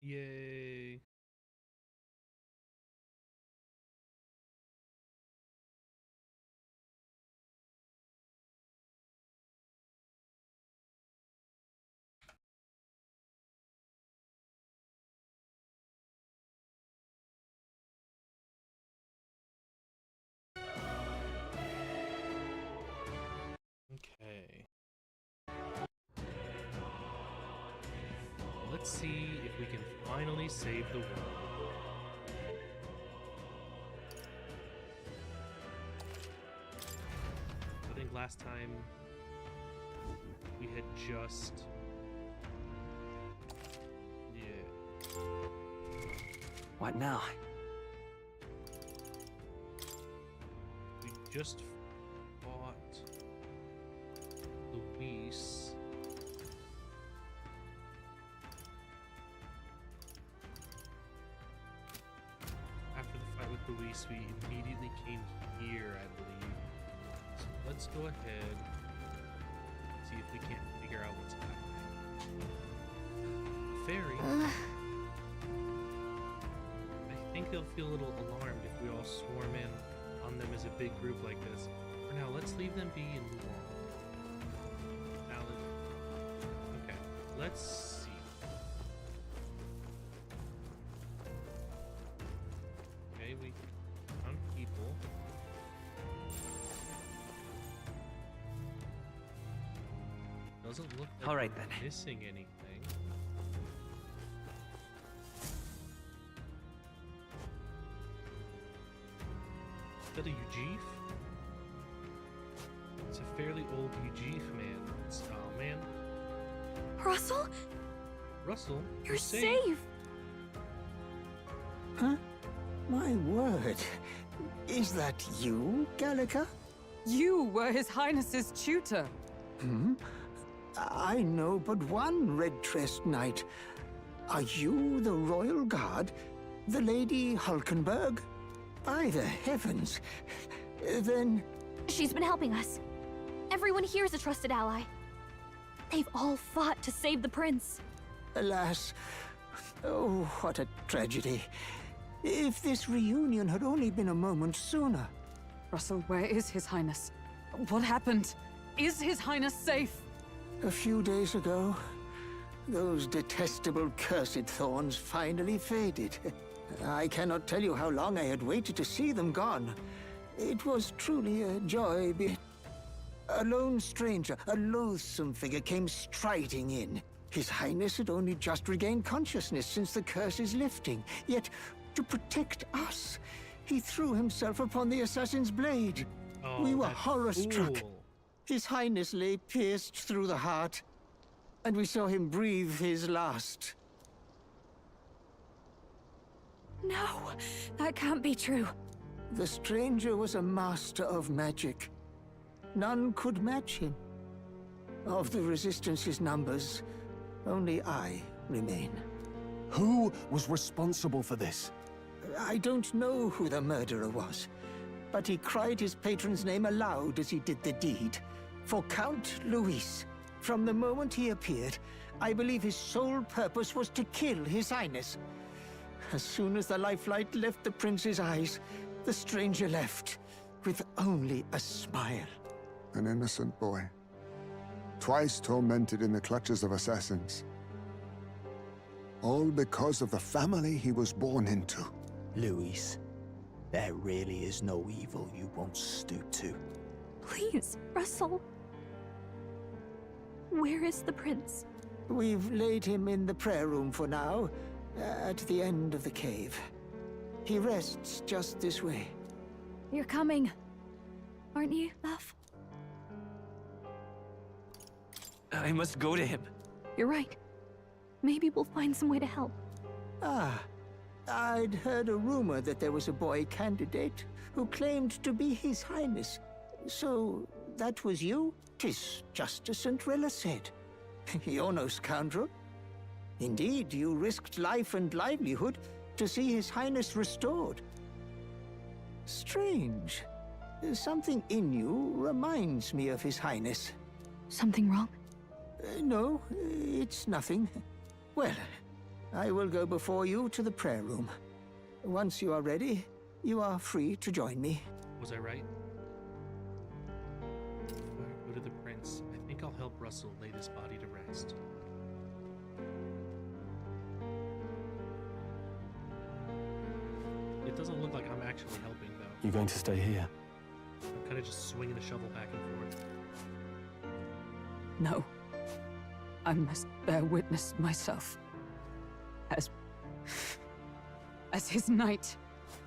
Yay. Okay. Let's see if we can finally save the world. I think last time we had just... Yeah. What now? We just fought Luis. After the fight with Luis, we immediately came here, I believe. So let's go ahead and see if we can't figure out what's happening. Fairy. I think they'll feel a little alarmed if we all swarm in on them as a big group like this. For now, let's leave them be and move on. Now, okay, let's see. Okay, we found people. Doesn't look like All right, we're then. missing anything. Is that a Ujif? It's a fairly old Ujif man. Oh man. Russell, Russell, you're safe. safe. Huh? My word. Is that you, Gallica? You were His Highness's tutor. Hmm? I know but one red-tressed knight. Are you the royal guard? The Lady Hulkenberg? By the heavens. Then... She's been helping us. Everyone here is a trusted ally. They've all fought to save the prince. Alas. Oh, what a tragedy. If this reunion had only been a moment sooner. Russell, where is His Highness? What happened? Is His Highness safe? A few days ago, those detestable cursed thorns finally faded. I cannot tell you how long I had waited to see them gone. It was truly a joy. A lone stranger, a loathsome figure, came striding in. His Highness had only just regained consciousness since the curse's lifting. Yet, to protect us, he threw himself upon the assassin's blade. Oh, We were that horror-struck. fool. His Highness lay pierced through the heart, and we saw him breathe his last. No, that can't be true. The stranger was a master of magic. None could match him. Of the Resistance's numbers, only I remain. Who was responsible for this? I don't know who the murderer was, but he cried his patron's name aloud as he did the deed. For Count Luis, from the moment he appeared, I believe his sole purpose was to kill His Highness. As soon as the lifelight left the prince's eyes, the stranger left, with only a smile. An innocent boy. Twice tormented in the clutches of assassins. All because of the family he was born into. Luis, there really is no evil you won't stoop to. Please, Russell. Where is the prince? We've laid him in the prayer room for now, at the end of the cave. He rests just this way. You're coming, aren't you, love? I must go to him. You're right. Maybe we'll find some way to help. Ah, I'd heard a rumor that there was a boy candidate who claimed to be His Highness. So, that was you? 'Tis just as St. Rilla said. You're no scoundrel. Indeed, you risked life and livelihood to see His Highness restored. Strange. Something in you reminds me of His Highness. Something wrong? No, it's nothing. Well, I will go before you to the prayer room. Once you are ready, you are free to join me. Was I right? Before I go to the prince, I think I'll help Russell lay this body to rest. It doesn't look like I'm actually helping, though. You going to stay here? I'm kind of just swinging the shovel back and forth. No. I must bear witness myself. As his knight,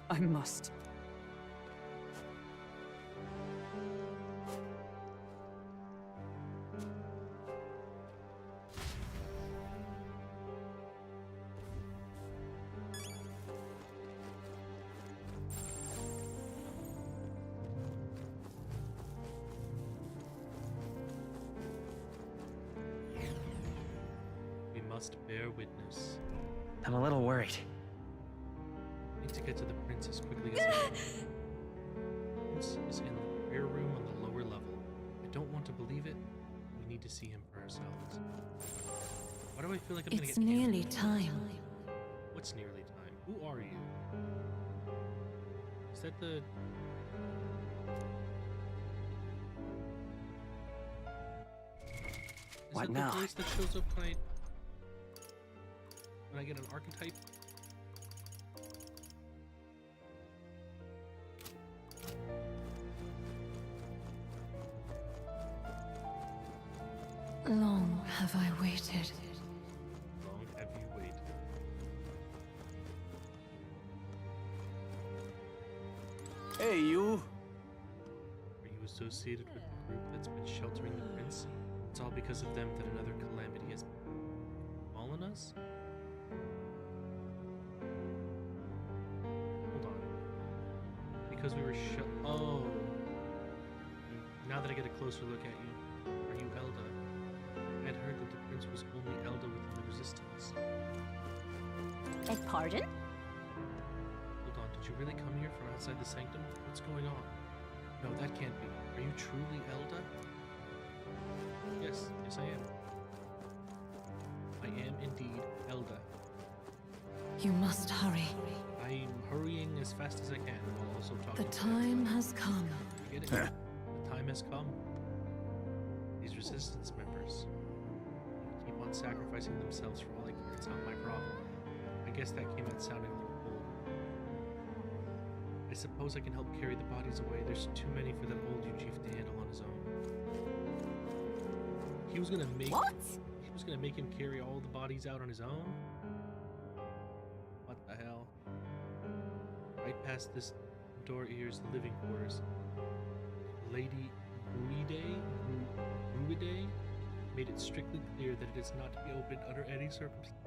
I must. We must bear witness. I'm a little worried. I need to get to the prince as quickly as I can. The prince is in the prayer room on the lower level. I don't want to believe it. We need to see him for ourselves. Why do I feel like I'm gonna It's get nearly time. What's nearly time? Who are you? Is that the... Is What that now? the voice that shows up when I get an archetype? Long have I waited. Long have you waited? Hey, you! Are you associated with the group that's been sheltering the prince? It's all because of them that another calamity has befallen us? Hold on. Because we were Oh. Now that I get a closer look at you, are you Elda? I had heard that the prince was only Elda within the resistance. Beg pardon? Hold on, did you really come here from outside the sanctum? What's going on? No, that can't be. Are you truly Elda? Yes, yes I am. I am indeed Elda. You must hurry. I'm hurrying as fast as I can while also talking. The time has come. You get it? The time has come. These resistance members keep on sacrificing themselves for all I care. It's not my problem. I guess that came out sounding a little cold. I suppose I can help carry the bodies away. There's too many for that old chief to handle on his own. He was gonna make What? He was gonna make him carry all the bodies out on his own? What the hell? Right past this door here's the living quarters. Lady Ruide made it strictly clear that it is not to be opened under any circumstance.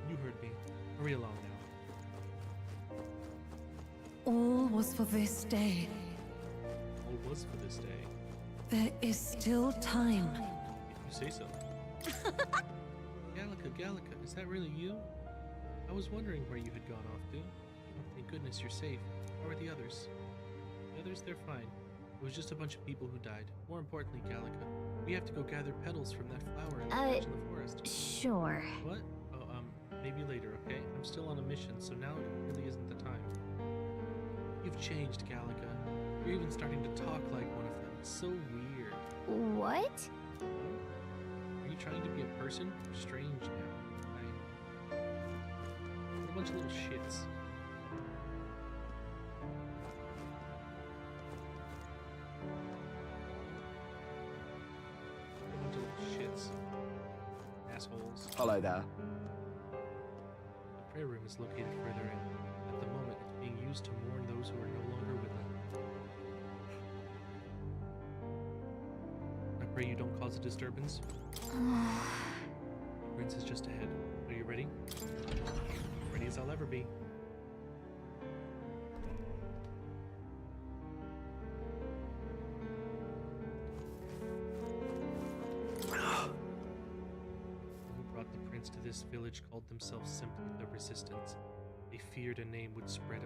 You heard me. Hurry along now. All was for this day. All was for this day, There is still time. if you say so. Gallica, is that really you? I was wondering where you had gone off to. Oh, thank goodness you're safe. How are the others? The others, they're fine. It was just a bunch of people who died. More importantly, Gallica, we have to go gather petals from that flower in the forest. Sure. What? Oh, maybe later, okay? I'm still on a mission, so now it really isn't the time. You've changed, Gallica. You're even starting to talk like one of them. It's so weird. What? Are you trying to be a person? You're strange now. What a bunch of little shits. What a bunch of little shits. Assholes. Hello there. The prayer room is located further in. At the moment, it's being used to mourn those who are no longer with them. I pray you don't cause a disturbance. The prince is just ahead. Are you ready? Ready as I'll ever be. Who brought the prince to this village called themselves simply the Resistance. They feared a name would spread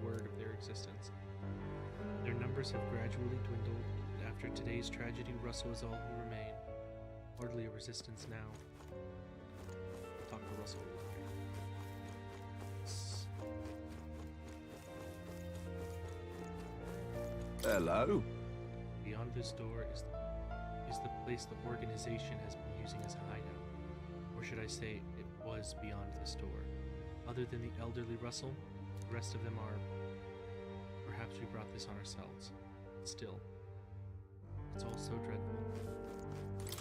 word of their existence. Their numbers have gradually dwindled, and After today's tragedy, Russell is all who remain. Hardly a resistance now. Talk to Russell later. Hello? Beyond this door is the place the organization has been using as a hideout. Or should I say, it was beyond this door. Other than the elderly Russell, the rest of them are... Perhaps we brought this on ourselves. Still, it's all so dreadful.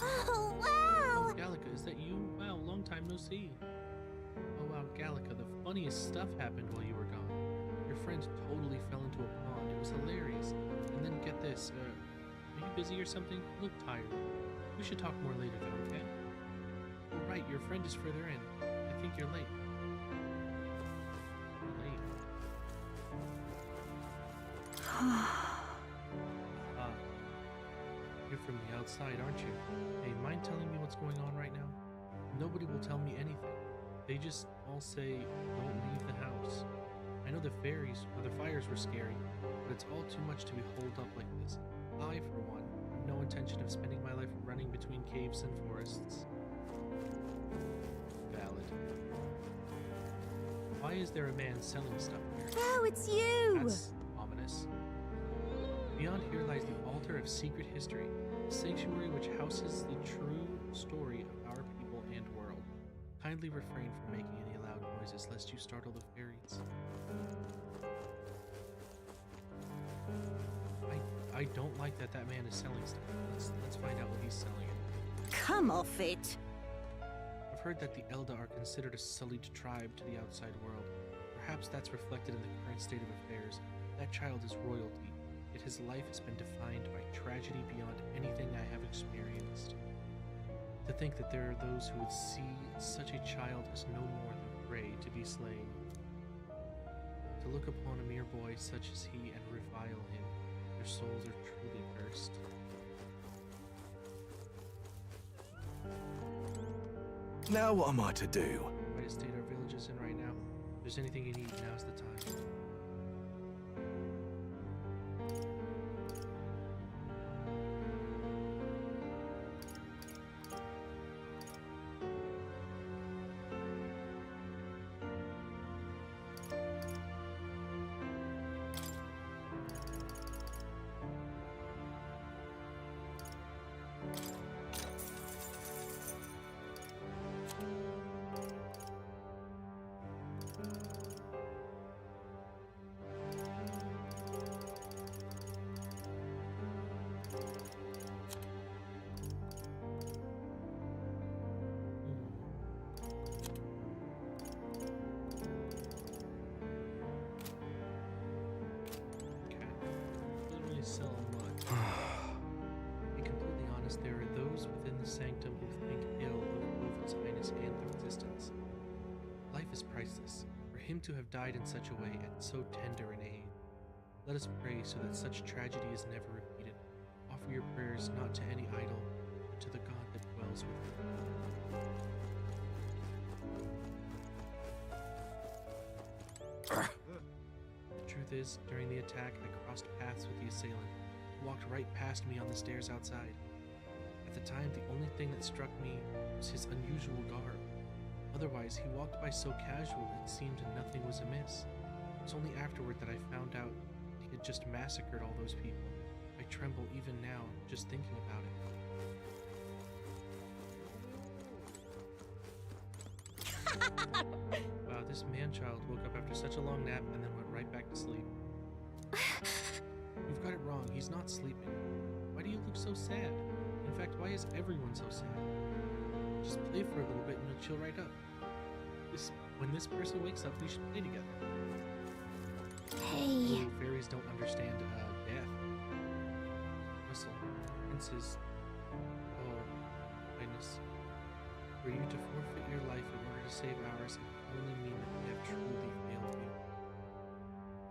Oh, wow! Oh, Gallica, is that you? Wow, long time no see. Oh wow, Gallica, the funniest stuff happened while you were gone. Your friend totally fell into a pond. It was hilarious. And then get this, are you busy or something? You look tired. We should talk more later though, okay? Oh right, your friend is further in. I think you're late. Late. You're from the outside, aren't you? Hey, mind telling me what's going on right now? Nobody will tell me anything. They just all say, don't leave the house. I know the fairies or the fires were scary, but it's all too much to be holed up like this. I, for one, have no intention of spending my life running between caves and forests. Valid. Why is there a man selling stuff here? Oh, it's you! That's ominous. Beyond here lies the altar of secret history, a sanctuary which houses the true story of our people and world. Kindly refrain from making any loud noises lest you startle the fairies. I don't like that man is selling stuff. Let's find out what he's selling it. Come off it! I've heard that the Elda are considered a sullied tribe to the outside world. Perhaps that's reflected in the current state of affairs. That child is royalty, yet his life has been defined by tragedy beyond anything I have experienced. To think that there are those who would see such a child as no more than prey to be slain. To look upon a mere boy such as he and revile him, their souls are truly cursed. Now what am I to do? Quite a state our village is in right now. If there's anything you need, now's the time. So much. To be completely honest, there are those within the sanctum who think ill of both His Highness and the Resistance. Life is priceless. For him to have died in such a way at so tender an age, let us pray so that such tragedy is never repeated. Offer your prayers not to any idol, but to the God that dwells within. The truth is, during the attack, I crossed paths with the assailant. He walked right past me on the stairs outside. At the time, the only thing that struck me was his unusual garb. Otherwise, he walked by so casual it seemed nothing was amiss. It was only afterward that I found out he had just massacred all those people. I tremble even now, just thinking about it. Wow, this man-child woke up after such a long nap and then went right back to sleep. You've got it wrong. He's not sleeping. Why do you look so sad? In fact, why is everyone so sad? Just play for a little bit and you'll chill right up. When this person wakes up, we should play together. Hey. Oh, fairies don't understand death. Russell, princes. Oh, goodness. For you to forfeit your life in order to save ours, it can only mean that we have truly failed you.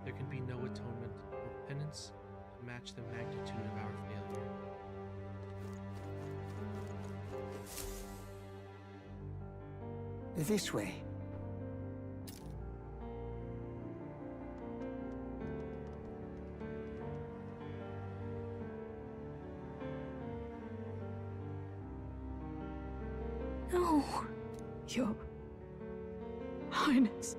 There can be no atonement, no penance to match the magnitude of our failure. This way. No. Your Highness.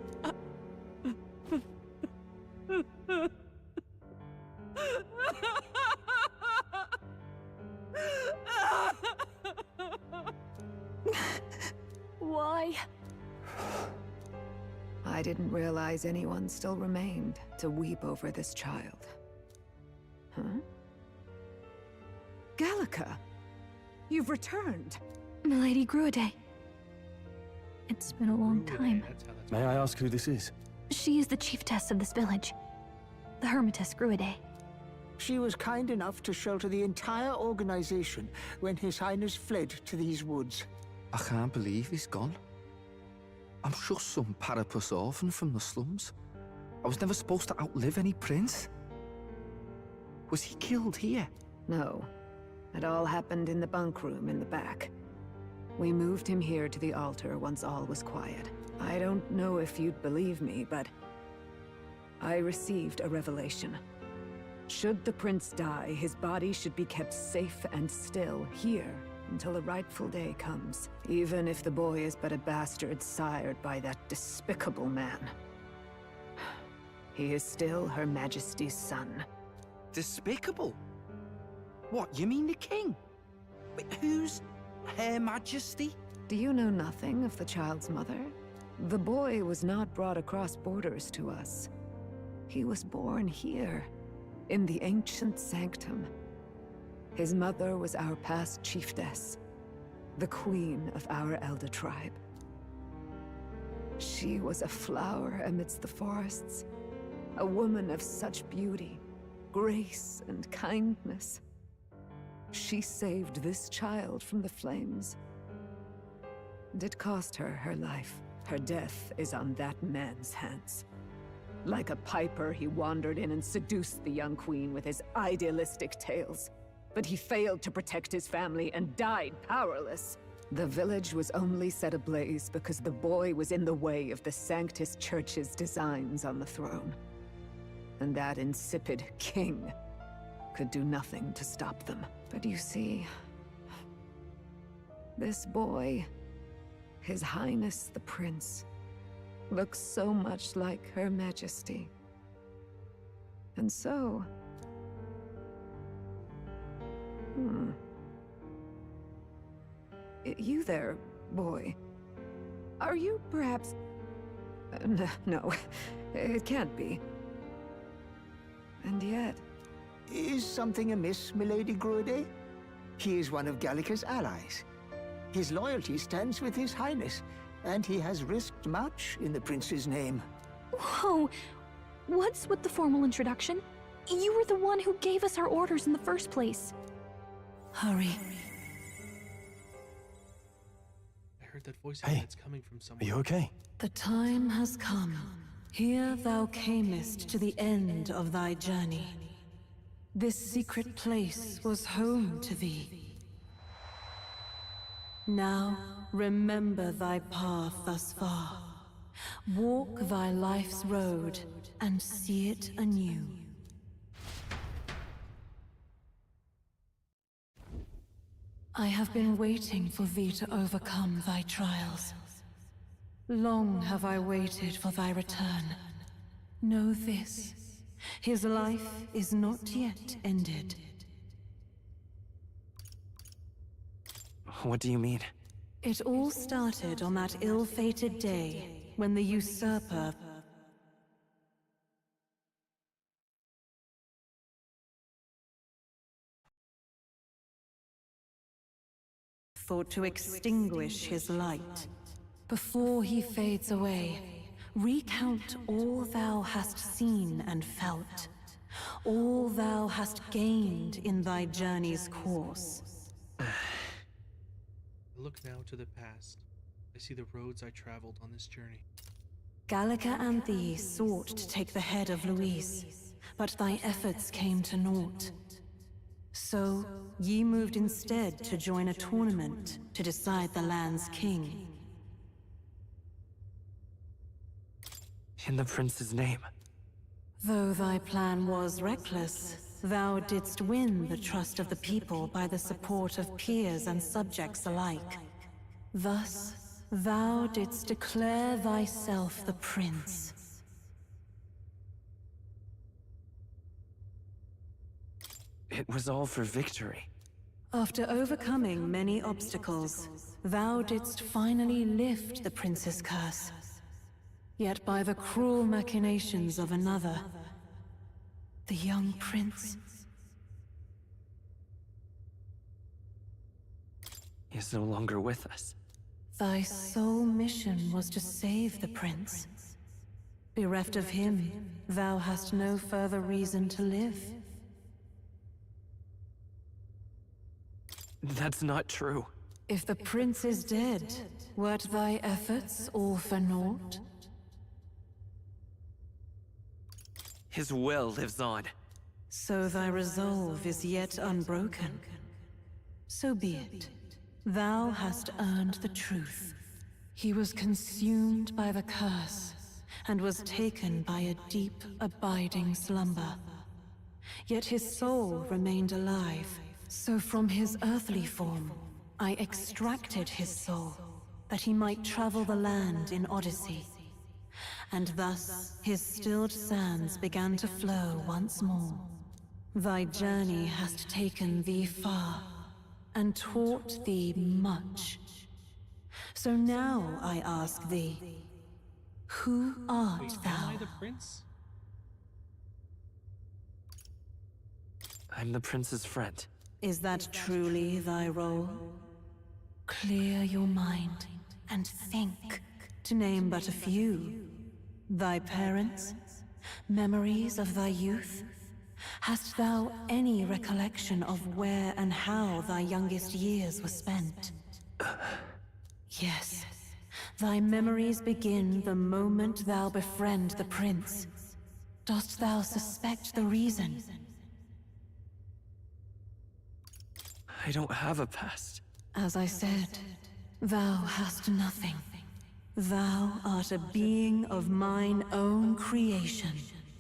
Why? I didn't realize anyone still remained to weep over this child. Huh? Gallica! You've returned! Milady Gruade. It's been a long Gruade, time. that's how that's May I ask who this is? She is the chiefess of this village. The Hermitess Gruade. She was kind enough to shelter the entire organization when His Highness fled to these woods. I can't believe he's gone. I'm just some parapus orphan from the slums. I was never supposed to outlive any prince. Was he killed here? No. It all happened in the bunk room in the back. We moved him here to the altar once all was quiet. I don't know if you'd believe me, but I received a revelation. Should the prince die, his body should be kept safe and still here until the rightful day comes, even if the boy is but a bastard sired by that despicable man. He is still Her Majesty's son. Despicable? What, you mean the king? Wait, who's Her Majesty? Do you know nothing of the child's mother? The boy was not brought across borders to us. He was born here, in the ancient sanctum. His mother was our past chiefess, the queen of our elder tribe. She was a flower amidst the forests, a woman of such beauty, grace, and kindness. She saved this child from the flames. And it cost her her life. Her death is on that man's hands. Like a piper, he wandered in and seduced the young queen with his idealistic tales. But he failed to protect his family and died powerless. The village was only set ablaze because the boy was in the way of the Sanctus Church's designs on the throne. And that insipid king could do nothing to stop them. But you see, this boy, His Highness the Prince, looks so much like Her Majesty. And so... You there, boy. Are you perhaps... No, it can't be. And yet... Is something amiss, Milady Gruade? He is one of Gallica's allies. His loyalty stands with His Highness, and he has risked much in the prince's name. Whoa! What's with the formal introduction? You were the one who gave us our orders in the first place. Hurry. I heard that voice Hey, again. It's coming from Are somewhere. you okay? The time has come. Here thou camest to the end of thy journey. This secret place was home to thee. Now remember thy path thus far. Walk thy life's road and see it anew. I have been waiting for thee to overcome thy trials. Long have I waited for thy return. Know this, his life is not yet ended. What do you mean? It all started on that ill-fated day when the usurper thought to extinguish his light. Before he fades away, recount all thou hast seen and felt, all thou hast gained in thy journey's course. I look now to the past. I see the roads I traveled on this journey. Gallica and thee sought to take the head of Louise, but thy efforts came to naught. So, ye moved instead to join a tournament to decide the land's king. In the prince's name. Though thy plan was reckless, thou didst win the trust of the people by the support of peers and subjects alike. Thus, thou didst declare thyself the prince. It was all for victory. After overcoming many obstacles, thou didst finally lift the prince's curse. Yet by the cruel machinations of another, the young prince is no longer with us. Thy sole mission was to save the prince. Bereft of him, thou hast no further reason to live. That's not true. If the prince is dead, wert thy efforts all for naught? His will lives on. So thy resolve is yet unbroken. So be it. Thou hast earned the truth. He was consumed by the curse, and was taken by a deep, abiding slumber. Yet his soul remained alive. So from his earthly form, I extracted his soul, that he might travel the land in Odyssey. And thus his stilled sands began to flow once more. Thy journey hast taken thee far, and taught thee much. So now I ask thee, who art Wait, thou? am I the prince? I'm the prince's friend. Is that truly thy role? Clear your mind and think, to name but a few. Thy parents? Memories of thy youth? Hast thou any recollection of where and how thy youngest years were spent? Yes, thy memories begin the moment thou befriend the prince. Dost thou suspect the reason? I don't have a past. As I said, thou hast nothing. Thou art a being of mine own creation.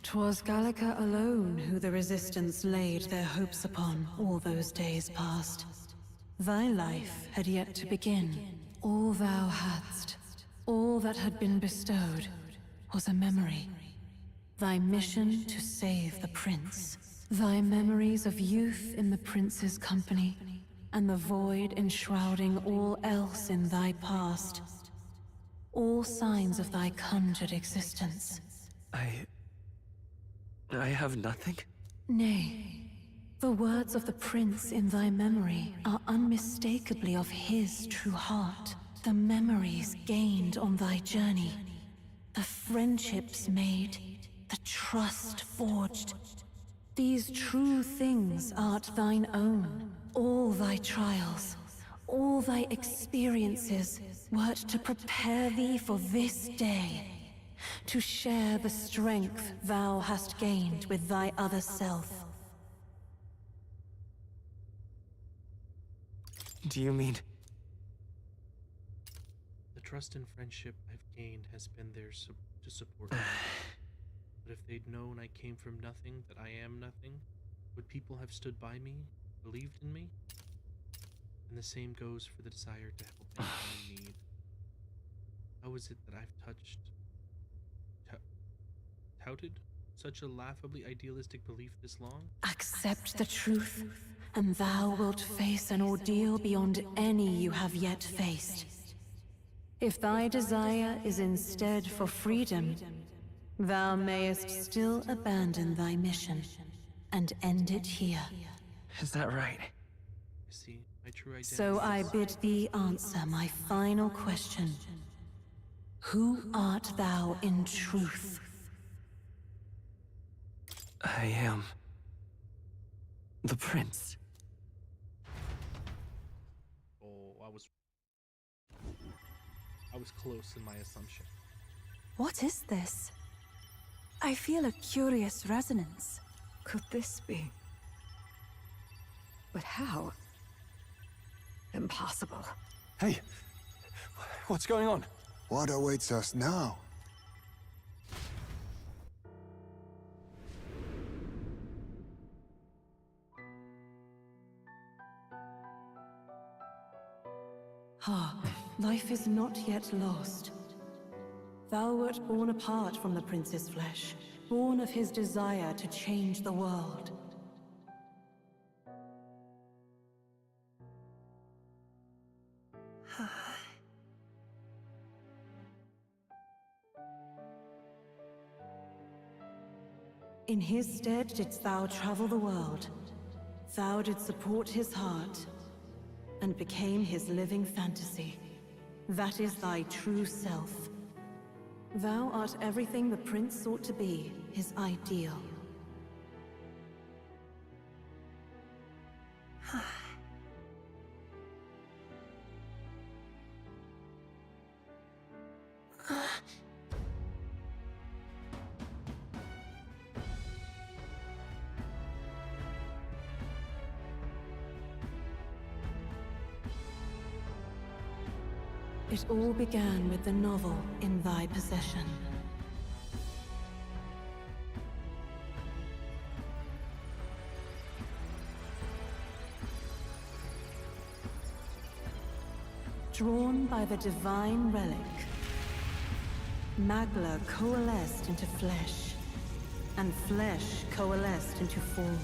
'Twas Gallica alone who the Resistance laid their hopes upon all those days past. Thy life had yet to begin. All thou hadst, all that had been bestowed, was a memory. Thy mission to save the prince. Thy memories of youth in the prince's company, and the void enshrouding all else in thy past. All signs of thy conjured existence. I have nothing? Nay, the words of the prince in thy memory are unmistakably of his true heart. The memories gained on thy journey, the friendships made, the trust forged. These true things art thine own. All thy trials, all thy experiences, wert to prepare thee for this day. To share the strength thou hast gained with thy other self. Do you mean... The trust and friendship I've gained has been there to support me. But if they'd known I came from nothing, that I am nothing, would people have stood by me, believed in me? And the same goes for the desire to help anyone in need. How is it that I've touted such a laughably idealistic belief this long? Accept the truth, and thou wilt face an ordeal beyond any you have yet faced. If thy desire is instead for freedom, thou mayest still abandon thy mission and end it here. Is that right? You see, my true identity So I bid thee answer my final question. Who art thou in truth? I am... the prince. Oh, I was close in my assumption. What is this? I feel a curious resonance. Could this be? But how? Impossible. Hey, what's going on? What awaits us now? Hark, Life is not yet lost. Thou wert born apart from the prince's flesh, born of his desire to change the world. In his stead didst thou travel the world. Thou didst support his heart, and became his living fantasy. That is thy true self. Thou art everything the prince sought to be, his ideal. It all began with the novel in thy possession. Drawn by the divine relic, Magla coalesced into flesh, and flesh coalesced into form.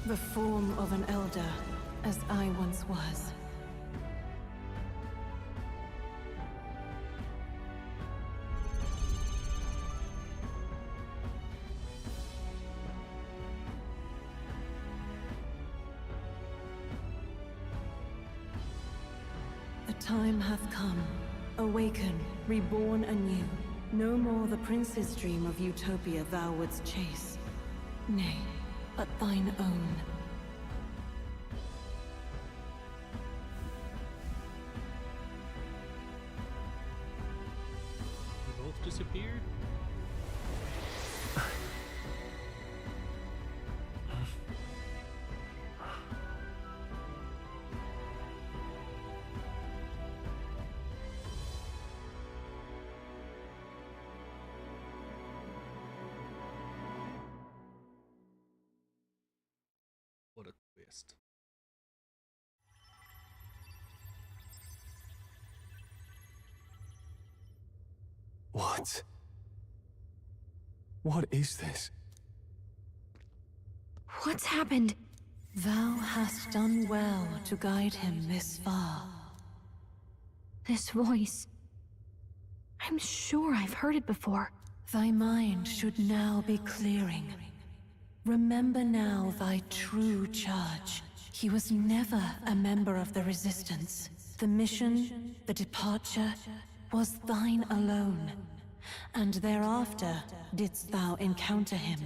The form of an elder, as I once was. Time hath come. Awaken, reborn anew. No more the prince's dream of utopia thou wouldst chase. Nay, but thine own. They both disappeared? What a twist. What? What is this? What's happened? Thou hast done well to guide him this far. This voice. I'm sure I've heard it before. Thy mind should now be clearing. Remember now thy true charge. He was never a member of the Resistance. The mission, the departure, was thine alone. And thereafter didst thou encounter him.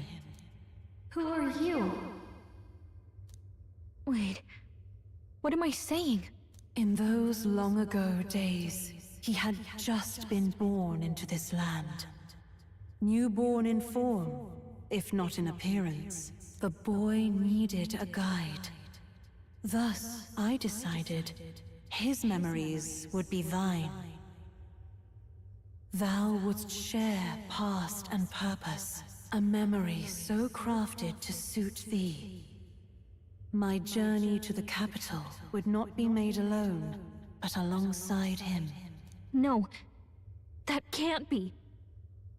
Who are you? Wait, what am I saying? In those long ago days, he had just been born into this land. Newborn in form, if not in appearance, the boy needed a guide. Thus, I decided his memories would be thine. Thou wouldst share past and purpose, a memory so crafted to suit thee. My journey to the capital would not be made alone, but alongside him. No, that can't be.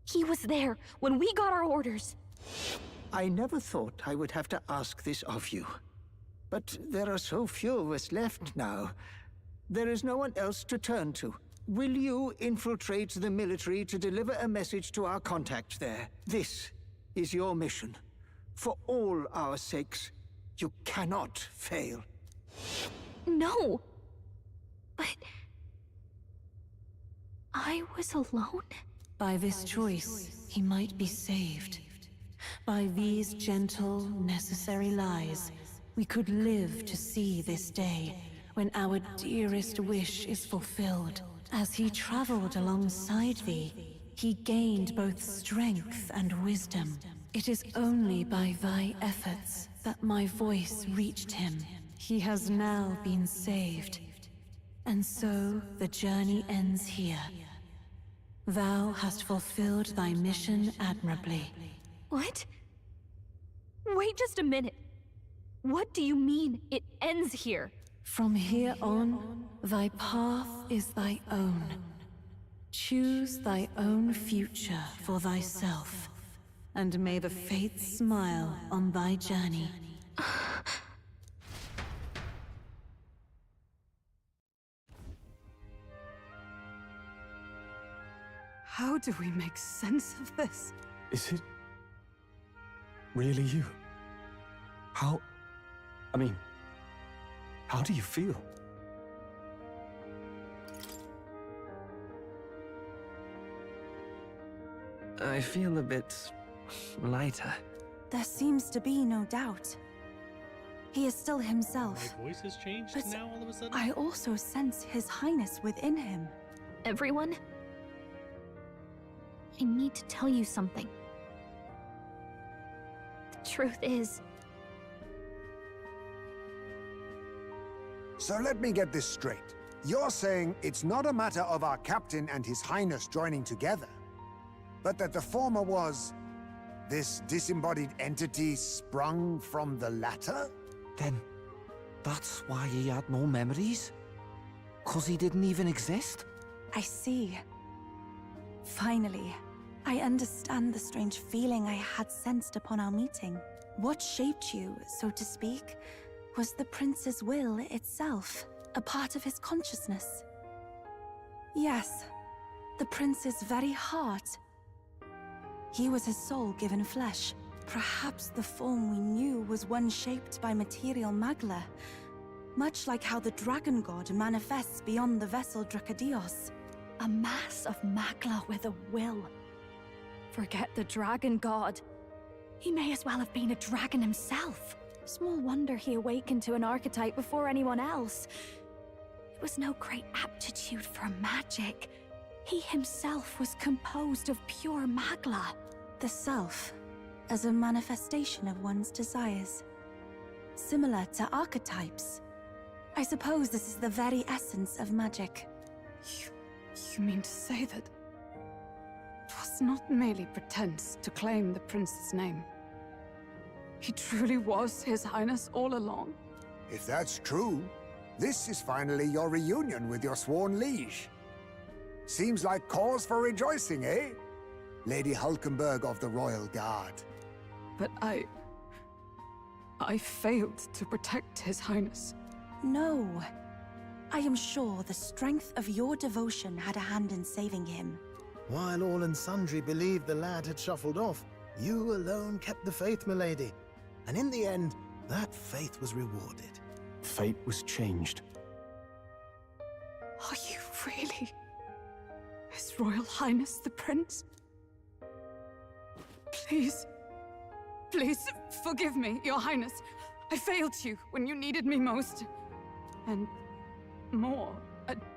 He was there when we got our orders. I never thought I would have to ask this of you. But there are so few of us left now. There is no one else to turn to. Will you infiltrate the military to deliver a message to our contact there? This is your mission. For all our sakes, you cannot fail. No! But... I was alone? By this choice, he might be saved. By these gentle, necessary lies, we could live to see this day, when our dearest wish is fulfilled. As he traveled alongside thee, he gained both strength and wisdom. It is only by thy efforts that my voice reached him. He has now been saved. And so, the journey ends here. Thou hast fulfilled thy mission admirably. What? Wait just a minute. What do you mean, it ends here? From here on, thy path is thy own. Choose thy own future for thyself, and may the fates smile on thy journey. How do we make sense of this? Is it really you? How do you feel? I feel a bit lighter. There seems to be no doubt. He is still himself. My voice has changed But now all of a sudden? I also sense His Highness within him. Everyone, I need to tell you something. The truth is, So let me get this straight. You're saying it's not a matter of our captain and His Highness joining together, but that the former was this disembodied entity sprung from the latter? Then, that's why he had no memories? 'Cause he didn't even exist? I see. Finally, I understand the strange feeling I had sensed upon our meeting. What shaped you, so to speak, was the prince's will itself, a part of his consciousness. Yes, the prince's very heart. He was his soul given flesh. Perhaps the form we knew was one shaped by material Magla, much like how the dragon god manifests beyond the vessel Dracadios. a mass of Magla with a will. Forget the dragon god. He may as well have been a dragon himself. Small wonder he awakened to an archetype before anyone else. It was no great aptitude for magic. He himself was composed of pure Magla. The self, as a manifestation of one's desires. Similar to archetypes. I suppose this is the very essence of magic. You mean to say that it was not merely pretense to claim the prince's name? He truly was His Highness all along? If that's true, this is finally your reunion with your sworn liege. Seems like cause for rejoicing, eh? Lady Hulkenberg of the Royal Guard. But I failed to protect His Highness. No. I am sure the strength of your devotion had a hand in saving him. While all and sundry believed the lad had shuffled off, you alone kept the faith, milady. And in the end, that faith was rewarded. Fate was changed. Are you really His Royal Highness the Prince? Please, please forgive me, Your Highness. I failed you when you needed me most. And more,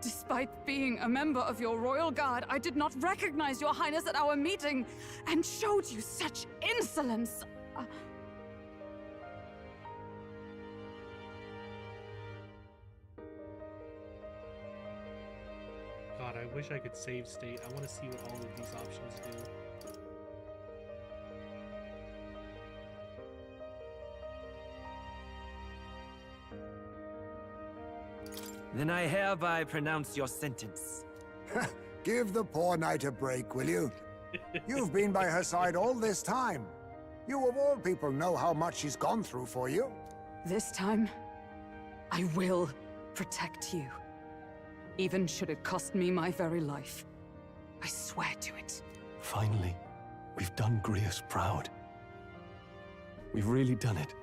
despite being a member of your Royal Guard, I did not recognize Your Highness at our meeting and showed you such insolence. God, I wish I could save state. I want to see what all of these options do. Then I hereby pronounce your sentence. Give the poor knight a break, will you? You've been by her side all this time. You of all people know how much she's gone through for you. This time, I will protect you. Even should it cost me my very life. I swear to it. Finally, we've done Grius proud. We've really done it.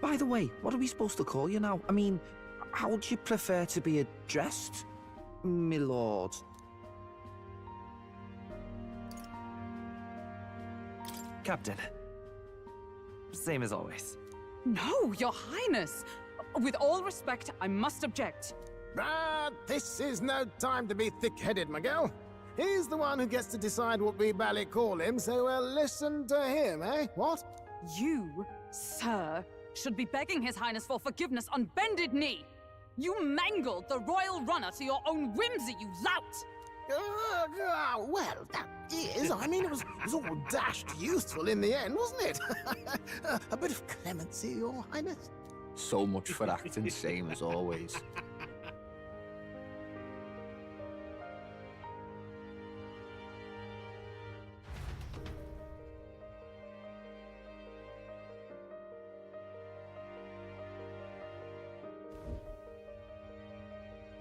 By the way, what are we supposed to call you now? I mean, how would you prefer to be addressed, my lord? Captain. Same as always. No, Your Highness! With all respect, I must object. But this is no time to be thick-headed, Miguel. He's the one who gets to decide what we bally call him, so we'll listen to him, eh? What? You, sir, should be begging His Highness for forgiveness on bended knee. You mangled the royal runner to your own whimsy, you lout! Well, that is. I mean, it was all dashed useful in the end, wasn't it? A bit of clemency, Your Highness. So much for acting same as always.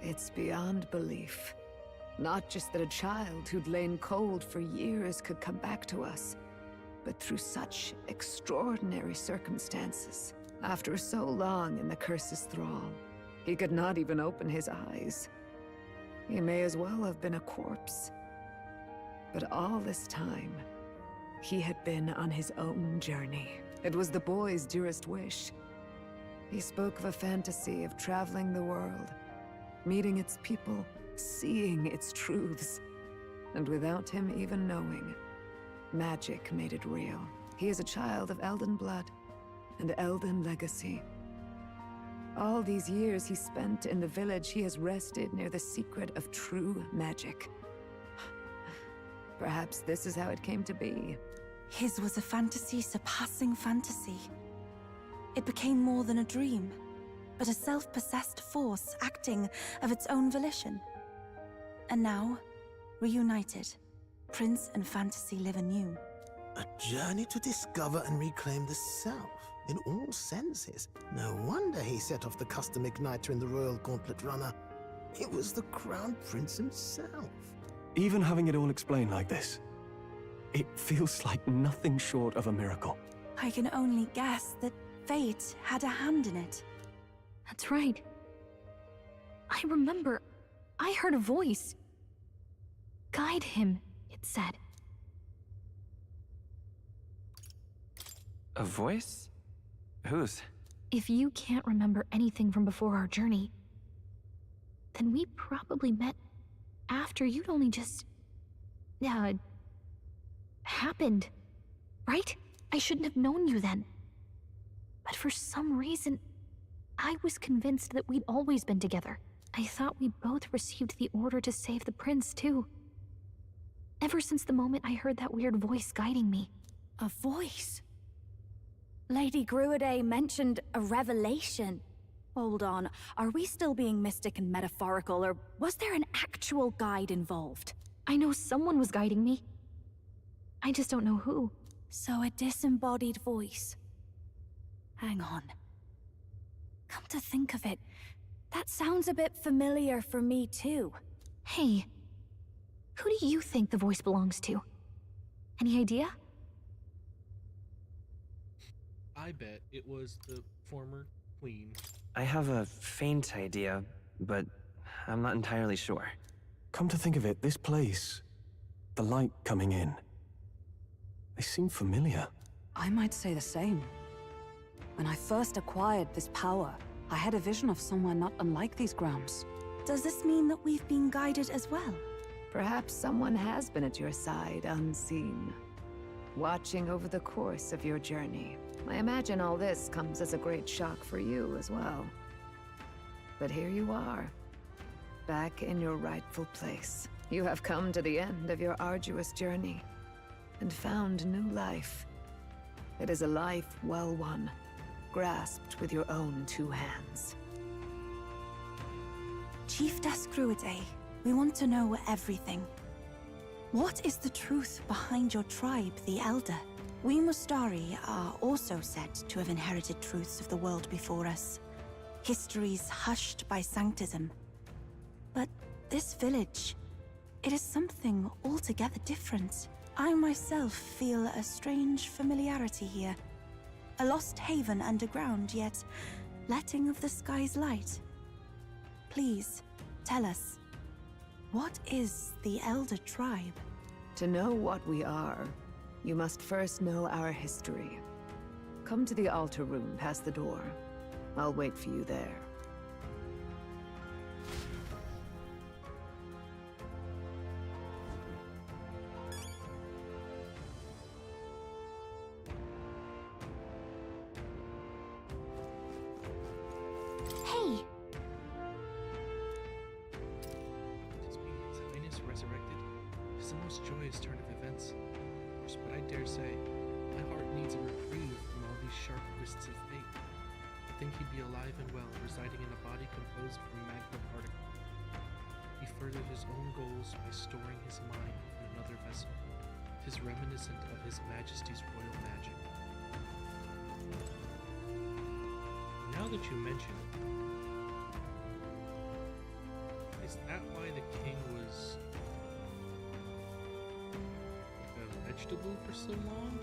It's beyond belief. Not just that a child who'd lain cold for years could come back to us, but through such extraordinary circumstances. After so long in the curse's thrall, he could not even open his eyes. He may as well have been a corpse. But all this time, he had been on his own journey. It was the boy's dearest wish. He spoke of a fantasy of traveling the world, meeting its people, seeing its truths. And without him even knowing, magic made it real. He is a child of Elden blood and Elden legacy. All these years he spent in the village, he has rested near the secret of true magic. Perhaps this is how it came to be. His was a fantasy surpassing fantasy. It became more than a dream, but a self-possessed force acting of its own volition. And now, reunited, Prince and fantasy live anew. A journey to discover and reclaim the self, in all senses. No wonder he set off the custom igniter in the Royal Gauntlet Runner. It was the Crown Prince himself. Even having it all explained like this, it feels like nothing short of a miracle. I can only guess that fate had a hand in it. That's right. I remember, I heard a voice. Guide him, it said. A voice? Whose? If you can't remember anything from before our journey, then we probably met after you'd only just... happened, right? I shouldn't have known you then. But for some reason, I was convinced that we'd always been together. I thought we both received the order to save the prince, too. Ever since the moment I heard that weird voice guiding me. A voice? Lady Gruade mentioned a revelation. Hold on, are we still being mystic and metaphorical, or was there an actual guide involved? I know someone was guiding me. I just don't know who. So a disembodied voice. Hang on. Come to think of it, that sounds a bit familiar for me too. Hey, who do you think the voice belongs to? Any idea? I bet it was the former queen. I have a faint idea, but I'm not entirely sure. Come to think of it, this place, the light coming in, they seem familiar. I might say the same. When I first acquired this power, I had a vision of somewhere not unlike these grounds. Does this mean that we've been guided as well? Perhaps someone has been at your side unseen, watching over the course of your journey. I imagine all this comes as a great shock for you as well. But here you are, back in your rightful place. You have come to the end of your arduous journey and found new life. It is a life well won, grasped with your own two hands. Chiefess Gruade, we want to know everything. What is the truth behind your tribe, the Elder? We Mustari are also said to have inherited truths of the world before us. Histories hushed by sanctism. But this village, it is something altogether different. I myself feel a strange familiarity here. A lost haven underground, yet letting of the sky's light. Please, tell us, what is the Elder Tribe? To know what we are, you must first know our history. Come to the altar room past the door. I'll wait for you there. Hey! His Highness resurrected is the most joyous turn of events. But I dare say, my heart needs a reprieve from all these sharp twists of fate. think he'd be alive and well, residing in a body composed from magma particles. He furthered his own goals by storing his mind in another vessel. It is reminiscent of His Majesty's royal magic. Now that you mention it, is that why the king was like a vegetable for so long?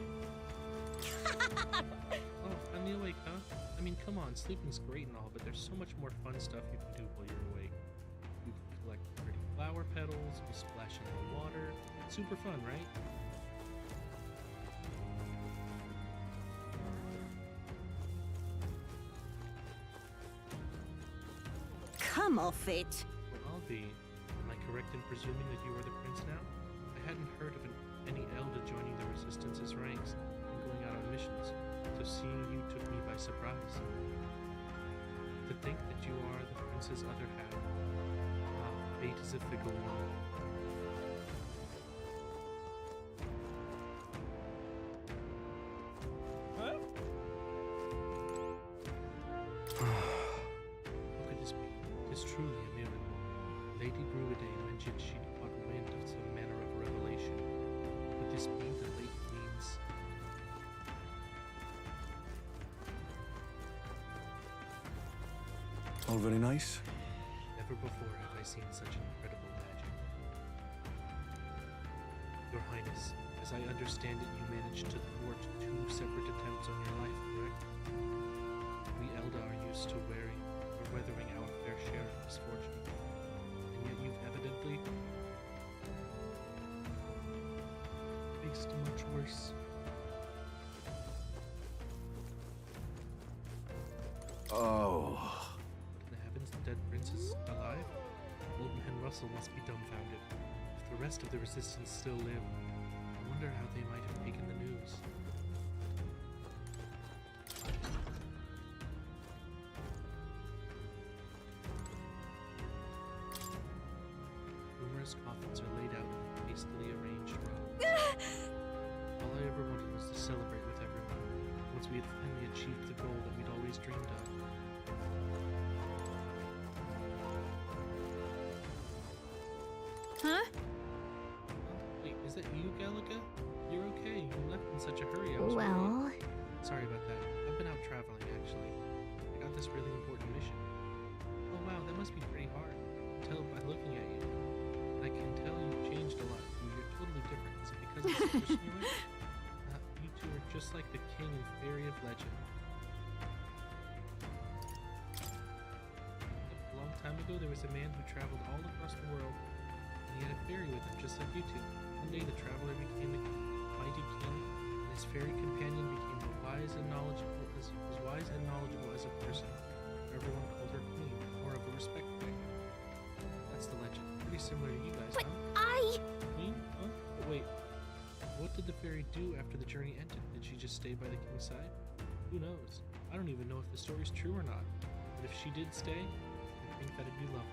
Oh, finally awake, huh? I mean, come on, sleeping's great and all, but there's so much more fun stuff you can do while you're awake. You can collect pretty flower petals, you splash in the water. Super fun, right? Come off it. Well, I'll be. Am I correct in presuming that you are the prince now? I hadn't heard of any Elder joining the Resistance's ranks and going out on missions, so seeing you took me by surprise. To think that you are the prince's other half. Ah, fate is a fickle one. Huh? How could this be? It is truly a miracle. Lady Gruidae mentioned she'd caught wind of some manner of revelation. Could this be the late queen's? All very nice. Never before have I seen such incredible magic. Your Highness, as I understand it, you managed to thwart 2 separate attempts on your life, correct? We Elda are used to weathering our fair share of misfortune. And yet you've evidently faced much worse. Oh. What in the heavens, the dead prince is alive? Old Man Russell must be dumbfounded. If the rest of the Resistance still live, I wonder how they might have taken the news. Numerous coffins are laid out in hastily arranged rows. All I ever wanted was to celebrate with everyone, once we had finally achieved the goal that we'd always dreamed of. Huh? Wait, is that you, Gallica? You're okay. You left in such a hurry. I was Well... worried. Sorry about that. I've been out traveling, actually. I got this really important mission. Oh wow, that must be pretty hard. Tell by looking at you. I can tell you've changed a lot. You're totally different. Is it because of the situation you're in? You two are just like the king and fairy of legend. A long time ago, there was a man who traveled all across the world, and he had a fairy with him, just like you two. One day, the traveler became a mighty king, and his fairy companion became as wise and knowledgeable as a person. Everyone called her queen, or of a respect thing. That's the legend. Pretty similar to you guys, But huh? Queen? Huh? But wait, what did the fairy do after the journey ended? Did she just stay by the king's side? Who knows? I don't even know if the story's true or not. But if she did stay, I think that'd be lovely.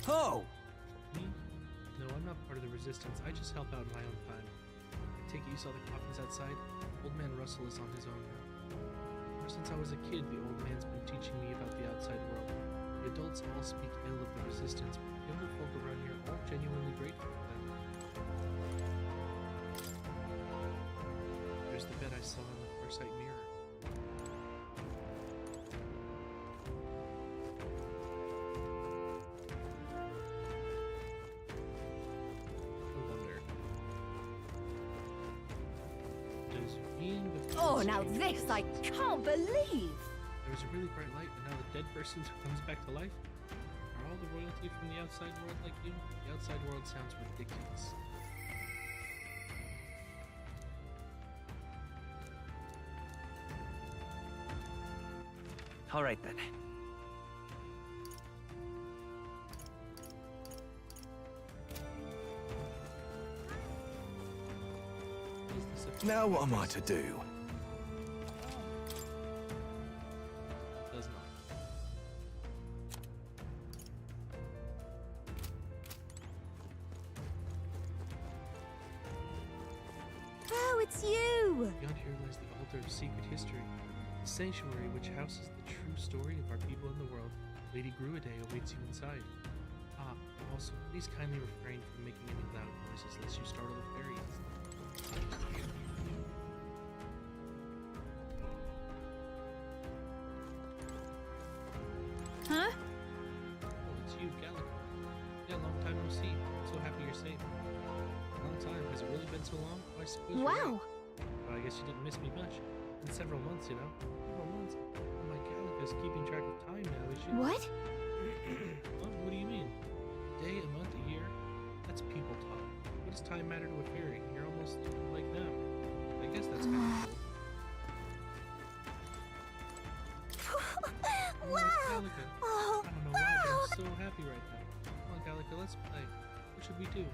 Oh! Me? No, I'm not part of the Resistance. I just help out in my own time. I take it you saw the coffins outside? Old Man Russell is on his own now. Ever since I was a kid, the old man's been teaching me about the outside world. The adults all speak ill of the Resistance, but the younger folk around here are all genuinely grateful for them. There's the bed I saw in the Farsight mirror. I wonder. Does being the Oh, now this I can't believe! There was a really bright light, and now the dead person comes back to life? Are all the royalty from the outside world like you? The outside world sounds ridiculous. All right then. Is this a Now what am I to do? Does not. it's you! Beyond here lies the altar of secret history, the sanctuary which houses the true story of our people in the world. Lady Gruaday awaits you inside. Ah, also, please kindly refrain from making any loud noises lest you startle the fairies. Huh? Oh, it's you, Gallica. Yeah, long time no see. I'm so happy you're safe. Long time. Has it really been so long? Oh, I suppose you're Wow! right. Well, I guess you didn't miss me much. In several months, you know. Several months. Oh, my Gallica's keeping track of time now, is she? What? Huh? What do you mean? Day, a month, a year? That's people talk. What does time matter to a fairy? You're almost like them. I guess that's kind of cool. Wow! Gallica. Oh, I don't know why, but I'm so happy right now. Come on, Gallica, let's play. What should we do?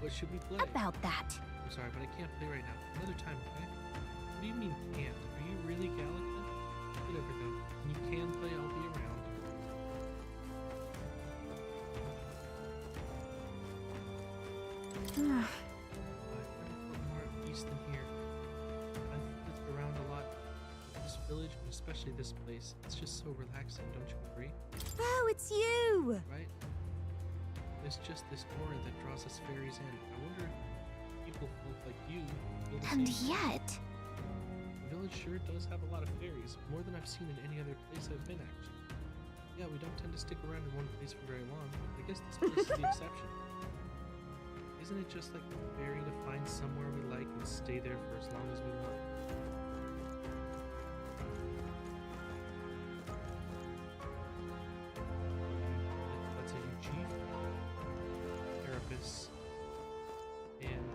What should we play? about that. I'm sorry, but I can't play right now. Another time, okay? What do you mean can't? Are you really Gallica? Whatever though. When you can play, I'll be around. I've never more at peace than here. I've lived around a lot. This village, and especially this place, it's just so relaxing, don't you agree? Oh, it's you! Right? There's just this aura that draws us fairies in. I wonder if people like you feel the And same. yet... The village sure does have a lot of fairies, more than I've seen in any other place I've been, actually. Yeah, we don't tend to stick around in one place for very long. I guess this place is the exception. Isn't it just like a fairy to find somewhere we like and stay there for as long as we want? That's a Eugene, Carapace, and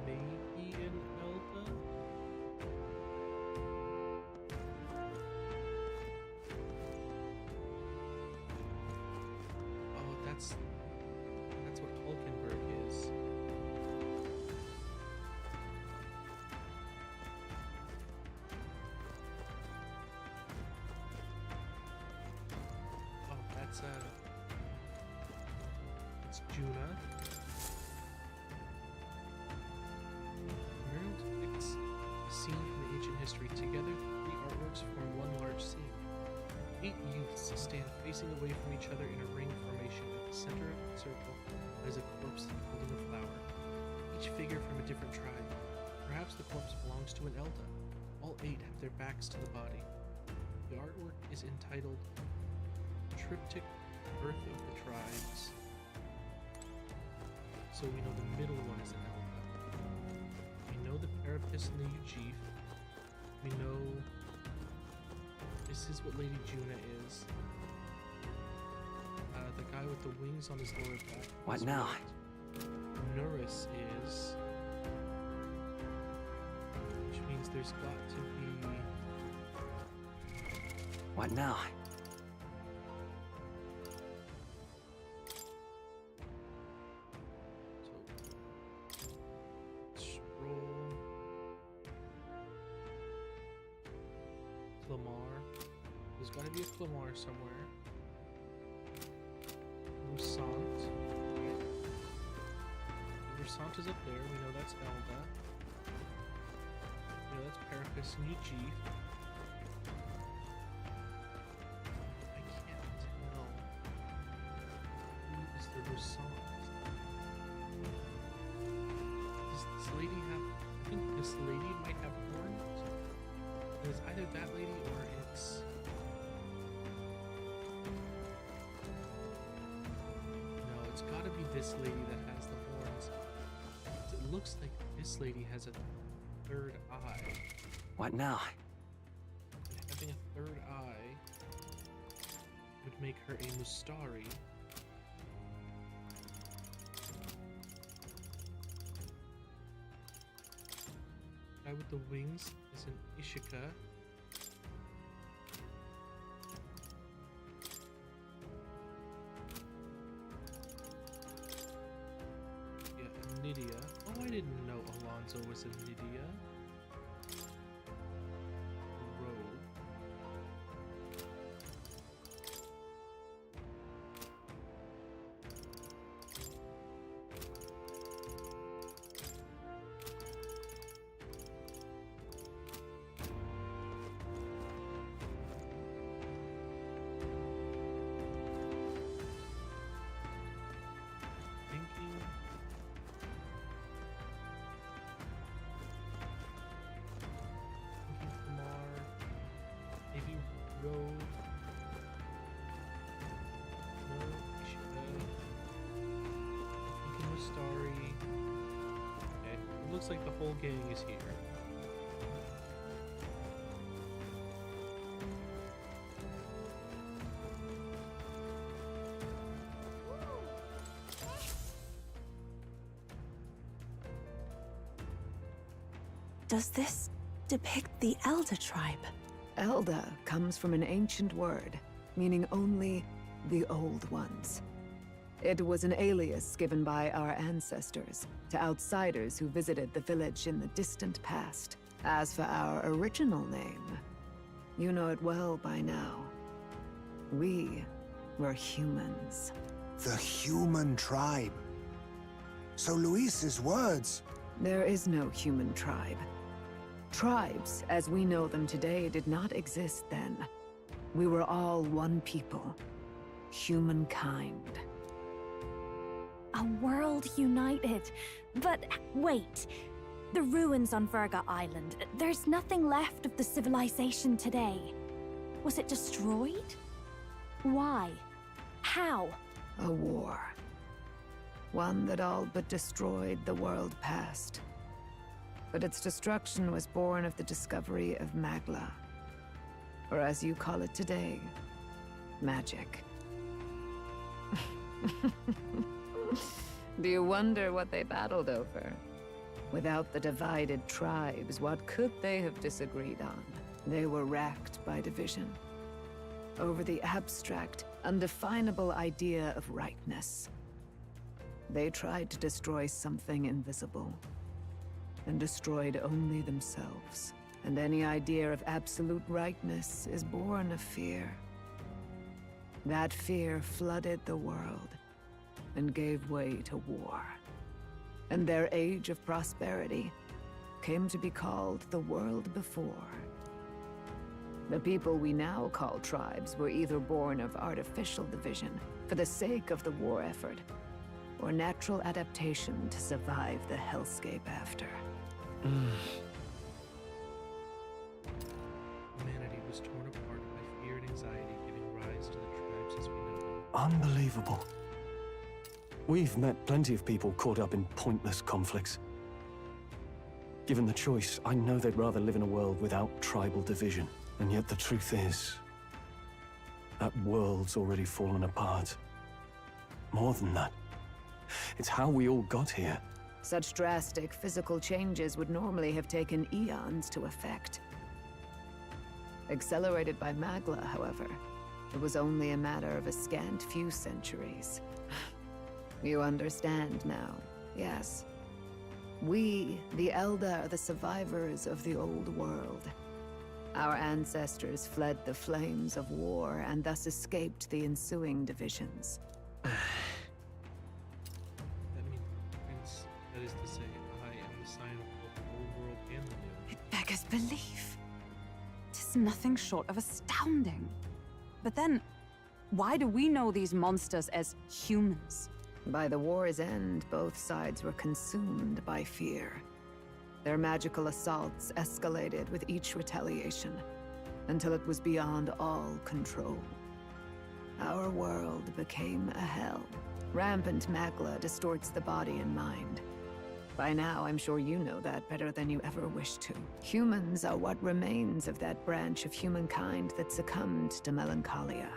maybe an Elda? Oh, that's what Hulkenberg is. Oh, that's it's Juna. Muriel depicts a scene from the ancient history. Together, the three artworks form one large scene. 8 youths stand facing away from each other in a ring formation. At the center of the circle is a corpse holding a flower. Each figure from a different tribe. Perhaps the corpse belongs to an Elda. All 8 have their backs to the body. The artwork is entitled Triptych Birth of the Tribes. So we know the middle one is an Elda. We know the Carapace and the Ujif. We know this is what Lady Juna is. The guy with the wings on his lower back. What now? Norris is... Which means there's got to be... What now? Scroll... Clamar. There's got to be a Clamar somewhere. Roussant. Roussant is up there. We know that's Elda. We know that's Carapace and Ujif. I can't tell. Who is the Roussant? Does this lady have... I think this lady might have horns. It's either that lady or it's... No, it's gotta be this lady that has the horns. It looks like this lady has a third eye. What now? And having a third eye would make her a Mustari. Guy with the wings is an Ishika. Yeah, a Nydia. Oh, I didn't know Alonso was a Nydia. Rogue. go. No, thinking with Starry. Okay, it looks like the whole gang is here. Does this depict the Elder tribe? Elder comes from an ancient word, meaning only the Old Ones. It was an alias given by our ancestors to outsiders who visited the village in the distant past. As for our original name, you know it well by now. We were humans. The human tribe. So Luis's words... There is no human tribe. Tribes, as we know them today, did not exist then. We were all one people. Humankind. A world united. But wait. The ruins on Virga Island. There's nothing left of the civilization today. Was it destroyed? Why? How? A war. One that all but destroyed the world past. But its destruction was born of the discovery of Magla. Or as you call it today, magic. Do you wonder what they battled over? Without the divided tribes, what could they have disagreed on? They were racked by division. Over the abstract, undefinable idea of rightness. They tried to destroy something invisible, and destroyed only themselves. And any idea of absolute rightness is born of fear. That fear flooded the world, and gave way to war. And their age of prosperity came to be called the world before. The people we now call tribes were either born of artificial division for the sake of the war effort, or natural adaptation to survive the hellscape after. Humanity was torn apart by fear and anxiety, giving rise to the tribes as we know them. Unbelievable. We've met plenty of people caught up in pointless conflicts. Given the choice, I know they'd rather live in a world without tribal division. And yet the truth is, that world's already fallen apart. More than that, it's how we all got here. Such drastic physical changes would normally have taken eons to effect. Accelerated by Magla, however, it was only a matter of a scant few centuries. You understand now, yes? We, the Elder, are the survivors of the old world. Our ancestors fled the flames of war and thus escaped the ensuing divisions. That is to say, I am the sign of both the old world and the new. It beggars belief. 'Tis nothing short of astounding. But then, why do we know these monsters as humans? By the war's end, both sides were consumed by fear. Their magical assaults escalated with each retaliation, until it was beyond all control. Our world became a hell. Rampant Magla distorts the body and mind. By now, I'm sure you know that better than you ever wished to. Humans are what remains of that branch of humankind that succumbed to melancholia.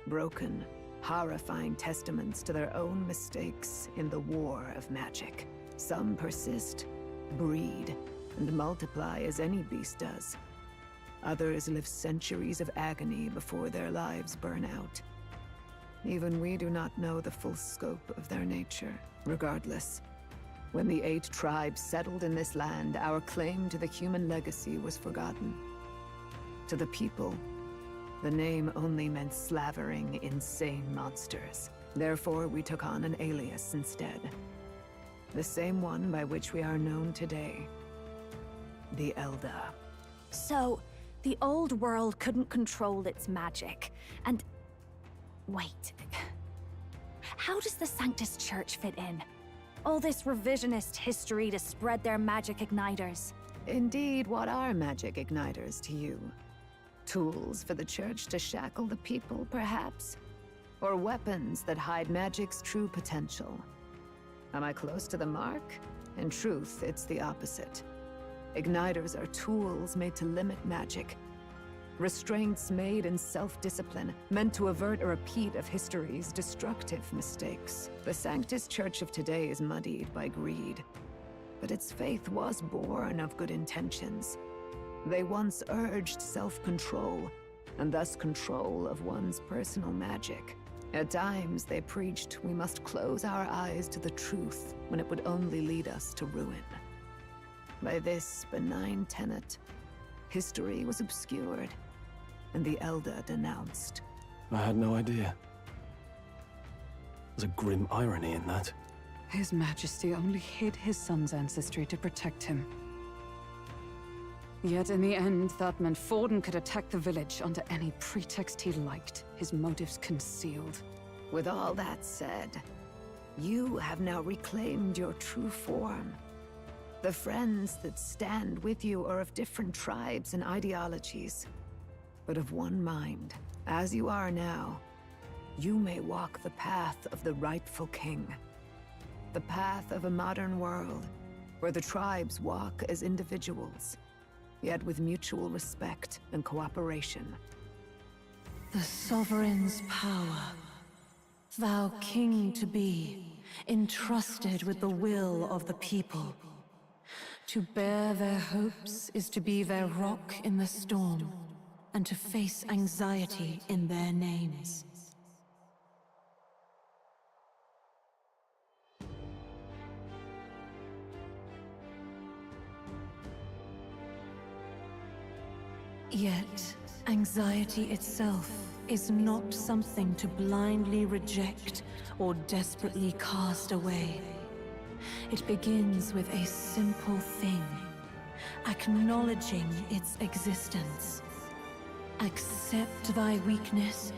Broken, horrifying testaments to their own mistakes in the war of magic. Some persist, breed, and multiply as any beast does. Others live centuries of agony before their lives burn out. Even we do not know the full scope of their nature. Regardless, when the 8 tribes settled in this land, our claim to the human legacy was forgotten. To the people, the name only meant slavering, insane monsters. Therefore, we took on an alias instead. The same one by which we are known today. The Elder. So, the old world couldn't control its magic, and... Wait. How does the Sanctus Church fit in? All this revisionist history to spread their magic igniters. Indeed, what are magic igniters to you? Tools for the Church to shackle the people, perhaps? Or weapons that hide magic's true potential? Am I close to the mark? In truth, it's the opposite. Igniters are tools made to limit magic. Restraints made in self-discipline, meant to avert a repeat of history's destructive mistakes. The Sanctus Church of today is muddied by greed. But its faith was born of good intentions. They once urged self-control, and thus control of one's personal magic. At times, they preached we must close our eyes to the truth when it would only lead us to ruin. By this benign tenet, history was obscured, and the Elder denounced. I had no idea. There's a grim irony in that. His Majesty only hid his son's ancestry to protect him. Yet in the end, that meant Forden could attack the village under any pretext he liked, his motives concealed. With all that said, you have now reclaimed your true form. The friends that stand with you are of different tribes and ideologies, but of one mind. As you are now, you may walk the path of the rightful king. The path of a modern world, where the tribes walk as individuals, yet with mutual respect and cooperation. The Sovereign's power, thou king to be, entrusted with the will of the people. To bear their hopes is to be their rock in the storm, and to face anxiety in their names. Yet, anxiety itself is not something to blindly reject or desperately cast away. It begins with a simple thing, acknowledging its existence. Accept thy weakness,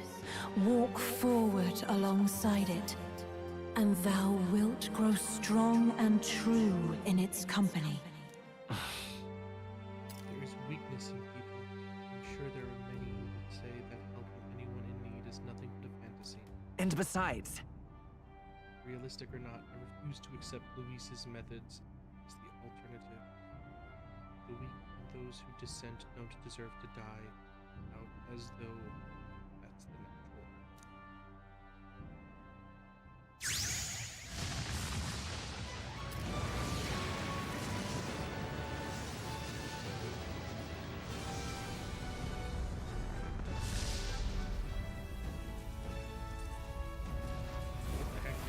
walk forward alongside it, and thou wilt grow strong and true in its company. There is weakness in people. I'm sure there are many who would say that helping anyone in need is nothing but a fantasy. And besides, realistic or not, I refuse to accept Luis's methods as the alternative. The weak and those who dissent don't deserve to die out as though that's the natural. What the heck?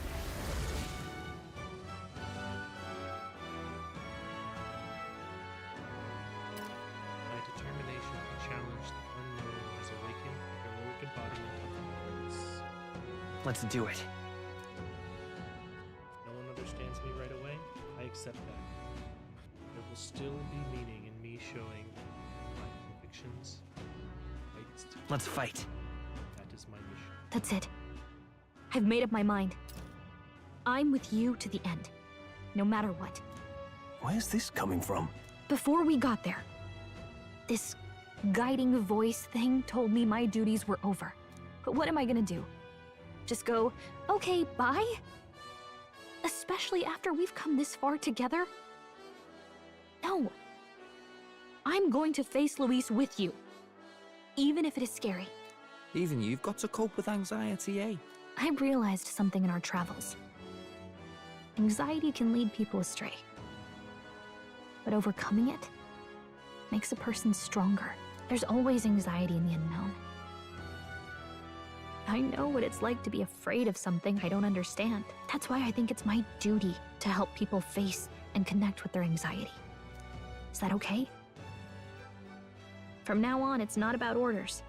My determination to challenge the unknown has awakened the heroic embodiment of the prince. let's do it. No one understands me right away. I accept that. There will still be meaning in me showing my convictions. Fights to Let's fight. That is my mission. That's it. I've made up my mind. I'm with you to the end, no matter what. Where's this coming from? Before we got there, this guiding voice thing told me my duties were over. But what am I gonna do? Just go, okay, bye? Especially after we've come this far together? No. I'm going to face Luis with you, even if it is scary. Even you've got to cope with anxiety, eh? I realized something in our travels. Anxiety can lead people astray. But overcoming it makes a person stronger. There's always anxiety in the unknown. I know what it's like to be afraid of something I don't understand. That's why I think it's my duty to help people face and connect with their anxiety. Is that okay? From now on, it's not about orders.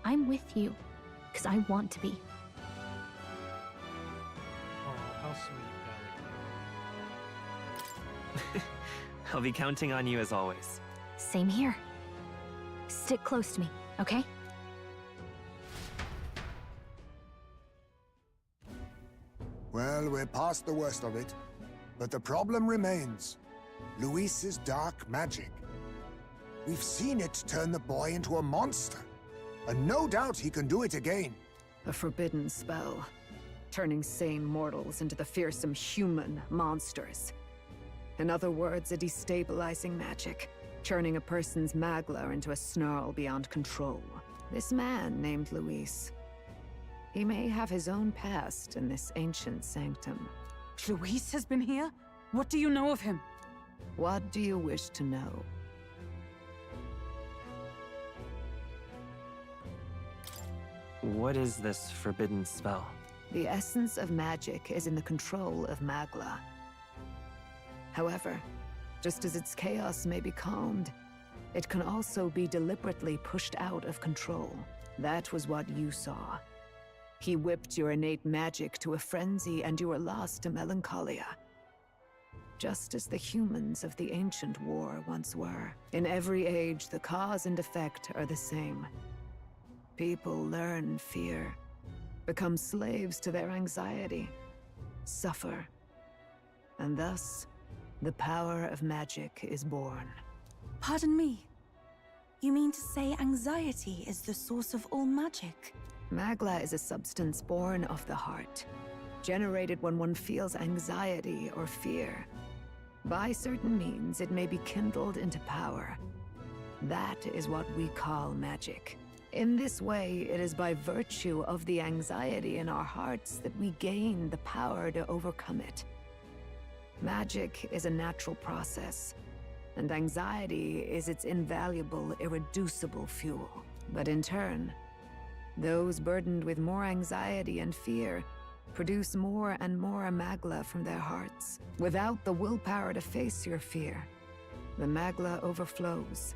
I'm with you, because I want to be. Oh, how sweet, I'll be counting on you as always. Same here. Stick close to me, okay? Well, we're past the worst of it. But the problem remains. Luis's dark magic. We've seen it turn the boy into a monster. And no doubt he can do it again. A forbidden spell, turning sane mortals into the fearsome human monsters. In other words, a destabilizing magic, turning a person's magla into a snarl beyond control. This man named Luis. He may have his own past in this ancient sanctum. Luis has been here? What do you know of him? What do you wish to know? What is this forbidden spell? The essence of magic is in the control of Magla. However, just as its chaos may be calmed, it can also be deliberately pushed out of control. That was what you saw. He whipped your innate magic to a frenzy and you were lost to melancholia. Just as the humans of the ancient war once were. In every age, the cause and effect are the same. People learn fear, become slaves to their anxiety, suffer, and thus, the power of magic is born. Pardon me. You mean to say anxiety is the source of all magic? Magla is a substance born of the heart, generated when one feels anxiety or fear. By certain means, it may be kindled into power. That is what we call magic. In this way, it is by virtue of the anxiety in our hearts that we gain the power to overcome it. Magic is a natural process, and anxiety is its invaluable, irreducible fuel. But in turn, those burdened with more anxiety and fear produce more and more magla from their hearts. Without the willpower to face your fear, the magla overflows.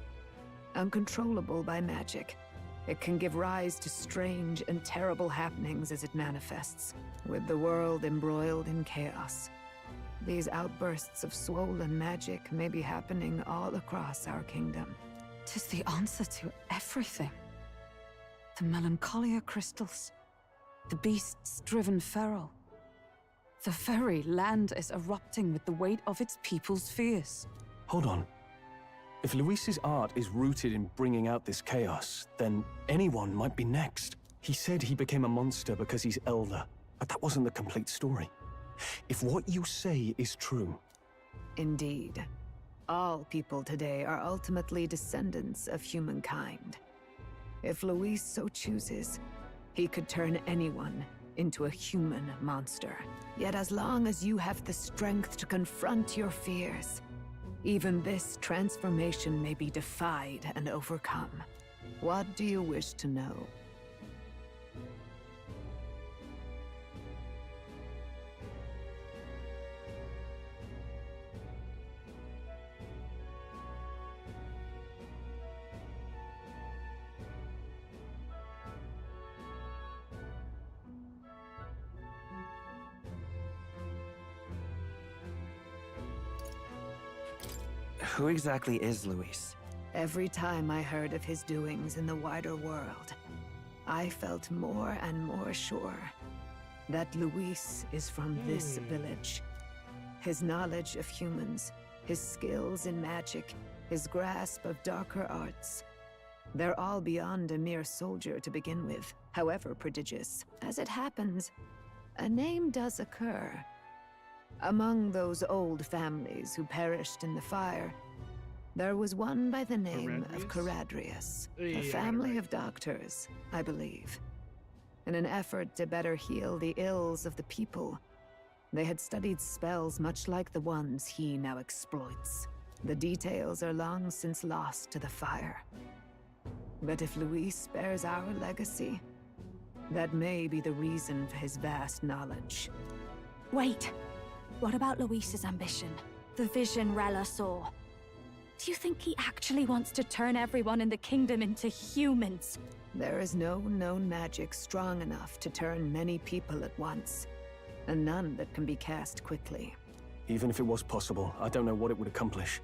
Uncontrollable by magic, it can give rise to strange and terrible happenings as it manifests, with the world embroiled in chaos. These outbursts of swollen magic may be happening all across our kingdom. 'Tis the answer to everything. The melancholia crystals, the beasts driven feral. The very land is erupting with the weight of its people's fears. Hold on. If Luis's art is rooted in bringing out this chaos, then anyone might be next. He said he became a monster because he's elder, but that wasn't the complete story. If what you say is true... Indeed. All people today are ultimately descendants of humankind. If Luis so chooses, he could turn anyone into a human monster. Yet as long as you have the strength to confront your fears, even this transformation may be defied and overcome. What do you wish to know? Who exactly is Luis? Every time I heard of his doings in the wider world, I felt more and more sure that Luis is from this village. His knowledge of humans, his skills in magic, his grasp of darker arts, they're all beyond a mere soldier to begin with, however prodigious. As it happens, a name does occur. Among those old families who perished in the fire, there was one by the name of Caradrius, a family of doctors, I believe. In an effort to better heal the ills of the people, they had studied spells much like the ones he now exploits. The details are long since lost to the fire. But if Luis bears our legacy, that may be the reason for his vast knowledge. Wait! What about Luis's ambition? The vision Rella saw? Do you think he actually wants to turn everyone in the kingdom into humans? There is no known magic strong enough to turn many people at once, and none that can be cast quickly. Even if it was possible, I don't know what it would accomplish.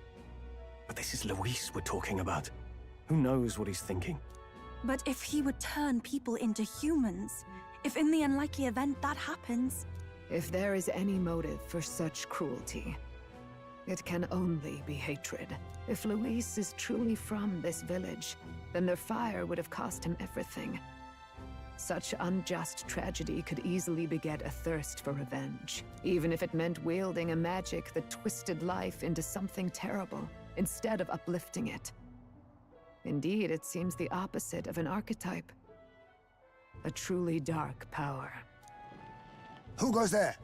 But this is Luis we're talking about. Who knows what he's thinking? But if he would turn people into humans, if in the unlikely event that happens... If there is any motive for such cruelty, It can only be hatred. If Luis is truly from this village, then their fire would have cost him everything. Such unjust tragedy could easily beget a thirst for revenge, even if it meant wielding a magic that twisted life into something terrible, instead of uplifting it. Indeed, it seems the opposite of an archetype. A truly dark power. Who goes there?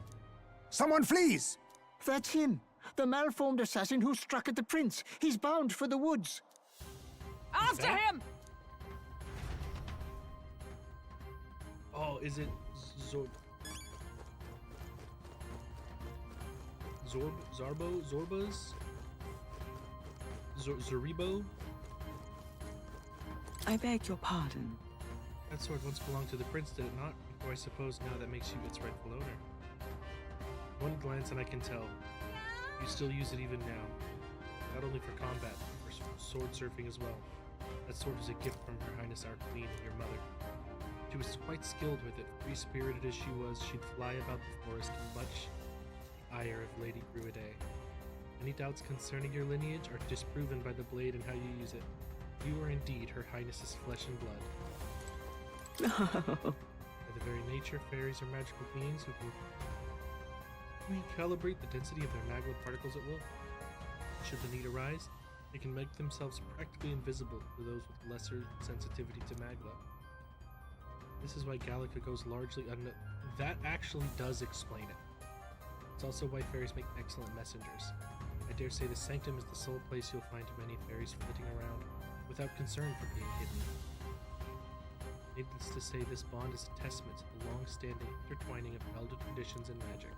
Someone flees! That's him! The malformed assassin who struck at the prince! He's bound for the woods! After him! Oh, is it Zorbas? Zoribo? I beg your pardon. That sword once belonged to the prince, did it not? Or I suppose now that makes you its rightful owner. One glance and I can tell. You still use it even now. Not only for combat, but for sword surfing as well. That sword was a gift from Her Highness our Queen and your mother. She was quite skilled with it. Free-spirited as she was, she'd fly about the forest in much the ire of Lady Gruidae. Any doubts concerning your lineage are disproven by the blade and how you use it. You are indeed Her Highness's flesh and blood. By the very nature, fairies are magical beings who can recalibrate the density of their magma particles at will. Should the need arise, they can make themselves practically invisible to those with lesser sensitivity to magma. This is why Gallica goes largely unknown. That actually does explain it. It's also why fairies make excellent messengers. I dare say the Sanctum is the sole place you'll find many fairies flitting around, without concern for being hidden. Needless to say, this bond is a testament to the long-standing intertwining of elder traditions and magic.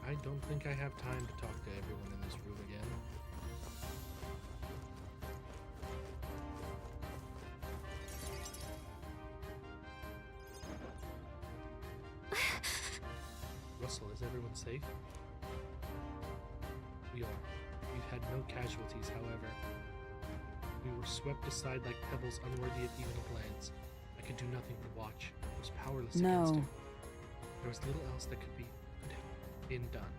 I don't think I have time to talk to everyone in this room again. Russell, is everyone safe? We are. We've had no casualties, however. We were swept aside like pebbles unworthy of even a glance. I could do nothing but watch. I was powerless against him. There was little else that could have been done.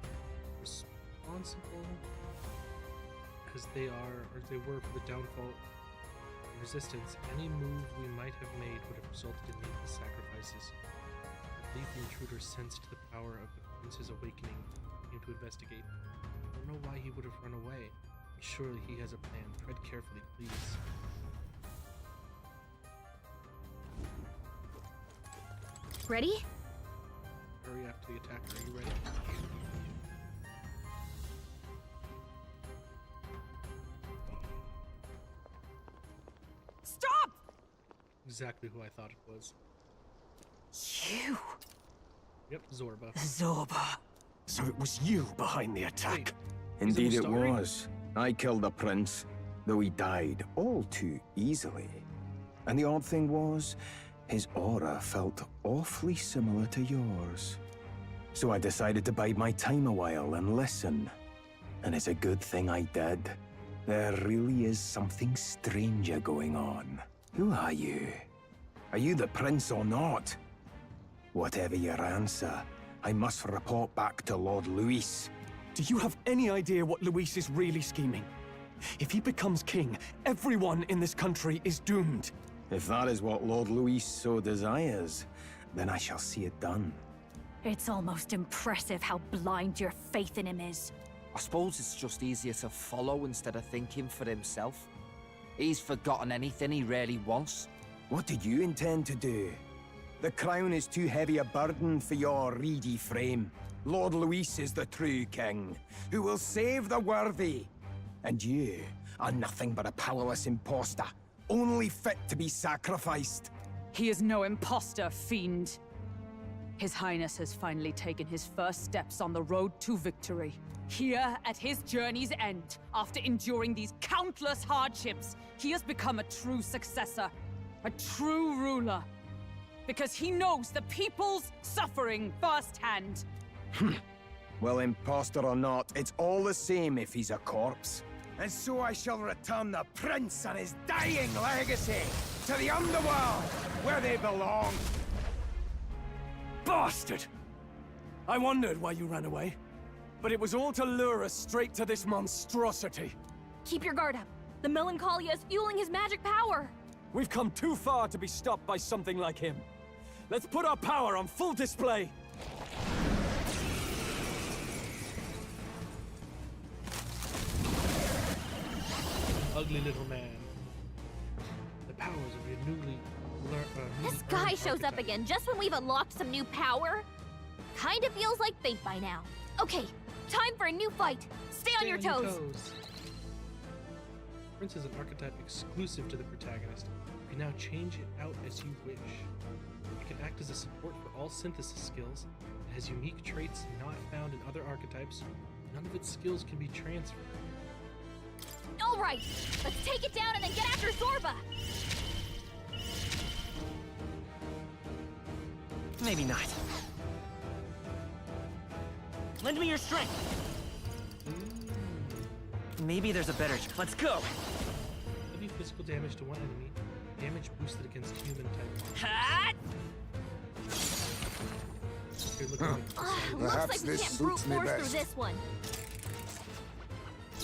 Responsible as they are, or they were, for the downfall of resistance, any move we might have made would have resulted in needless sacrifices. I believe the intruder sensed the power of the prince's awakening and came to investigate. I don't know why he would have run away. Surely he has a plan. Tread carefully, please. Ready? Hurry after the attack. Are you ready? Stop! Exactly who I thought it was. You? Yep, Zorba. Zorba. So it was you behind the attack? Indeed it was. I killed the prince, though he died all too easily. And the odd thing was, his aura felt awfully similar to yours. So I decided to bide my time a while and listen. And it's a good thing I did. There really is something stranger going on. Who are you? Are you the prince or not? Whatever your answer, I must report back to Lord Luis. Do you have any idea what Luis is really scheming? If he becomes king, everyone in this country is doomed. If that is what Lord Luis so desires, then I shall see it done. It's almost impressive how blind your faith in him is. I suppose it's just easier to follow instead of thinking for himself. He's forgotten anything he really wants. What did you intend to do? The crown is too heavy a burden for your reedy frame. Lord Luis is the true king, who will save the worthy. And you are nothing but a powerless imposter, only fit to be sacrificed. He is no imposter, fiend. His Highness has finally taken his first steps on the road to victory. Here, at his journey's end, after enduring these countless hardships, he has become a true successor, a true ruler. Because he knows the people's suffering firsthand. Well, imposter or not, it's all the same if he's a corpse. And so I shall return the prince and his dying legacy. to the underworld, where they belong. Bastard! I wondered why you ran away, but it was all to lure us straight to this monstrosity. Keep your guard up. The Melancholia is fueling his magic power. We've come too far to be stopped by something like him. Let's put our power on full display. Ugly little man. The powers of your newly This guy shows up again just when we've unlocked some new power. Kinda feels like fate by now. Okay, time for a new fight. Stay on your toes. Prince is an archetype exclusive to the protagonist. You can now change it out as you wish. It can act as a support for all synthesis skills. It has unique traits not found in other archetypes. None of its skills can be transferred. All right, let's take it down and then get after Zorba. Maybe not. Lend me your strength. Maybe there's a better. Let's go. Heavy physical damage to one enemy. Damage boosted against human type. Ha! Here, look at me. Looks like we can't brute force through this one.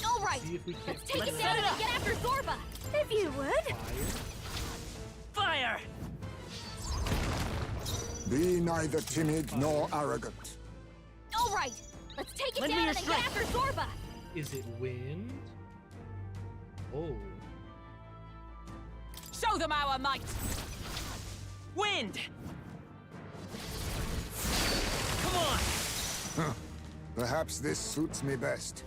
All right, let's take it down and get after Zorba. If you would. Fire! Be neither timid nor arrogant. All right, let's take it down and then get after Zorba. Is it wind? Oh. Show them our might! Wind! Come on! Huh. Perhaps this suits me best.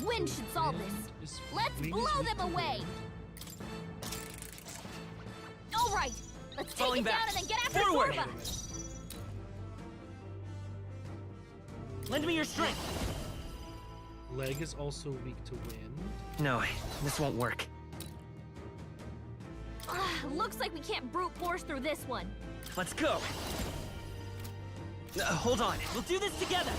Wind should solve this. Let's blow them away. All right, let's take it down and then get after Forward. Zorba. Lend me your strength. Leg is also weak to wind. No, this won't work. Looks like we can't brute force through this one. Let's go. Hold on. We'll do this together.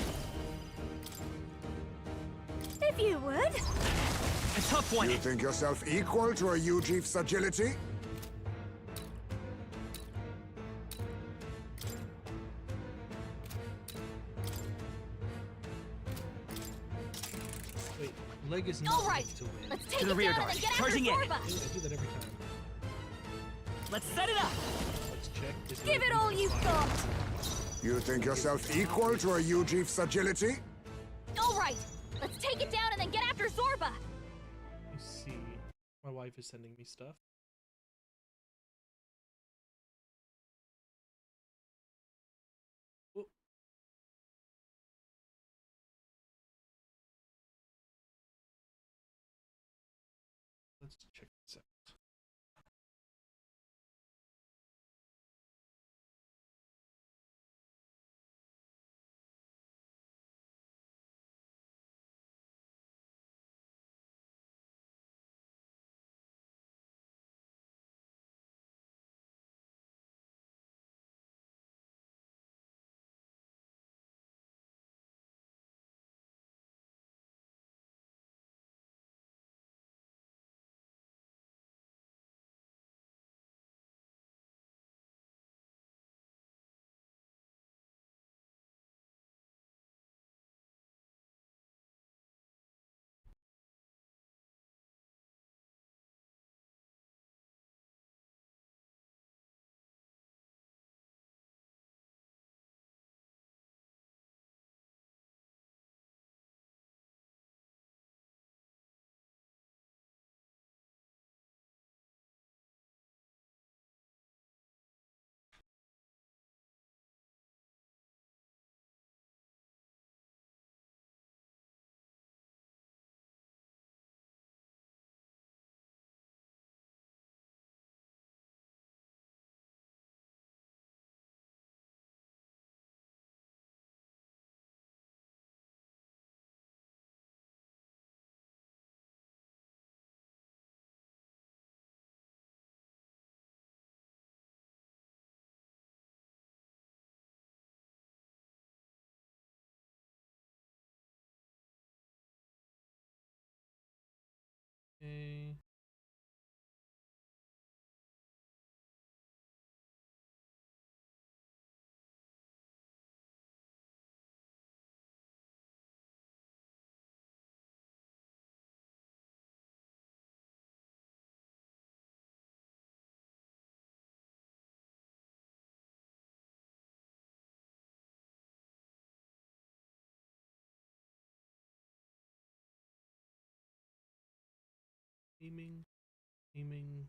If you would. A tough one. You think yourself equal to a Ujief's agility? Wait, leg is not All right, weak to wind. let's take To the it rear down guard. and then get Charging after in. Zorba. I do that every time. Let's set it up. Let's check this. Give it all you've got. You think yourself equal to a Ujief's agility? All right, let's take it down and then get after Zorba. You see, my wife is sending me stuff. Oh. Let's check this out. Okay. Aiming, aiming.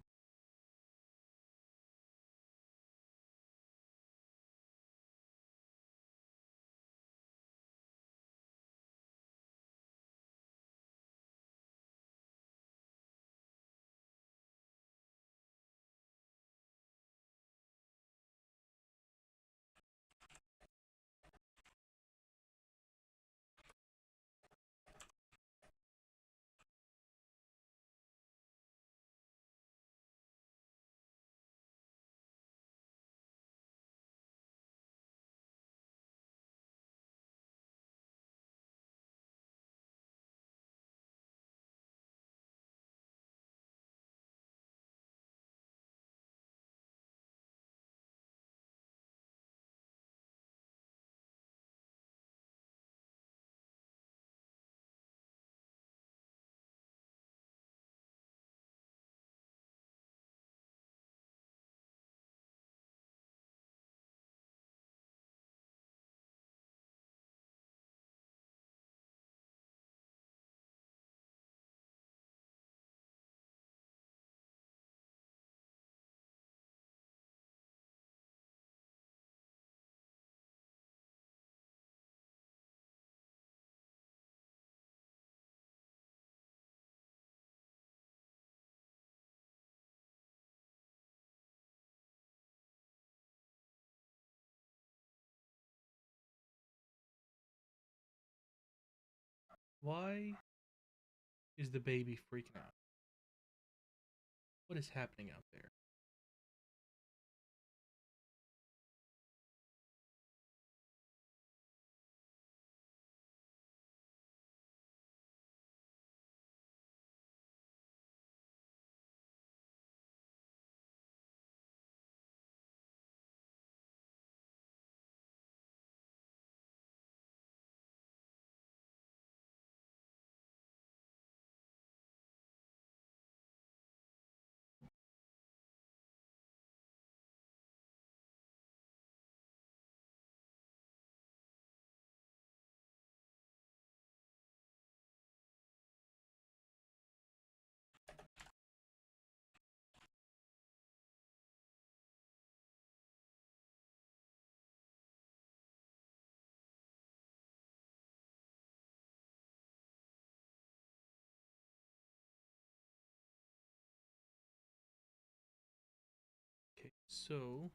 Why is the baby freaking out? What is happening out there? Okay, so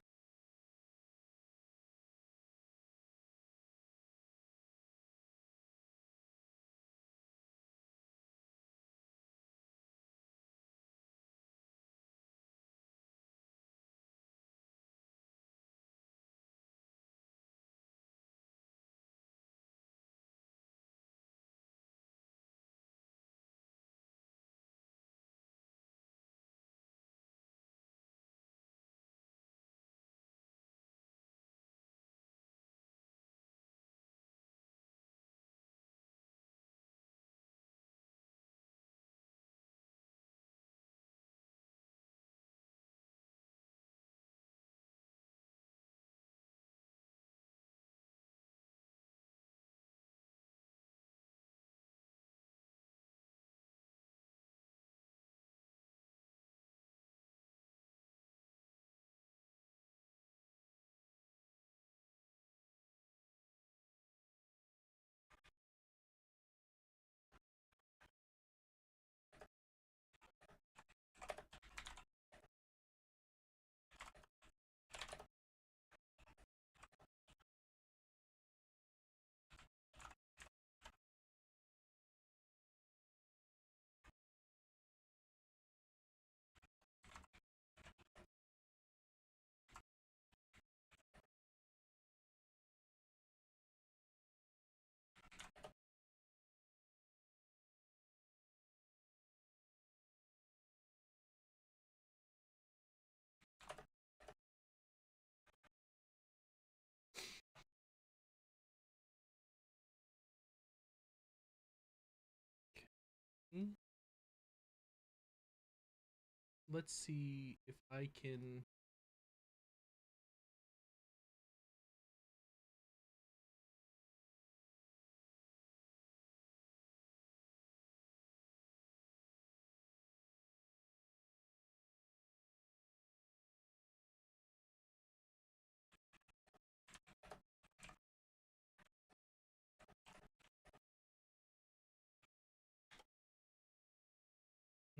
let's see if I can.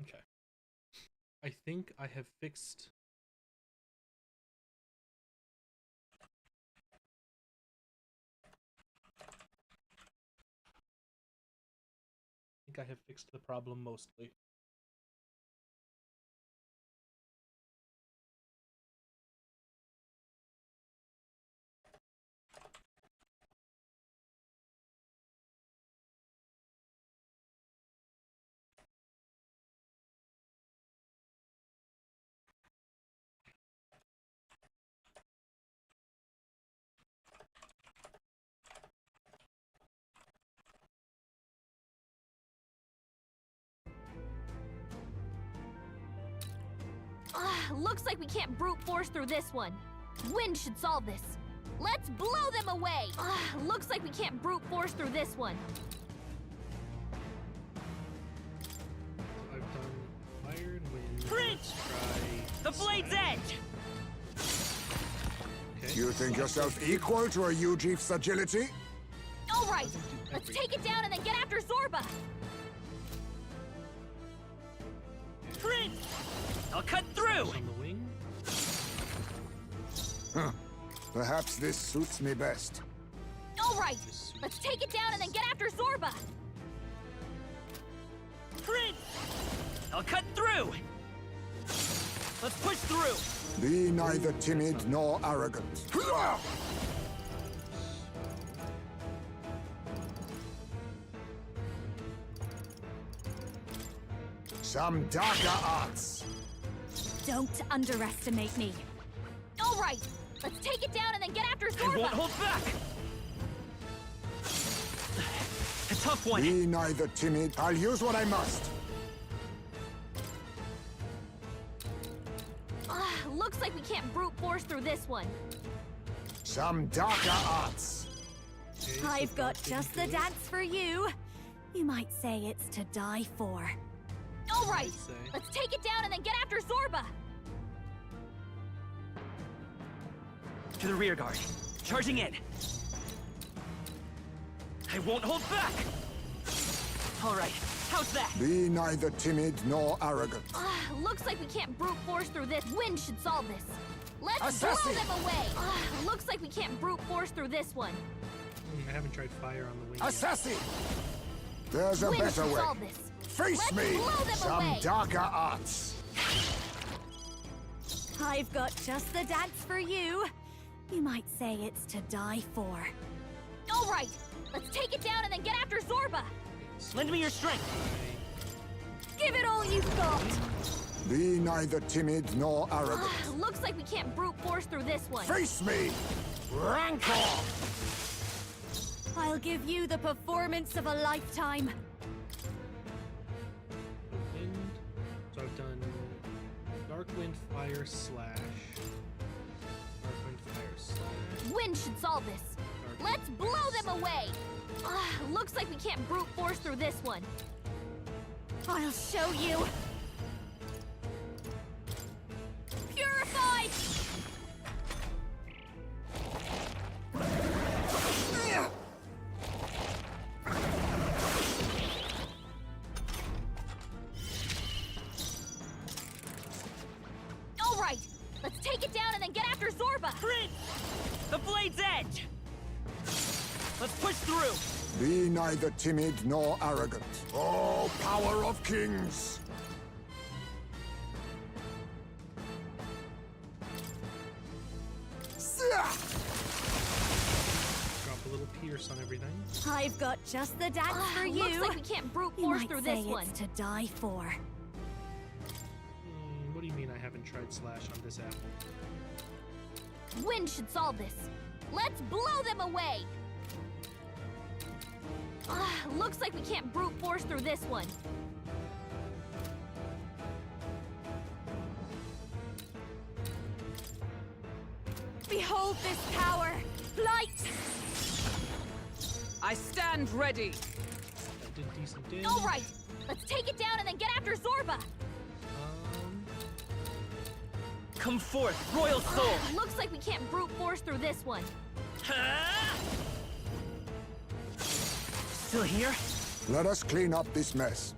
Okay. I think I have fixed. I think I have fixed the problem mostly. Looks like we can't brute force through this one. Wind should solve this. Let's blow them away! Looks like we can't brute force through this one. I've done fire and wind. Prince! The blade's edge! Okay. You think yourself equal to a Ujief's agility? Alright, let's take it down and then get after Zorba! Prince! I'll cut through! On the wing. Huh. Perhaps this suits me best. Alright, let's take it down and then get after Zorba! Prince! I'll cut through! Let's push through! Be neither timid nor arrogant. Some darker arts. Don't underestimate me. Alright, let's take it down and then get after Zorba! I won't hold back! A tough one! Be neither timid. I'll use what I must. Looks like we can't brute force through this one. Some darker arts. I've got just the dance for you. You might say it's to die for. Alright, let's take it down and then get after Zorba! To the rear guard. Charging in. I won't hold back! Alright, how's that? Be neither timid nor arrogant. Looks like we can't brute force through this. Wind should solve this. Let's Assassin! blow them away! Looks like we can't brute force through this one. I haven't tried fire on the wing. Assassin! There's a Wind better should way. solve this. Face Let's me! blow them Some away. darker arts. I've got just the dance for you. You might say it's to die for. Alright, let's take it down and then get after Zorba! Lend me your strength! Give it all you've got! Be neither timid nor arrogant. Looks like we can't brute force through this one. Face me! Rancor! I'll give you the performance of a lifetime. Wind. So I've done dark wind, fire, slash. Dark wind, fire, slash. Wind should solve this. Let's blow them away! Looks like we can't brute force through this one. I'll show you. Purified! Alright, let's take it down and then get after Zorba! Prince! The blade's edge! Let's push through! Be neither timid nor arrogant. Oh, power of kings! Drop a little pierce on everything. I've got just the dance for you. Looks like we can't brute You force might through say this one. it's to die for. What do you mean I haven't tried slash on this apple? Wind should solve this. Let's blow them away! Looks like we can't brute force through this one. Behold this power! Light! I stand ready. That did decent damage. All right, let's take it down and then get after Zorba. Come forth, Royal Soul. Looks like we can't brute force through this one. Still here? Let us clean up this mess.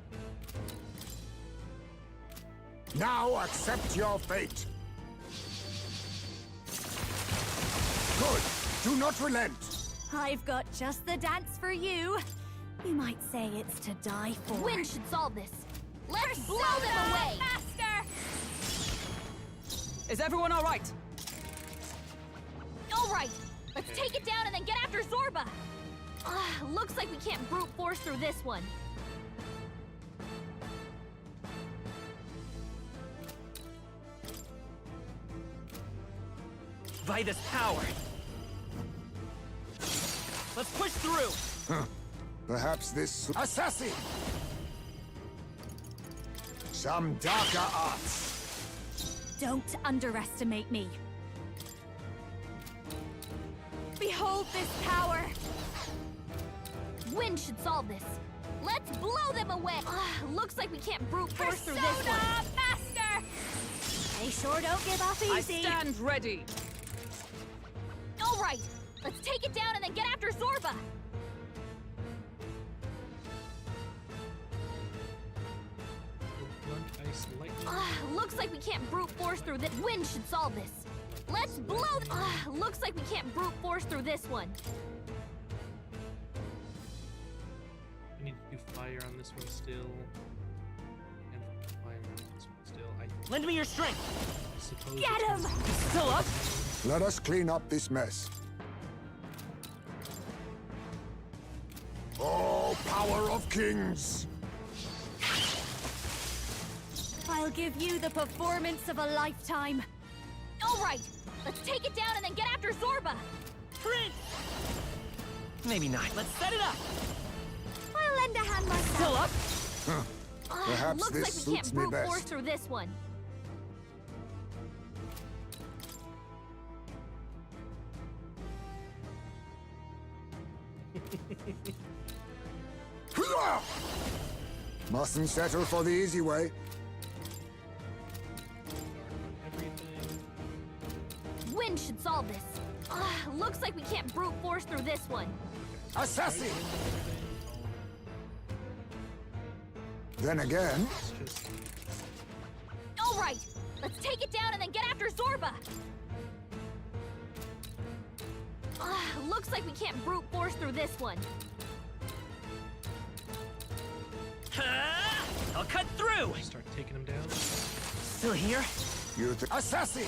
Now accept your fate. Good. Do not relent. I've got just the dance for you. You might say it's to die for. Wind should solve this. Let's blow them away. Faster! Is everyone all right? All right, let's take it down and then get after Zorba. Looks like we can't brute force through this one. By this power. Let's push through. Perhaps this assassin. Some darker arts. Don't underestimate me. Behold this power! Wind should solve this. Let's blow them away. Looks like we can't brute force through this one. Faster! They sure don't give up easy. I stand ready. All right, let's take it down and then get after Zorba. Blunt ice lightning. Looks like we can't brute force through this. Wind should solve this. Let's blow. Looks like we can't brute force through this one. I need to do fire on this one still. And fire on this one still. Lend me your strength. I suppose. Get him! Still up? Let us clean up this mess. Oh, power of kings! I'll give you the performance of a lifetime. All right, let's take it down and then get after Zorba. Prince! Maybe not. Let's set it up. I'll lend a hand myself. Still up? Perhaps Looks this like we suits can't me brute best. force through this one. Mustn't settle for the easy way. Wind should solve this. Looks like we can't brute force through this one. Assassin! Then again, All right, let's take it down and then get after Zorba. Looks like we can't brute force through this one. I'll cut through. Start taking them down. Still here? you assassin!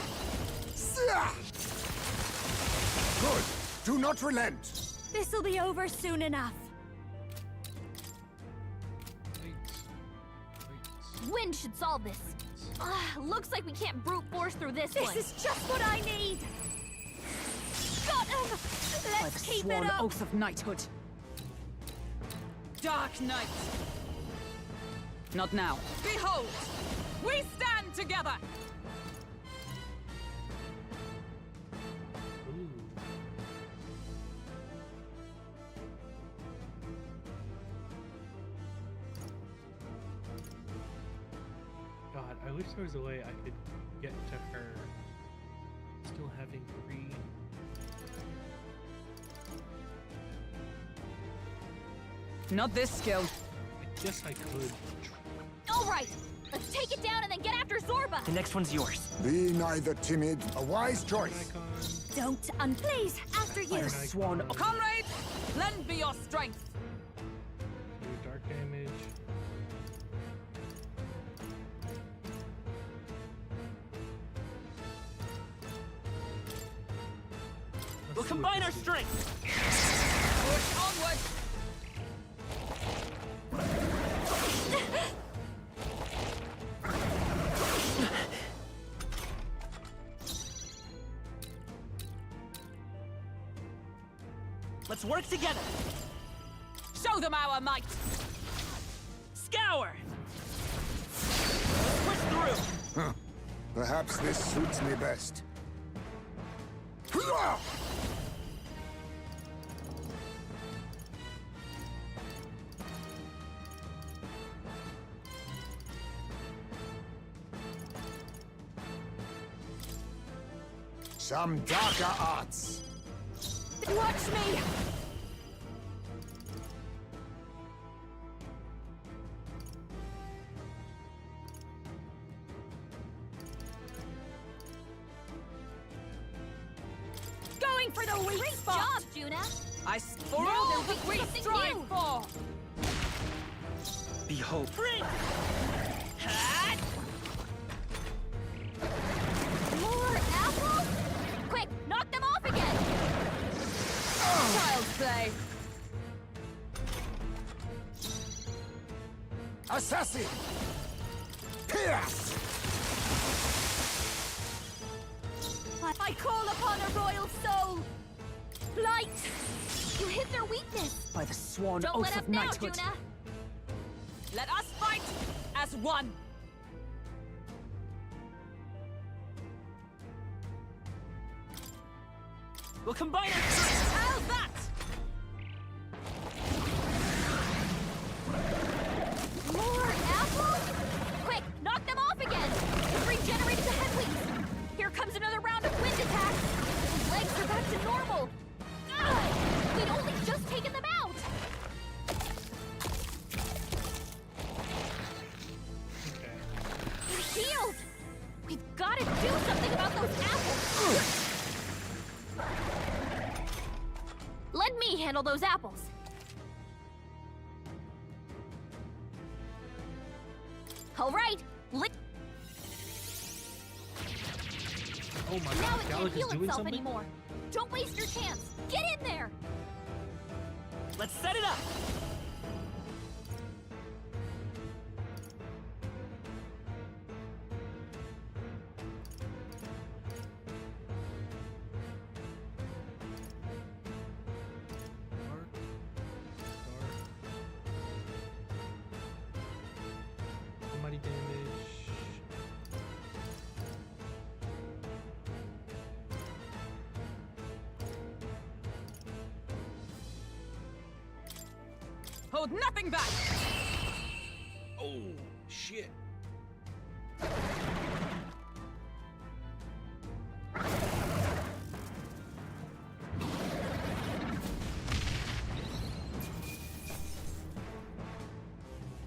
Good. Do not relent. This'll be over soon enough. Wind should solve this. Looks like we can't brute force through this one. This is just what I need. Got him! By Let's the keep sworn it up. oath of knighthood. Dark Knight. Not now. Behold! We stand together! God, I wish there was a way I could get to her still having 3. Not this skill. I guess I could. All right, let's take it down and then get after Zorba. The next one's yours. Be neither timid, a wise choice. Don't please, after you. Sworn. Comrades, lend me your strength. Do dark damage. We'll combine our strength. Push onward. Let's work together. Show them our might. Scour. Push through. Perhaps this suits me best. Some darker arts. Watch me! Going for the weak spot! Great job, Juna! I for all that we strive for! Behold. More apples? Quick, knock them off again! Child's play. Assassin! Pierce! I call upon a royal soul! Blight! You hit their weakness! By the sworn Don't oath let up of now, knighthood. Juna! Let us fight as one! We'll combine our strength! How's that? More apples? Quick, knock them off again! You've regenerated the head wings! Here comes another round of wind attacks! His legs are back to normal! Ugh! We'd only just taken them out! They're healed! We've got to do something about those apples! Let me handle those apples! All right, Oh my now god, it can't Gallagher's heal doing itself something? anymore. Don't waste your chance. Get in there. Let's set it up! Almighty damage. Hold nothing back! Oh, shit.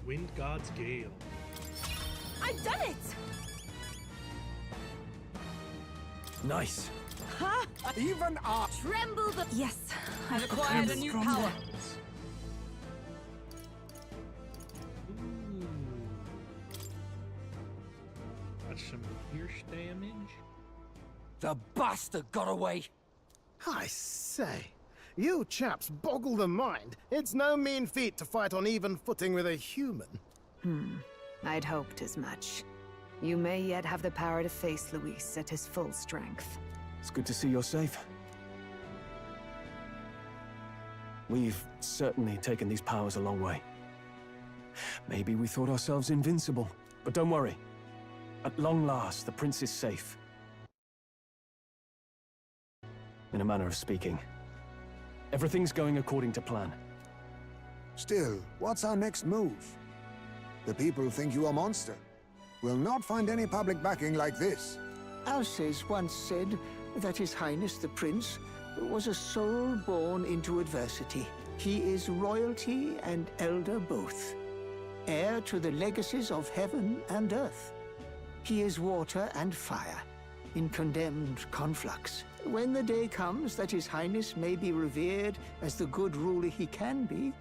Wind God's Gale. I've done it! Nice. Huh? Even our Tremble the... Yes, I've acquired a new power. Ooh. That's some pierce damage. The bastard got away! I say, you chaps boggle the mind. It's no mean feat to fight on even footing with a human. I'd hoped as much. You may yet have the power to face Luis at his full strength. It's good to see you're safe. We've certainly taken these powers a long way. Maybe we thought ourselves invincible, but don't worry. At long last, the prince is safe. In a manner of speaking. Everything's going according to plan. Still, what's our next move? The people think you a monster. We'll not find any public backing like this. Alces once said that His Highness the Prince was a soul born into adversity. He is royalty and elder both, heir to the legacies of heaven and earth. He is water and fire, in condemned conflux. When the day comes that His Highness may be revered as the good ruler he can be,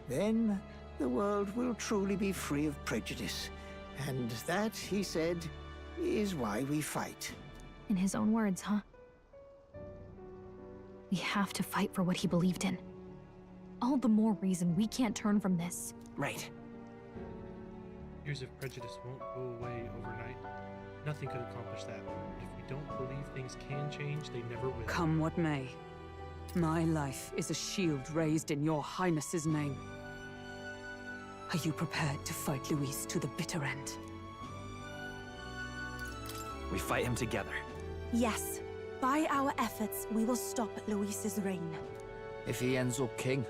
then the world will truly be free of prejudice. And that, he said, is why we fight. In his own words, huh? We have to fight for what he believed in. All the more reason we can't turn from this. Right. Years of prejudice won't go away overnight. Nothing could accomplish that. If we don't believe things can change, they never will. Come what may. My life is a shield raised in your highness's name. Are you prepared to fight Luis to the bitter end? We fight him together. Yes, By our efforts, we will stop Luis's reign. If he ends up king,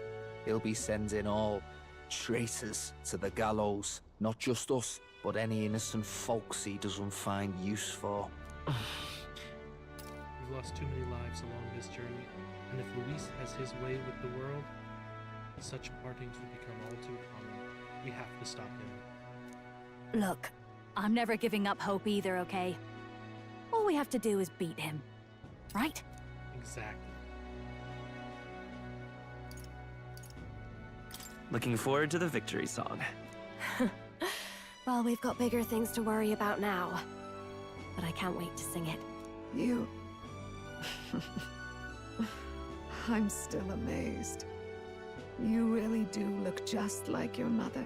he'll be sending all traitors to the gallows. Not just us, but any innocent folks he doesn't find use for. We've lost too many lives along this journey, and if Luis has his way with the world, such partings would become all too common. We have to stop him. Look, I'm never giving up hope either, okay? All we have to do is beat him, right? Exactly. Looking forward to the victory song. Well, we've got bigger things to worry about now. But I can't wait to sing it. You... I'm still amazed. You really do look just like your mother.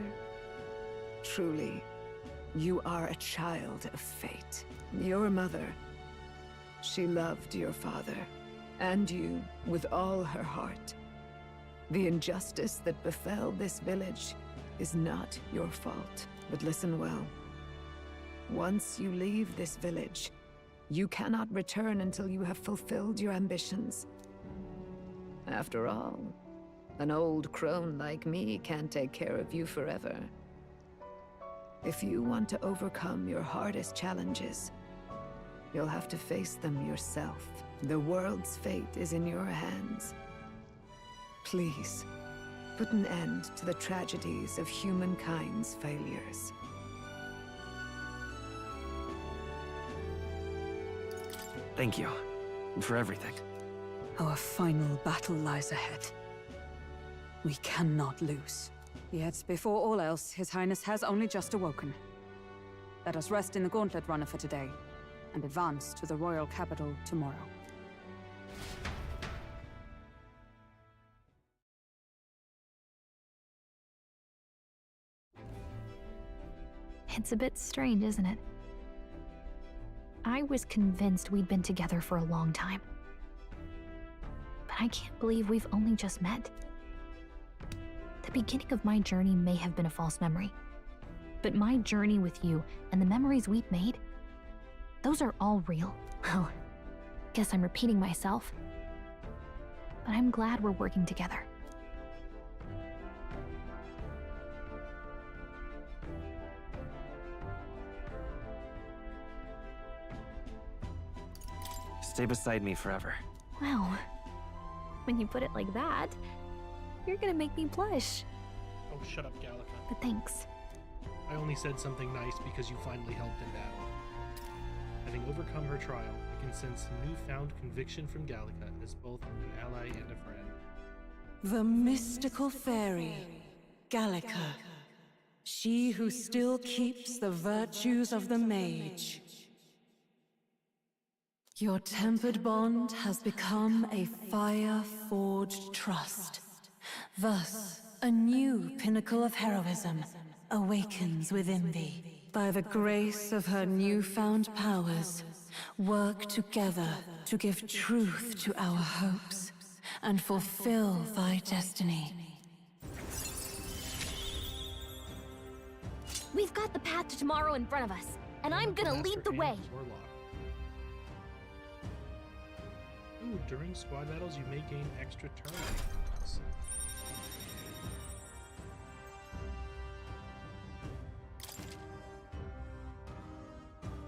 Truly, you are a child of fate. Your mother, she loved your father, and you with all her heart. The injustice that befell this village is not your fault. But listen well. Once you leave this village, you cannot return until you have fulfilled your ambitions. After all, an old crone like me can't take care of you forever. If you want to overcome your hardest challenges, you'll have to face them yourself. The world's fate is in your hands. Please, put an end to the tragedies of humankind's failures. Thank you. And for everything. Our final battle lies ahead. We cannot lose. Yet, before all else, His Highness has only just awoken. Let us rest in the Gauntlet Runner for today, and advance to the royal capital tomorrow. It's a bit strange, isn't it? I was convinced we'd been together for a long time. But I can't believe we've only just met. The beginning of my journey may have been a false memory. But my journey with you and the memories we've made, those are all real. Well, guess I'm repeating myself. But I'm glad we're working together. Stay beside me forever. Well, when you put it like that, you're gonna make me blush. Oh, shut up, Gallica. But thanks. I only said something nice because you finally helped in battle. Having overcome her trial, I can sense newfound conviction from Gallica as both an ally and a friend. The mystical fairy, Gallica. She who still keeps the virtues of the mage. Your tempered bond has become a fire-forged trust. Thus, a new pinnacle of heroism awakens within thee. By the grace of her newfound powers, work together to give truth to our hopes and fulfill thy destiny. We've got the path to tomorrow in front of us, and I'm gonna lead the way. Ooh, during squad battles, you may gain extra turns.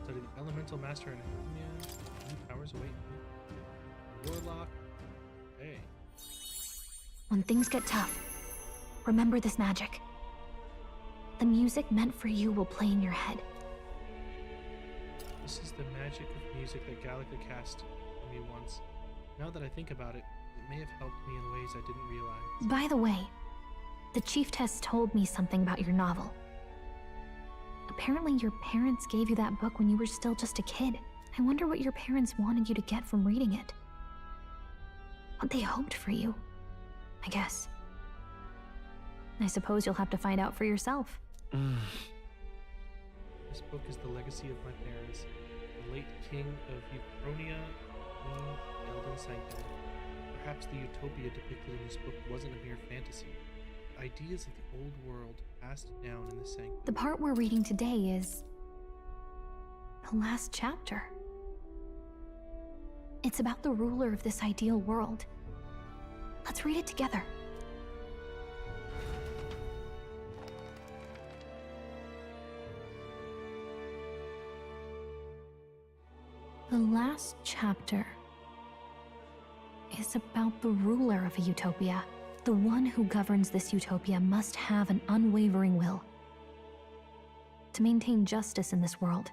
Study the Elemental Master and new powers await me. Warlock. Hey. When things get tough, remember this magic. The music meant for you will play in your head. This is the magic of music that Gallica cast on me once. Now that I think about it, it may have helped me in ways I didn't realize. By the way, the Chieftess told me something about your novel. Apparently your parents gave you that book when you were still just a kid. I wonder what your parents wanted you to get from reading it. What they hoped for you, I guess. I suppose you'll have to find out for yourself. This book is the legacy of my parents, the late king of Euphronia, Queen Elden Sanctum. Perhaps the utopia depicted in this book wasn't a mere fantasy. Ideas of the old world passed down in the sanctum. The part we're reading today is the last chapter. It's about the ruler of this ideal world. Let's read it together. The last chapter is about the ruler of a utopia. The one who governs this utopia must have an unwavering will. To maintain justice in this world,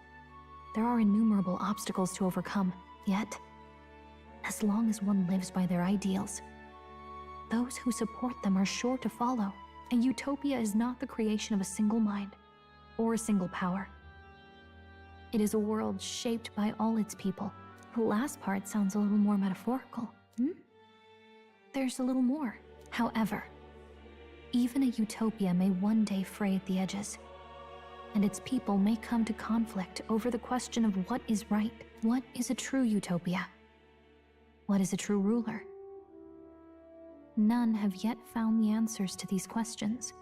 there are innumerable obstacles to overcome. Yet, as long as one lives by their ideals, those who support them are sure to follow. A utopia is not the creation of a single mind or a single power. It is a world shaped by all its people. The last part sounds a little more metaphorical. There's a little more. However, even a utopia may one day fray at the edges, and its people may come to conflict over the question of what is right. What is a true utopia? What is a true ruler? None have yet found the answers to these questions.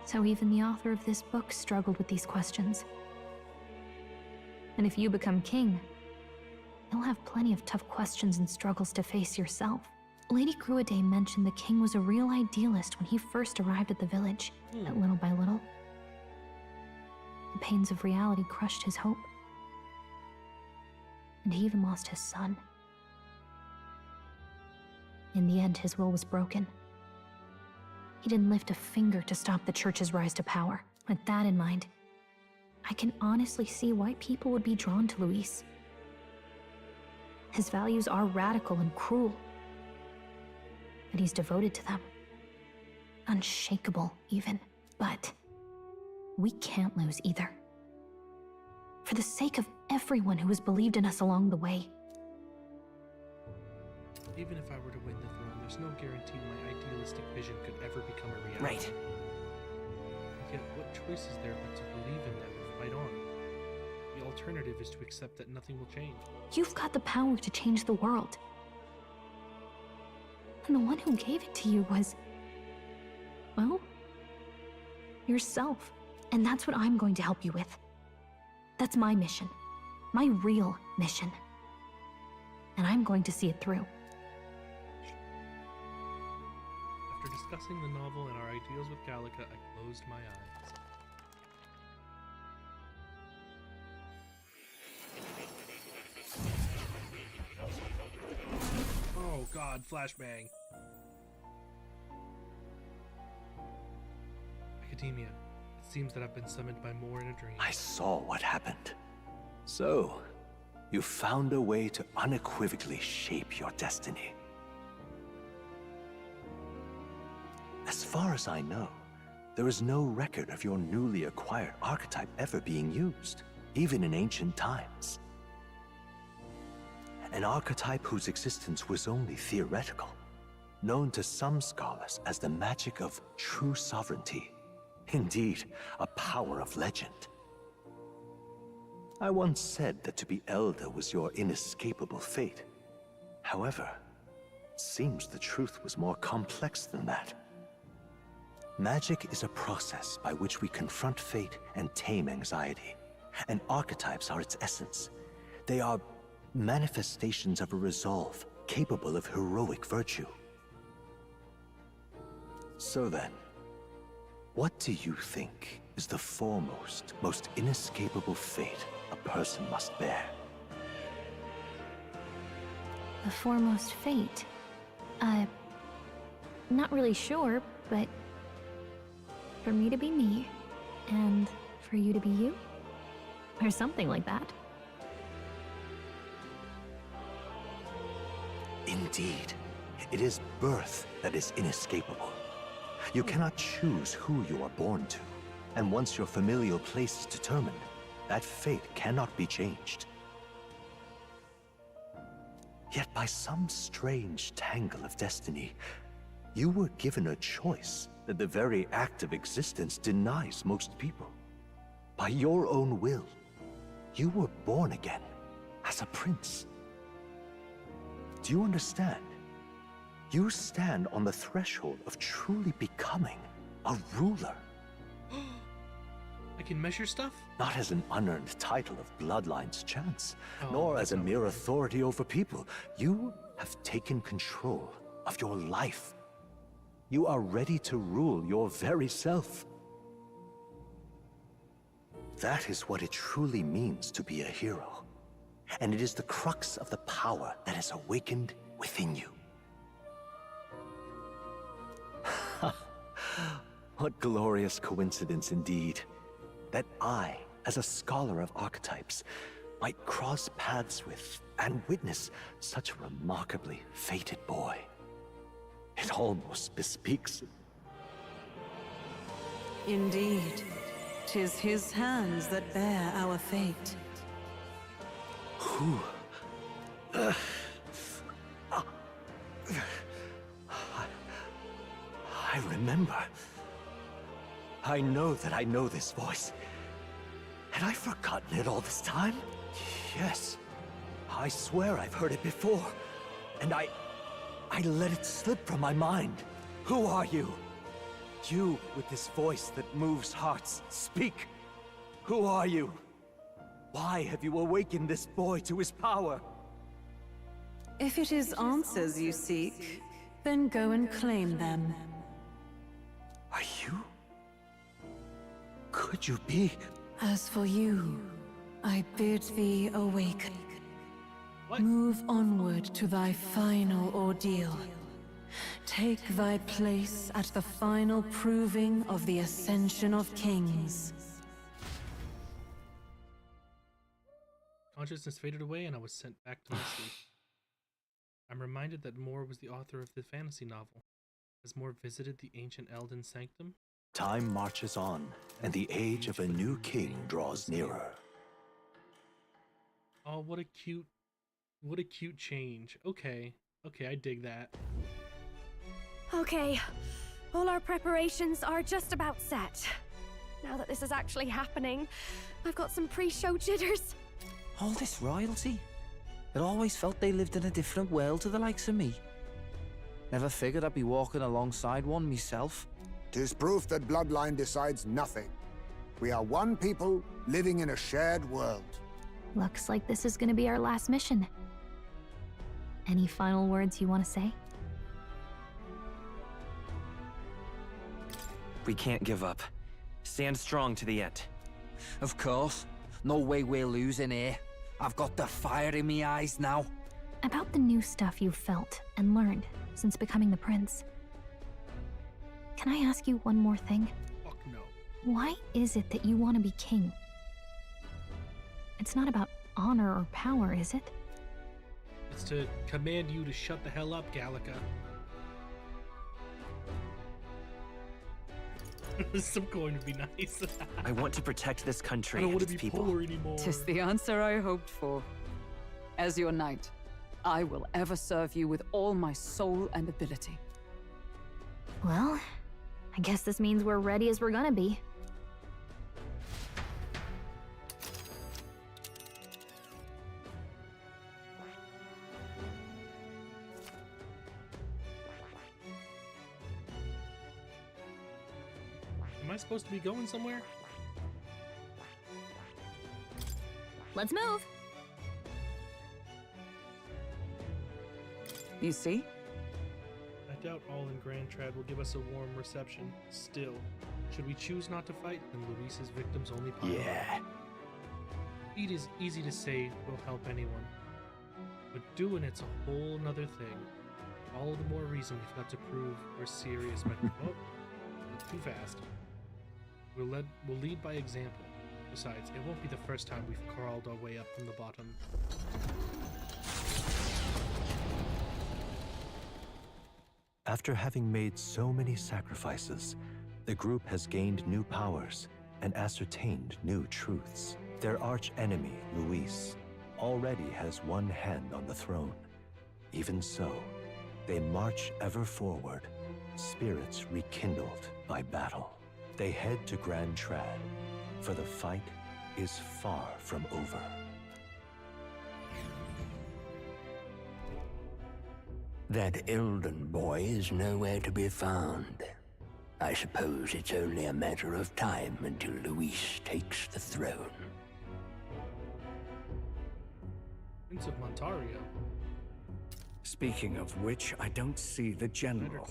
So even the author of this book struggled with these questions. And if you become king, you'll have plenty of tough questions and struggles to face yourself. Lady Gruaday mentioned the king was a real idealist when he first arrived at the village. But little by little, the pains of reality crushed his hope. And he even lost his son. In the end, his will was broken. He didn't lift a finger to stop the church's rise to power. With that in mind, I can honestly see why people would be drawn to Luis. His values are radical and cruel, and he's devoted to them. Unshakable, even. But we can't lose either. For the sake of everyone who has believed in us along the way. Even if I were to win the throne, there's no guarantee my idealistic vision could ever become a reality. Right. Yet, what choice is there but to believe in them and fight on? The alternative is to accept that nothing will change. You've got the power to change the world. And the one who gave it to you was, well, yourself. And that's what I'm going to help you with. That's my mission. My real mission. And I'm going to see it through. After discussing the novel and our ideals with Gallica, I closed my eyes. Oh god, flashbang. Academia, it seems that I've been summoned by more in a dream. I saw what happened. So, you found a way to unequivocally shape your destiny. As far as I know, there is no record of your newly acquired archetype ever being used, even in ancient times. An archetype whose existence was only theoretical, known to some scholars as the magic of true sovereignty. Indeed, a power of legend. I once said that to be Elder was your inescapable fate. However, it seems the truth was more complex than that. Magic is a process by which we confront fate and tame anxiety, and archetypes are its essence. They are manifestations of a resolve capable of heroic virtue. So then, what do you think is the foremost, most inescapable fate a person must bear? The foremost fate? Not really sure, but for me to be me, and for you to be you? Or something like that. Indeed, it is birth that is inescapable. You cannot choose who you are born to, and once your familial place is determined, that fate cannot be changed. Yet by some strange tangle of destiny, you were given a choice that the very act of existence denies most people. By your own will, you were born again, as a prince. Do you understand? You stand on the threshold of truly becoming a ruler. I can measure stuff? Not as an unearned title of Bloodline's chance, Oh, nor that's as a not mere authority over people. You have taken control of your life. You are ready to rule your very self. That is what it truly means to be a hero. And it is the crux of the power that is awakened within you. What glorious coincidence indeed, that I, as a scholar of archetypes, might cross paths with and witness such a remarkably fated boy. It almost bespeaks. Indeed, 'tis his hands that bear our fate. Who? I remember. I know that I know this voice. Had I forgotten it all this time? Yes. I swear I've heard it before. And I let it slip from my mind. Who are you? You with this voice that moves hearts. Speak. Who are you? Why have you awakened this boy to his power? If it is answers you seek, then go and claim them. Are you? Could you be? As for you, I bid thee awaken. Move onward to thy final ordeal. Take thy place at the final proving of the Ascension of Kings. Consciousness faded away and I was sent back to my sleep. I'm reminded that Moore was the author of the fantasy novel. Has Moore visited the ancient Elden Sanctum? Time marches on, and the age of a new king draws nearer. Oh, what a cute change. Okay, I dig that. Okay, all our preparations are just about set. Now that this is actually happening, I've got some pre-show jitters. All this royalty? It always felt they lived in a different world to the likes of me. Never figured I'd be walking alongside one myself. 'Tis proof that Bloodline decides nothing. We are one people living in a shared world. Looks like this is gonna be our last mission. Any final words you want to say? We can't give up. Stand strong to the end. Of course. No way we're losing here. I've got the fire in me eyes now. About the new stuff you've felt and learned since becoming the prince. Can I ask you one more thing? Fuck no. Why is it that you want to be king? It's not about honor or power, is it? It's to command you to shut the hell up, Gallica. Some coin would be nice. I want to protect this country I don't and want to its be people. poor anymore. 'Tis the answer I hoped for. As your knight, I will ever serve you with all my soul and ability. Well, I guess this means we're ready as we're gonna be. Am I supposed to be going somewhere? Let's move! You see? I doubt all in Grand Trad will give us a warm reception. Still, should we choose not to fight, then Luis's victims only pile up. It is easy to say will help anyone, but doing it's a whole nother thing. All the more reason we've got to prove we're serious. Oh, too fast. We'll lead by example. Besides, it won't be the first time we've crawled our way up from the bottom. After having made so many sacrifices, the group has gained new powers and ascertained new truths. Their arch-enemy, Luis, already has one hand on the throne. Even so, they march ever forward, spirits rekindled by battle. They head to Grand Trad, for the fight is far from over. That Elden boy is nowhere to be found. I suppose it's only a matter of time until Luis takes the throne. Prince of Montario. Speaking of which, I don't see the general.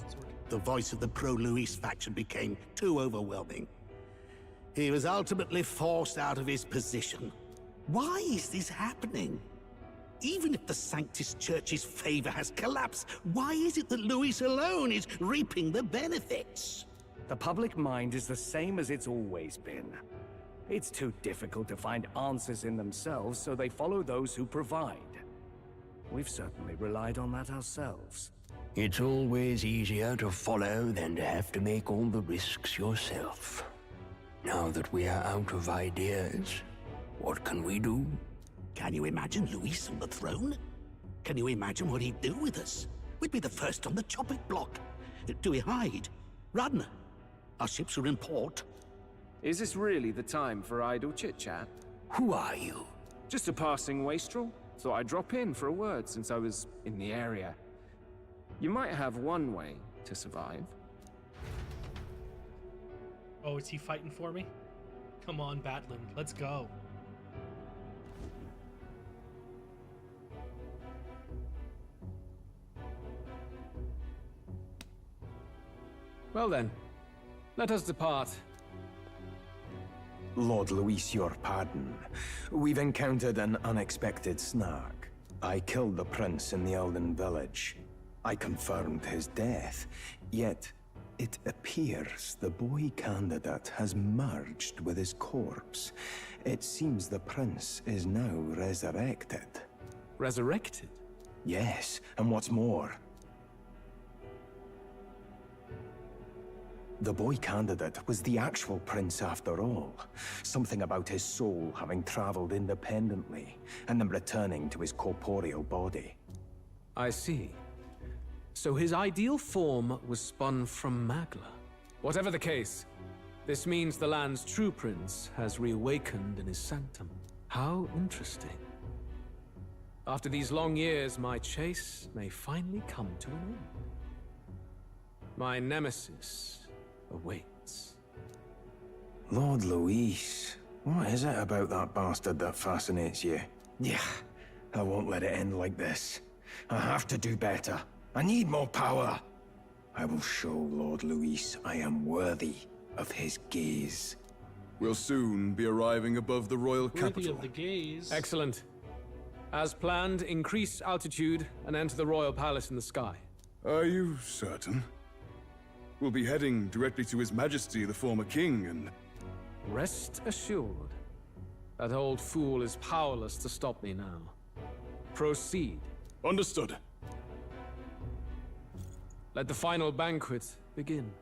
The voice of the pro-Luis faction became too overwhelming. He was ultimately forced out of his position. Why is this happening? Even if the Sanctus Church's favor has collapsed, why is it that Luis alone is reaping the benefits? The public mind is the same as it's always been. It's too difficult to find answers in themselves, so they follow those who provide. We've certainly relied on that ourselves. It's always easier to follow than to have to make all the risks yourself. Now that we are out of ideas, what can we do? Can you imagine Luis on the throne? Can you imagine what he'd do with us? We'd be the first on the chopping block. Do we hide? Run? Our ships are in port. Is this really the time for idle chit-chat? Who are you? Just a passing wastrel. Thought I'd drop in for a word since I was in the area. You might have one way to survive. Oh, is he fighting for me? Come on, Batland, let's go. Well then, let us depart. Lord Luis, your pardon. We've encountered an unexpected snag. I killed the prince in the Elden village. I confirmed his death, yet it appears the boy candidate has merged with his corpse. It seems the prince is now resurrected. Resurrected? Yes, and what's more, the boy candidate was the actual prince after all. Something about his soul having traveled independently, and then returning to his corporeal body. I see. So his ideal form was spun from Magla. Whatever the case, this means the land's true prince has reawakened in his sanctum. How interesting. After these long years, my chase may finally come to an end. My nemesis awaits. Lord Luis, what is it about that bastard that fascinates you? Yeah, I won't let it end like this. I have to do better. I need more power. I will show Lord Luis I am worthy of his gaze. We'll soon be arriving above the royal Worthy capital. of the gaze. Excellent. As planned, increase altitude and enter the royal palace in the sky. Are you certain? We'll be heading directly to His Majesty, the former king, and... Rest assured, that old fool is powerless to stop me now. Proceed. Understood. Let the final banquet begin.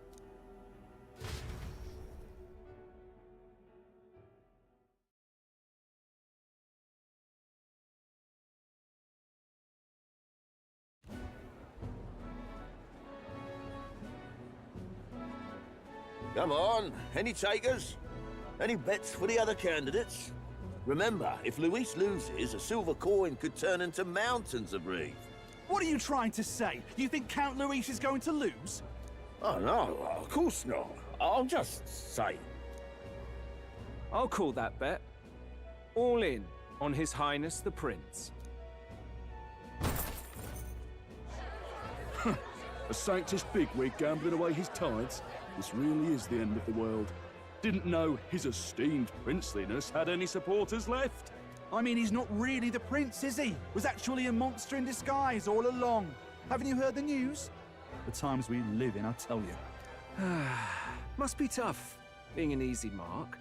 Come on, any takers? Any bets for the other candidates? Remember, if Luis loses, a silver coin could turn into mountains of Reeve. What are you trying to say? You think Count Luis is going to lose? Oh no, of course not. I'm just saying. I'll call that bet. All in on His Highness the Prince. A Sanctus bigwig gambling away his tides? This really is the end of the world. Didn't know his esteemed princeliness had any supporters left. I mean, he's not really the prince, is he? Was actually a monster in disguise all along. Haven't you heard the news? The times we live in, I tell you. Must be tough, being an easy mark.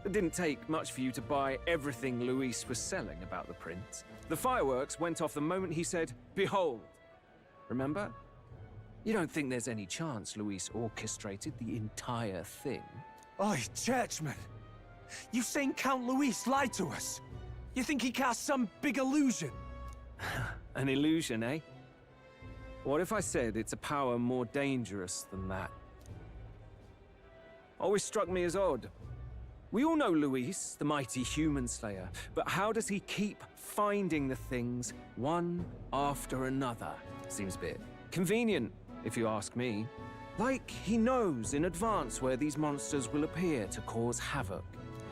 It didn't take much for you to buy everything Luis was selling about the prince. The fireworks went off the moment he said, "Behold." Remember? You don't think there's any chance Luis orchestrated the entire thing? Oi, churchman! You've seen Count Luis lie to us? You think he cast some big illusion? An illusion, eh? What if I said it's a power more dangerous than that? Always struck me as odd. We all know Luis, the mighty human slayer, but how does he keep finding the things one after another? Seems a bit convenient, if you ask me. Like he knows in advance where these monsters will appear to cause havoc.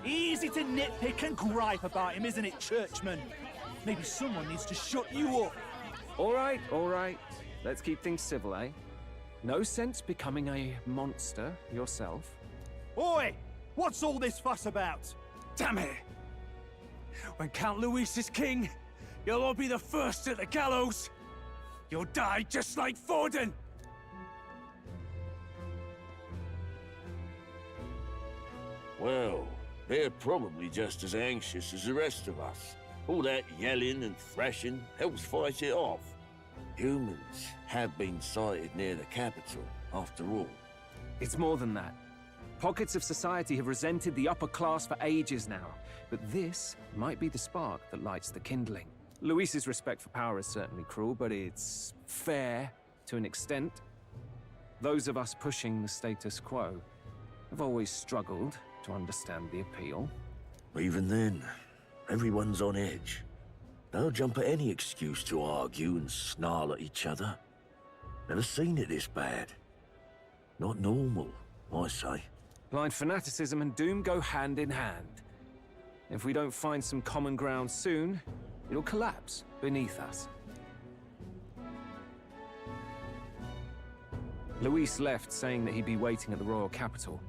Easy to nitpick and gripe about him, isn't it, Churchman? Maybe someone needs to shut you up. All right. Let's keep things civil, eh? No sense becoming a monster yourself. Oi! What's all this fuss about? Damn it! When Count Luis is king, you'll all be the first at the gallows. You'll die just like Forden. Well, they're probably just as anxious as the rest of us. All that yelling and thrashing helps fight it off. Humans have been sighted near the capital, after all. It's more than that. Pockets of society have resented the upper class for ages now, but this might be the spark that lights the kindling. Luis's respect for power is certainly cruel, but it's fair to an extent. Those of us pushing the status quo have always struggled to understand the appeal. Even then, everyone's on edge. They'll jump at any excuse to argue and snarl at each other. Never seen it this bad. Not normal, I say. Blind fanaticism and doom go hand in hand. If we don't find some common ground soon, it'll collapse beneath us. Luis left saying that he'd be waiting at the royal capital.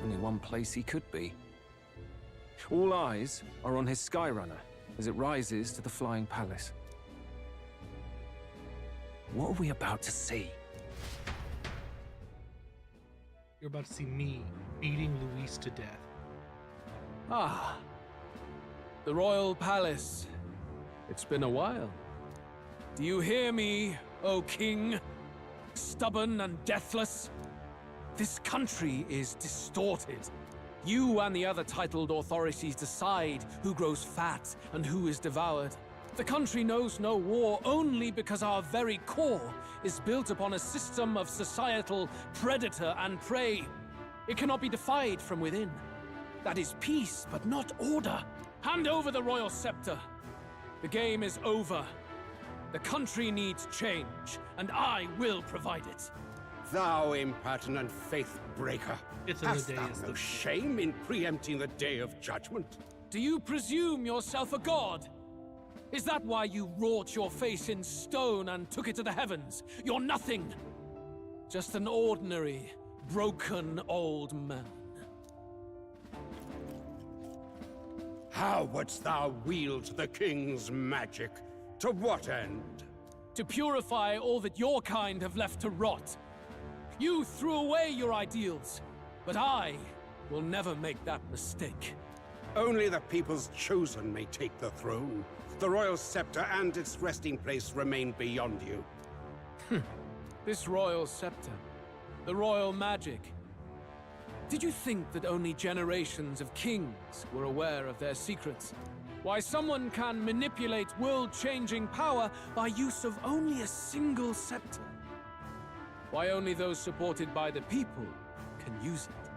Only one place he could be. All eyes are on his Skyrunner as it rises to the Flying Palace. What are we about to see? You're about to see me beating Luis to death. Ah, the Royal Palace. It's been a while. Do you hear me, O King? Stubborn and deathless? This country is distorted. You and the other titled authorities decide who grows fat and who is devoured. The country knows no war only because our very core is built upon a system of societal predator and prey. It cannot be defied from within. That is peace, but not order. Hand over the royal scepter. The game is over. The country needs change, and I will provide it. Thou impertinent faith breaker. Hast thou no shame in preempting the day of judgment? Do you presume yourself a god? Is that why you wrought your face in stone and took it to the heavens? You're nothing. Just an ordinary, broken old man. How wouldst thou wield the king's magic? To what end? To purify all that your kind have left to rot. You threw away your ideals, but I will never make that mistake. Only the people's chosen may take the throne. The royal scepter and its resting place remain beyond you. This royal scepter, the royal magic. Did you think that only generations of kings were aware of their secrets? Why someone can manipulate world-changing power by use of only a single scepter? Why only those supported by the people can use it?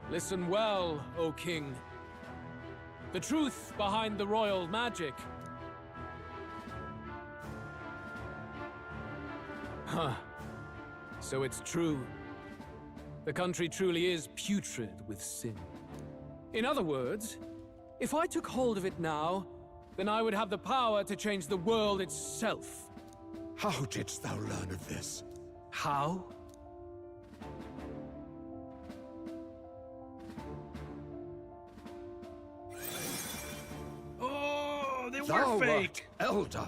Listen well, O King. The truth behind the royal magic. Huh. So it's true. The country truly is putrid with sin. In other words, if I took hold of it now, then I would have the power to change the world itself. How didst thou learn of this? How? Oh, they Thou were fake! Elder!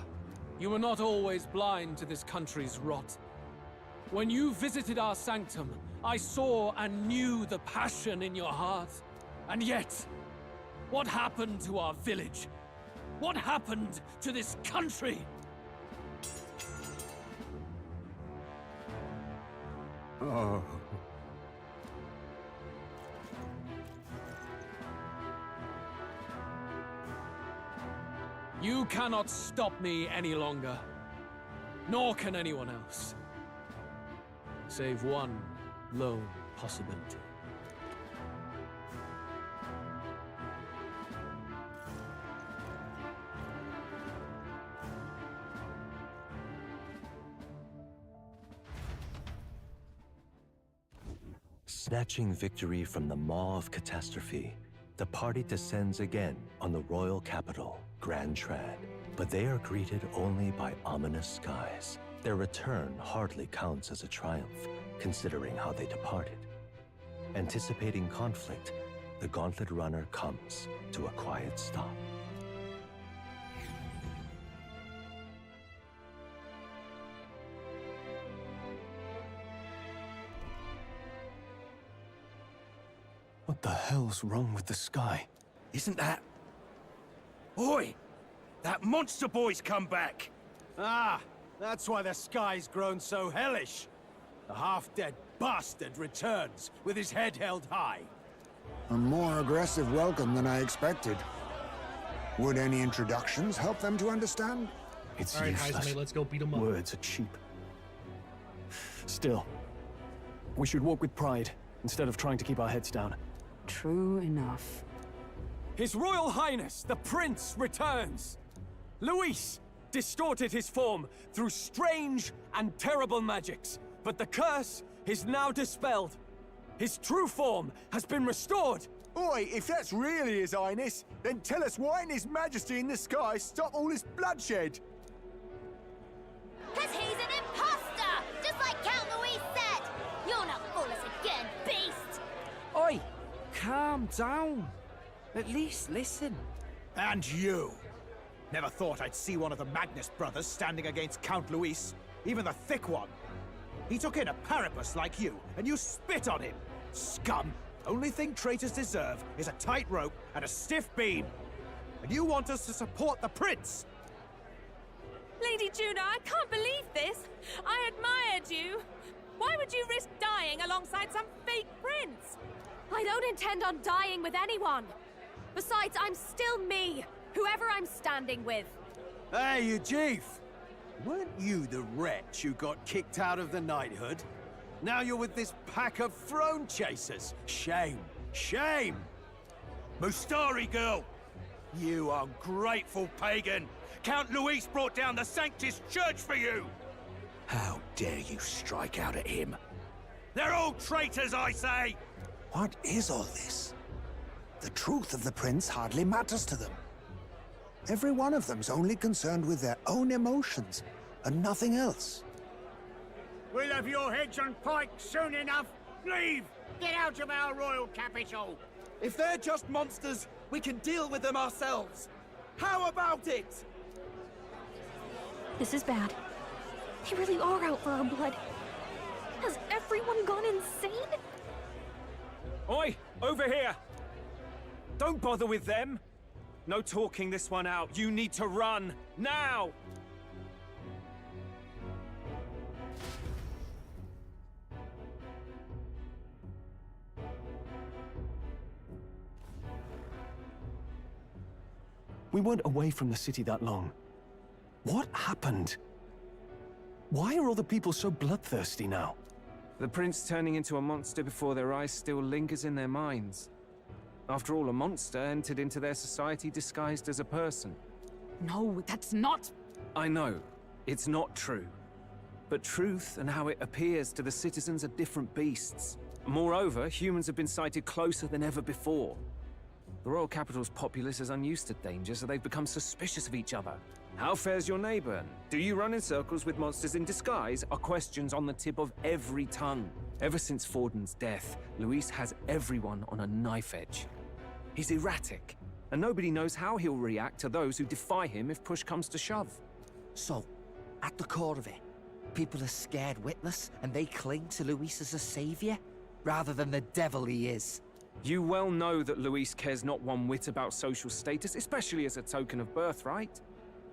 You were not always blind to this country's rot. When you visited our sanctum, I saw and knew the passion in your heart. And yet, what happened to our village? What happened to this country? Oh. You cannot stop me any longer. Nor can anyone else. Save one lone possibility. Snatching victory from the maw of catastrophe, the party descends again on the royal capital, Grand Trad. But they are greeted only by ominous skies. Their return hardly counts as a triumph, considering how they departed. Anticipating conflict, the Gauntlet Runner comes to a quiet stop. What the hell's wrong with the sky? Isn't that... Oi! That monster boy's come back! Ah, that's why the sky's grown so hellish. The half-dead bastard returns with his head held high. A more aggressive welcome than I expected. Would any introductions help them to understand? It's All right, useless. Heismay, let's go beat 'em up. Words are cheap. Still, we should walk with pride instead of trying to keep our heads down. True enough. His Royal Highness, the Prince, returns! Luis distorted his form through strange and terrible magics, but the curse is now dispelled. His true form has been restored! Oi, if that's really His Highness, then tell us why didn't His Majesty in the sky stop all this bloodshed? 'Cause he's an imposter! Just like Count Luis said! You'll not fool us again, beast! Oi! Calm down. At least listen. And you! Never thought I'd see one of the Magnus brothers standing against Count Luis, even the thick one. He took in a Paripus like you, and you spit on him! Scum! Only thing traitors deserve is a tight rope and a stiff beam. And you want us to support the prince? Lady Juna, I can't believe this. I admired you. Why would you risk dying alongside some fake prince? I don't intend on dying with anyone. Besides, I'm still me, whoever I'm standing with. Hey, you chief! Weren't you the wretch who got kicked out of the knighthood? Now you're with this pack of throne chasers. Shame. Shame! Mustari girl! You ungrateful pagan! Count Luis brought down the Sanctus Church for you! How dare you strike out at him? They're all traitors, I say! What is all this? The truth of the prince hardly matters to them. Every one of them's only concerned with their own emotions, and nothing else. We'll have your heads on pike soon enough. Leave! Get out of our royal capital! If they're just monsters, we can deal with them ourselves. How about it? This is bad. They really are out for our blood. Has everyone gone insane? Oi! Over here! Don't bother with them! No talking this one out. You need to run! Now! We weren't away from the city that long. What happened? Why are all the people so bloodthirsty now? The prince turning into a monster before their eyes still lingers in their minds. After all, a monster entered into their society disguised as a person. No, that's not... I know, it's not true. But truth and how it appears to the citizens are different beasts. Moreover, humans have been sighted closer than ever before. The royal capital's populace is unused to danger, so they've become suspicious of each other. How fares your neighbor? Do you run in circles with monsters in disguise? Are questions on the tip of every tongue. Ever since Forden's death, Luis has everyone on a knife edge. He's erratic, and nobody knows how he'll react to those who defy him if push comes to shove. So, at the core of it, people are scared witless and they cling to Luis as a savior, rather than the devil he is. You well know that Luis cares not one whit about social status, especially as a token of birthright.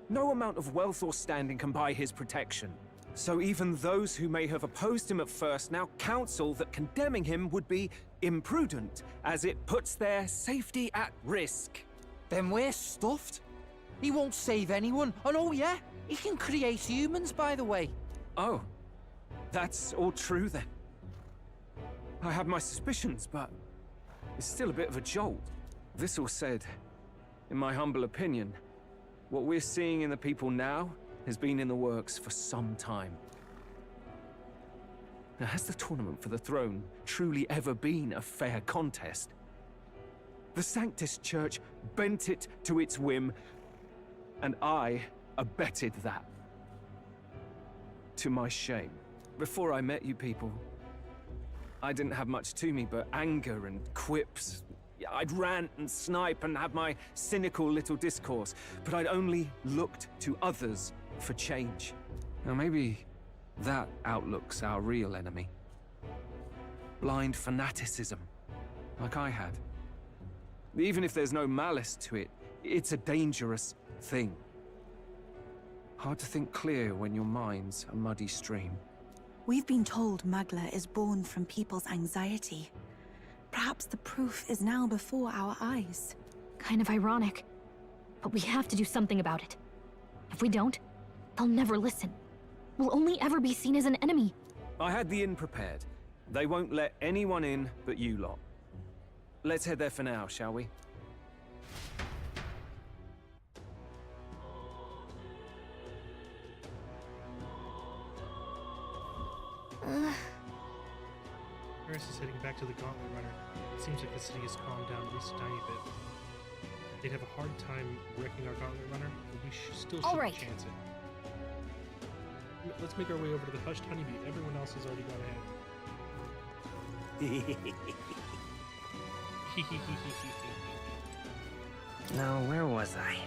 No amount of wealth or standing can buy his protection. So even those who may have opposed him at first now counsel that condemning him would be imprudent, as it puts their safety at risk. Then we're stuffed. He won't save anyone, and oh yeah, he can create humans, by the way. Oh, that's all true then. I have my suspicions, but it's still a bit of a jolt. This all said, in my humble opinion, what we're seeing in the people now has been in the works for some time. Now, has the tournament for the throne truly ever been a fair contest? The Sanctus Church bent it to its whim, and I abetted that. To my shame. Before I met you people, I didn't have much to me but anger and quips. I'd rant and snipe and have my cynical little discourse, but I'd only looked to others for change. Now maybe that outlook's our real enemy. Blind fanaticism, like I had. Even if there's no malice to it, it's a dangerous thing. Hard to think clear when your mind's a muddy stream. We've been told Magla is born from people's anxiety. Perhaps the proof is now before our eyes. Kind of ironic. But we have to do something about it. If we don't, they'll never listen. We'll only ever be seen as an enemy. I had the inn prepared. They won't let anyone in but you lot. Let's head there for now, shall we? Paris is heading back to the Gauntlet Runner. It seems like the city has calmed down at least a tiny bit. They'd have a hard time wrecking our Gauntlet Runner, but we still shouldn't chance it. Let's make our way over to the Hushed Honeybee. Everyone else has already gone ahead. Now, where was I?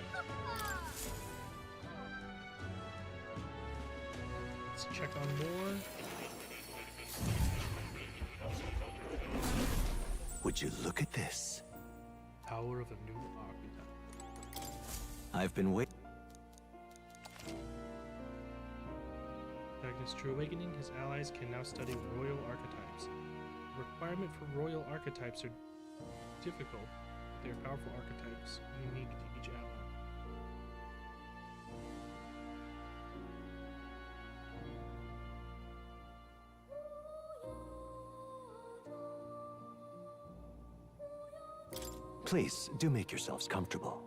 Let's check on more. Would you look at this? Power of a new archetype. I've been waiting. Magnus True Awakening, his allies can now study royal archetypes. The requirement for royal archetypes are difficult, but they are powerful archetypes unique to each ally. Please, do make yourselves comfortable.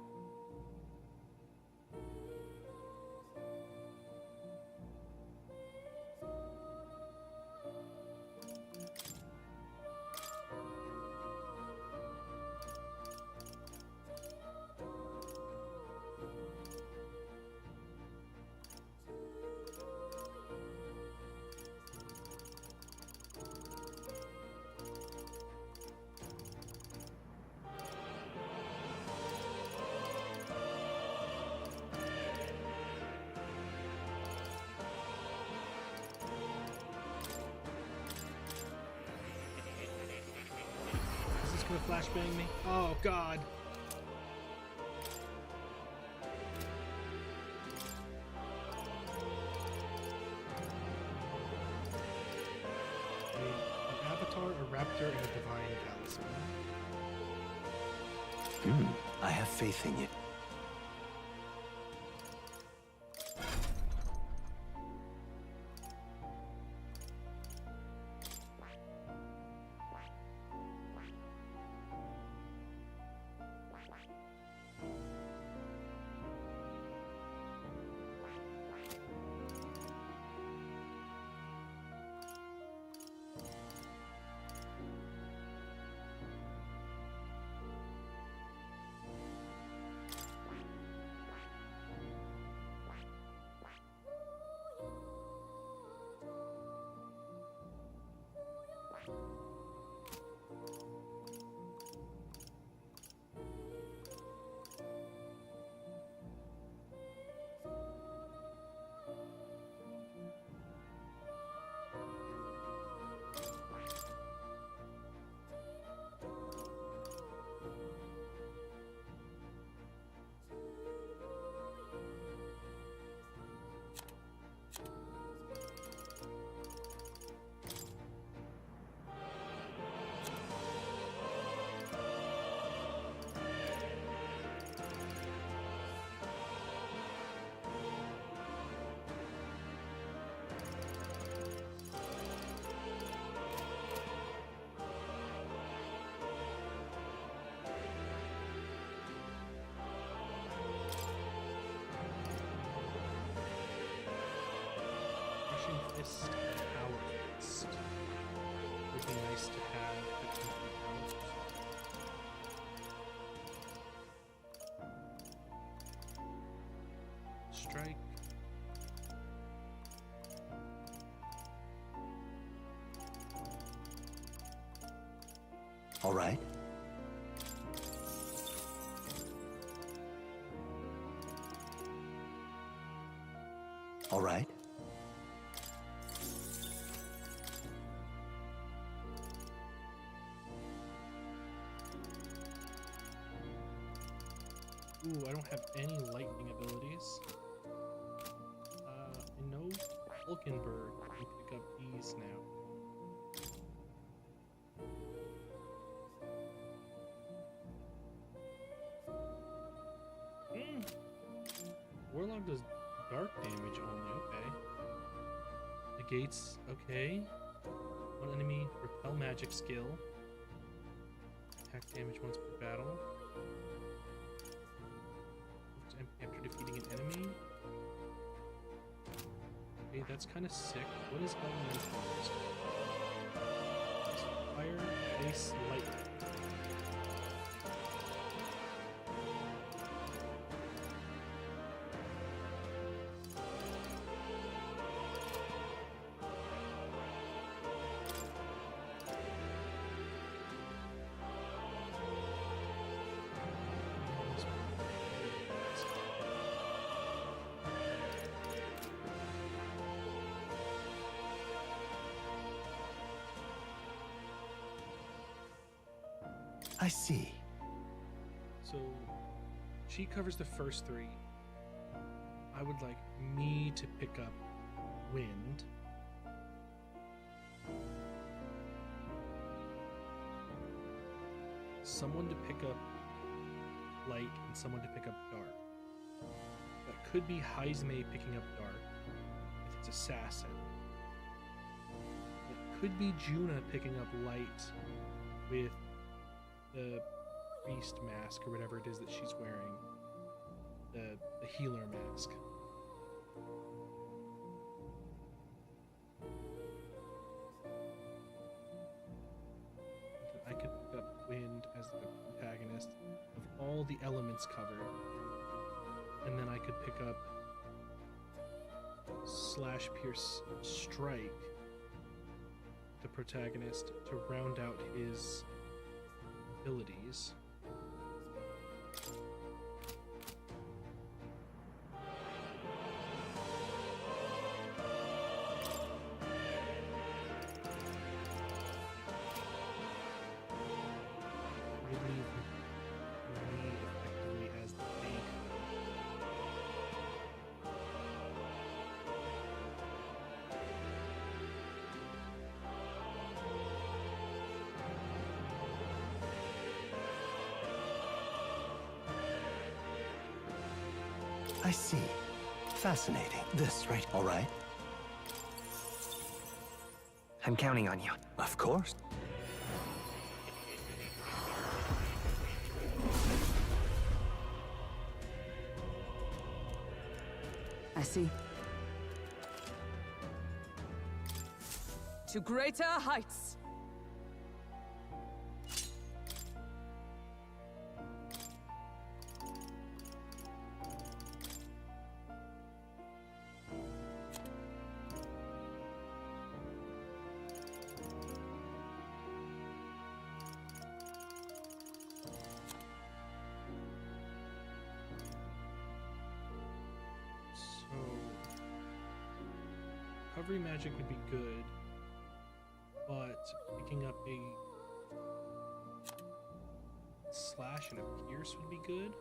Gonna flashbang me? Oh god. An avatar, a raptor, and a divine talisman. I have faith in you. Fist power. Haste would be nice to have at complete health. Strike. All right. All right. Ooh, I don't have any lightning abilities. I know Hulkenberg can pick up these now. Warlock does dark damage only, okay. Negates, okay. One enemy, repel magic skill. Attack damage once per battle. After defeating an enemy. Okay, that's kind of sick. What is elemental? Fire, ice, lightning. I see. So, she covers the first three. I would like me to pick up wind. Someone to pick up light and someone to pick up dark. That could be Heismay picking up dark if it's assassin. It could be Juna picking up light with the priest mask or whatever it is that she's wearing. The healer mask. I could pick up wind as the protagonist of all the elements covered. And then I could pick up slash pierce strike, the protagonist, to round out his abilities. Me effectively as the tank. I see. Fascinating. This, right? All right. I'm counting on you. Of course. I see. To greater heights. Recovery magic would be good, but picking up a slash and a pierce would be good.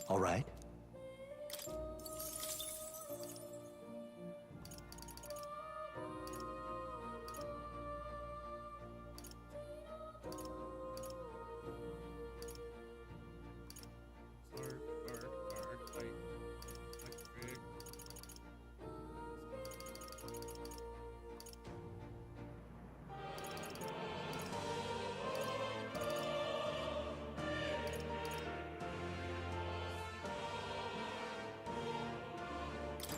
All right.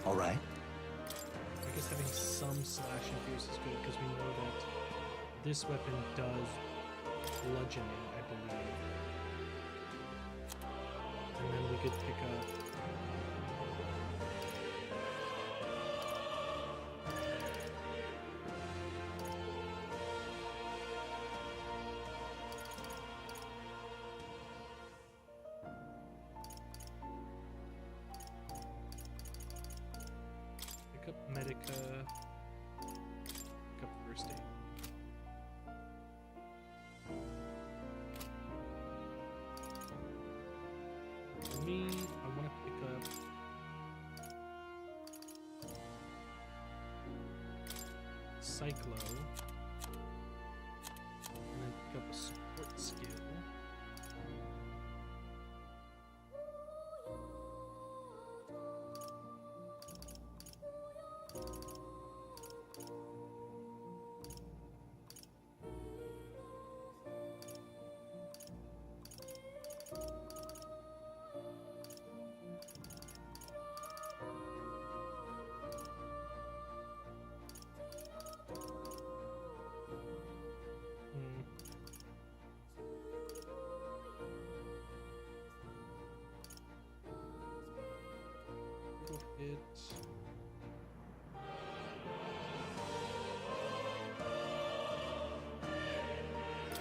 All right. I guess having some slash and pierce is good because we know that this weapon does bludgeoning, I believe. And then we could pick up Medica, pick up first aid. For me, I want to pick up Cyclo, and then pick up a support skill.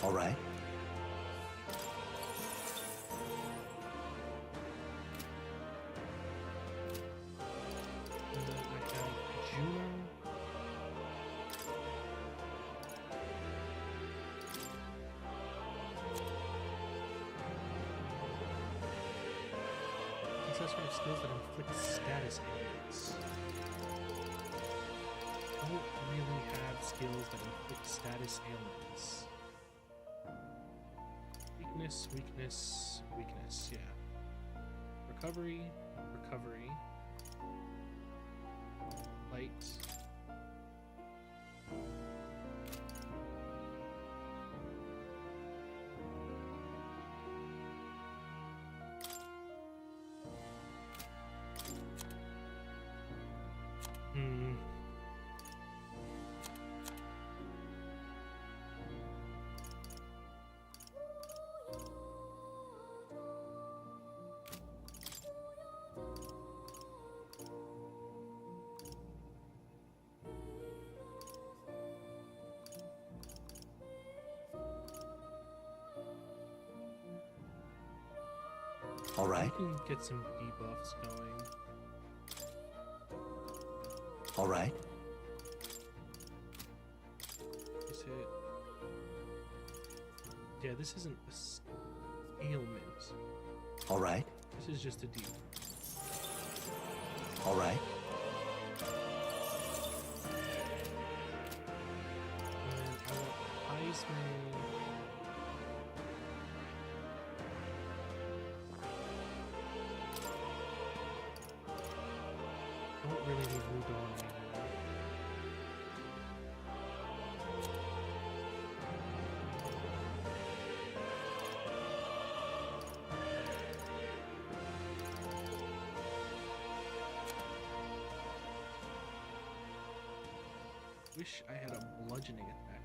All right. And then I have Juno. Accessory skills that inflict status ailments. I don't really have skills that inflict status ailments. Weakness, weakness, weakness, yeah. Recovery, recovery. Light. All right. We can get some debuffs going. All right. Is it? Yeah, this isn't a ailment. All right. This is just a debuff. All right. And then I want Heisman. I don't really need Rudon anymore. Wish I had a bludgeoning attack.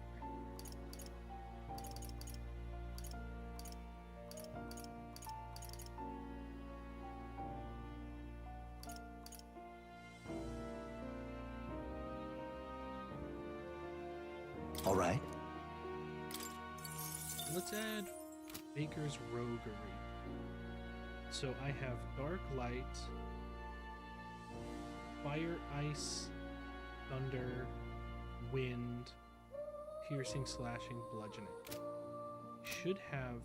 All right. Let's add Baker's Roguery. So I have Dark Light, Fire, Ice, Thunder, Wind, Piercing, Slashing, Bludgeoning. Should have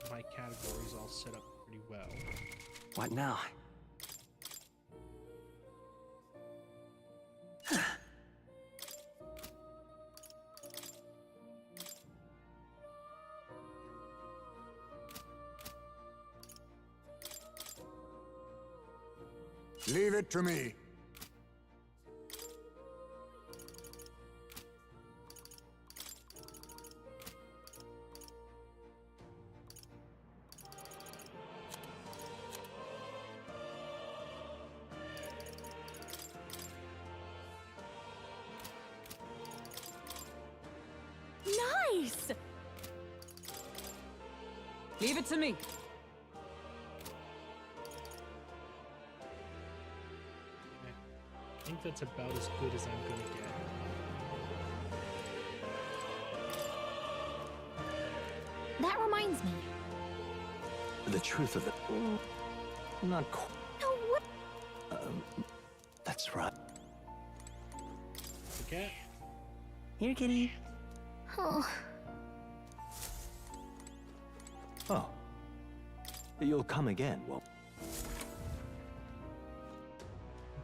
my categories all set up pretty well. What now? Leave it to me. Leave it to me. I think that's about as good as I'm gonna get. That reminds me. The truth of it. Not quite. No, what? That's right. The cat? Here, kitty. Oh. Oh. You'll come again, won't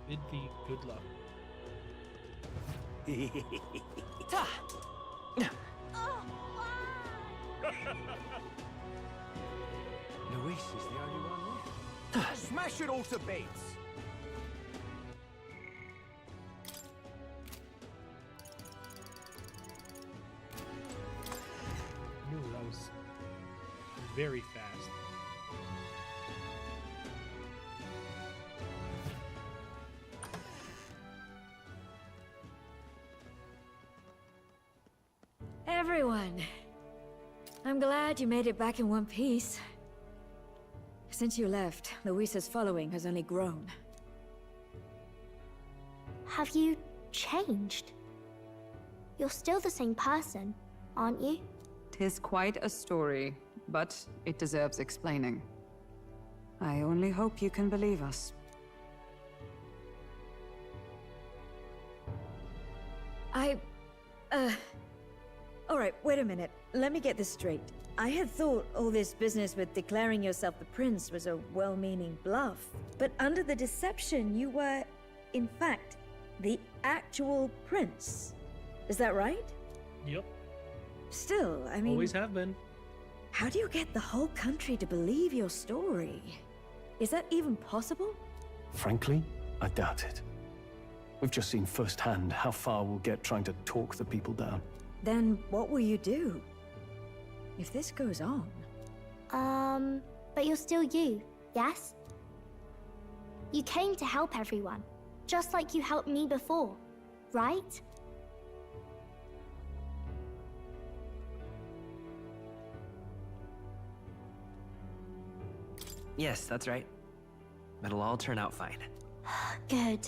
Bid thee good luck. Luis is the only one left. Smash it all to bits! No, that was very fast. Everyone, I'm glad you made it back in one piece. Since you left, Luis's following has only grown. Have you changed? You're still the same person, aren't you? 'Tis quite a story, but it deserves explaining. I only hope you can believe us. Alright, wait a minute. Let me get this straight. I had thought all this business with declaring yourself the prince was a well-meaning bluff. But under the deception, you were, in fact, the actual prince. Is that right? Yep. Still, I mean... Always have been. How do you get the whole country to believe your story? Is that even possible? Frankly, I doubt it. We've just seen firsthand how far we'll get trying to talk the people down. Then what will you do? If this goes on... But you're still you, yes? You came to help everyone, just like you helped me before, right? Yes, that's right. It'll all turn out fine. Good.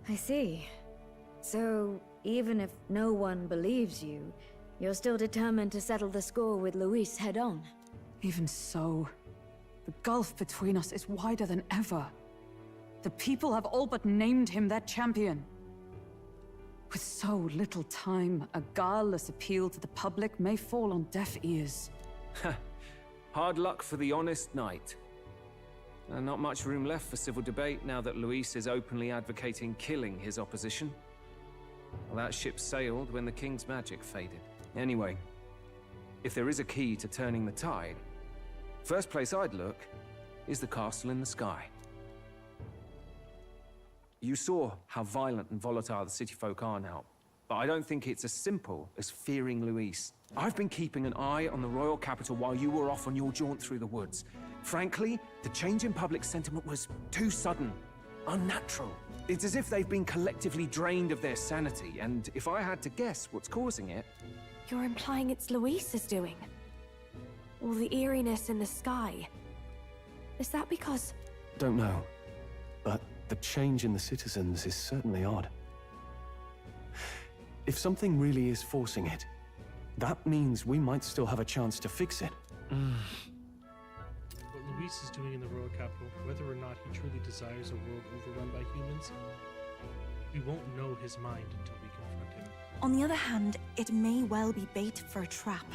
I see. So, even if no one believes you, you're still determined to settle the score with Luis head-on? Even so, the gulf between us is wider than ever. The people have all but named him their champion. With so little time, a guileless appeal to the public may fall on deaf ears. Hard luck for the honest knight. Not much room left for civil debate now that Luis is openly advocating killing his opposition. Well, that ship sailed when the king's magic faded. Anyway, if there is a key to turning the tide, first place I'd look is the castle in the sky. You saw how violent and volatile the city folk are now, but I don't think it's as simple as fearing Luis. I've been keeping an eye on the royal capital while you were off on your jaunt through the woods. Frankly, the change in public sentiment was too sudden, unnatural. It's as if they've been collectively drained of their sanity, and if I had to guess what's causing it... You're implying it's Luis's doing? All the eeriness in the sky. Is that because... Don't know, but the change in the citizens is certainly odd. If something really is forcing it, that means we might still have a chance to fix it. What Luis is doing in the royal capital, whether or not he truly desires a world overrun by humans, we won't know his mind until we confront him. On the other hand, it may well be bait for a trap.